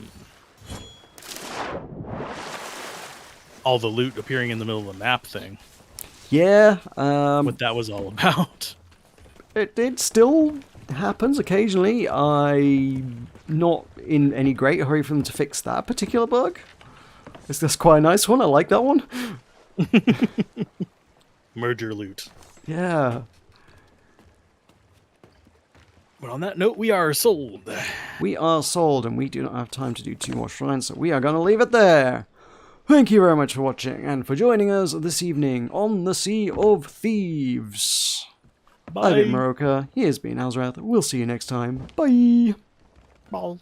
all the loot appearing in the middle of the map thing. Yeah, what that was all about. It still happens occasionally. I'm not in any great hurry for them to fix that particular bug. That's quite a nice one, I like that one. Merger loot. Yeah. But on that note, we are sold. We are sold, and we do not have time to do 2 more shrines, so we are going to leave it there. Thank you very much for watching, and for joining us this evening on the Sea of Thieves. Bye. I've been Meroka, he has been Azrath, we'll see you next time. Bye! Bye.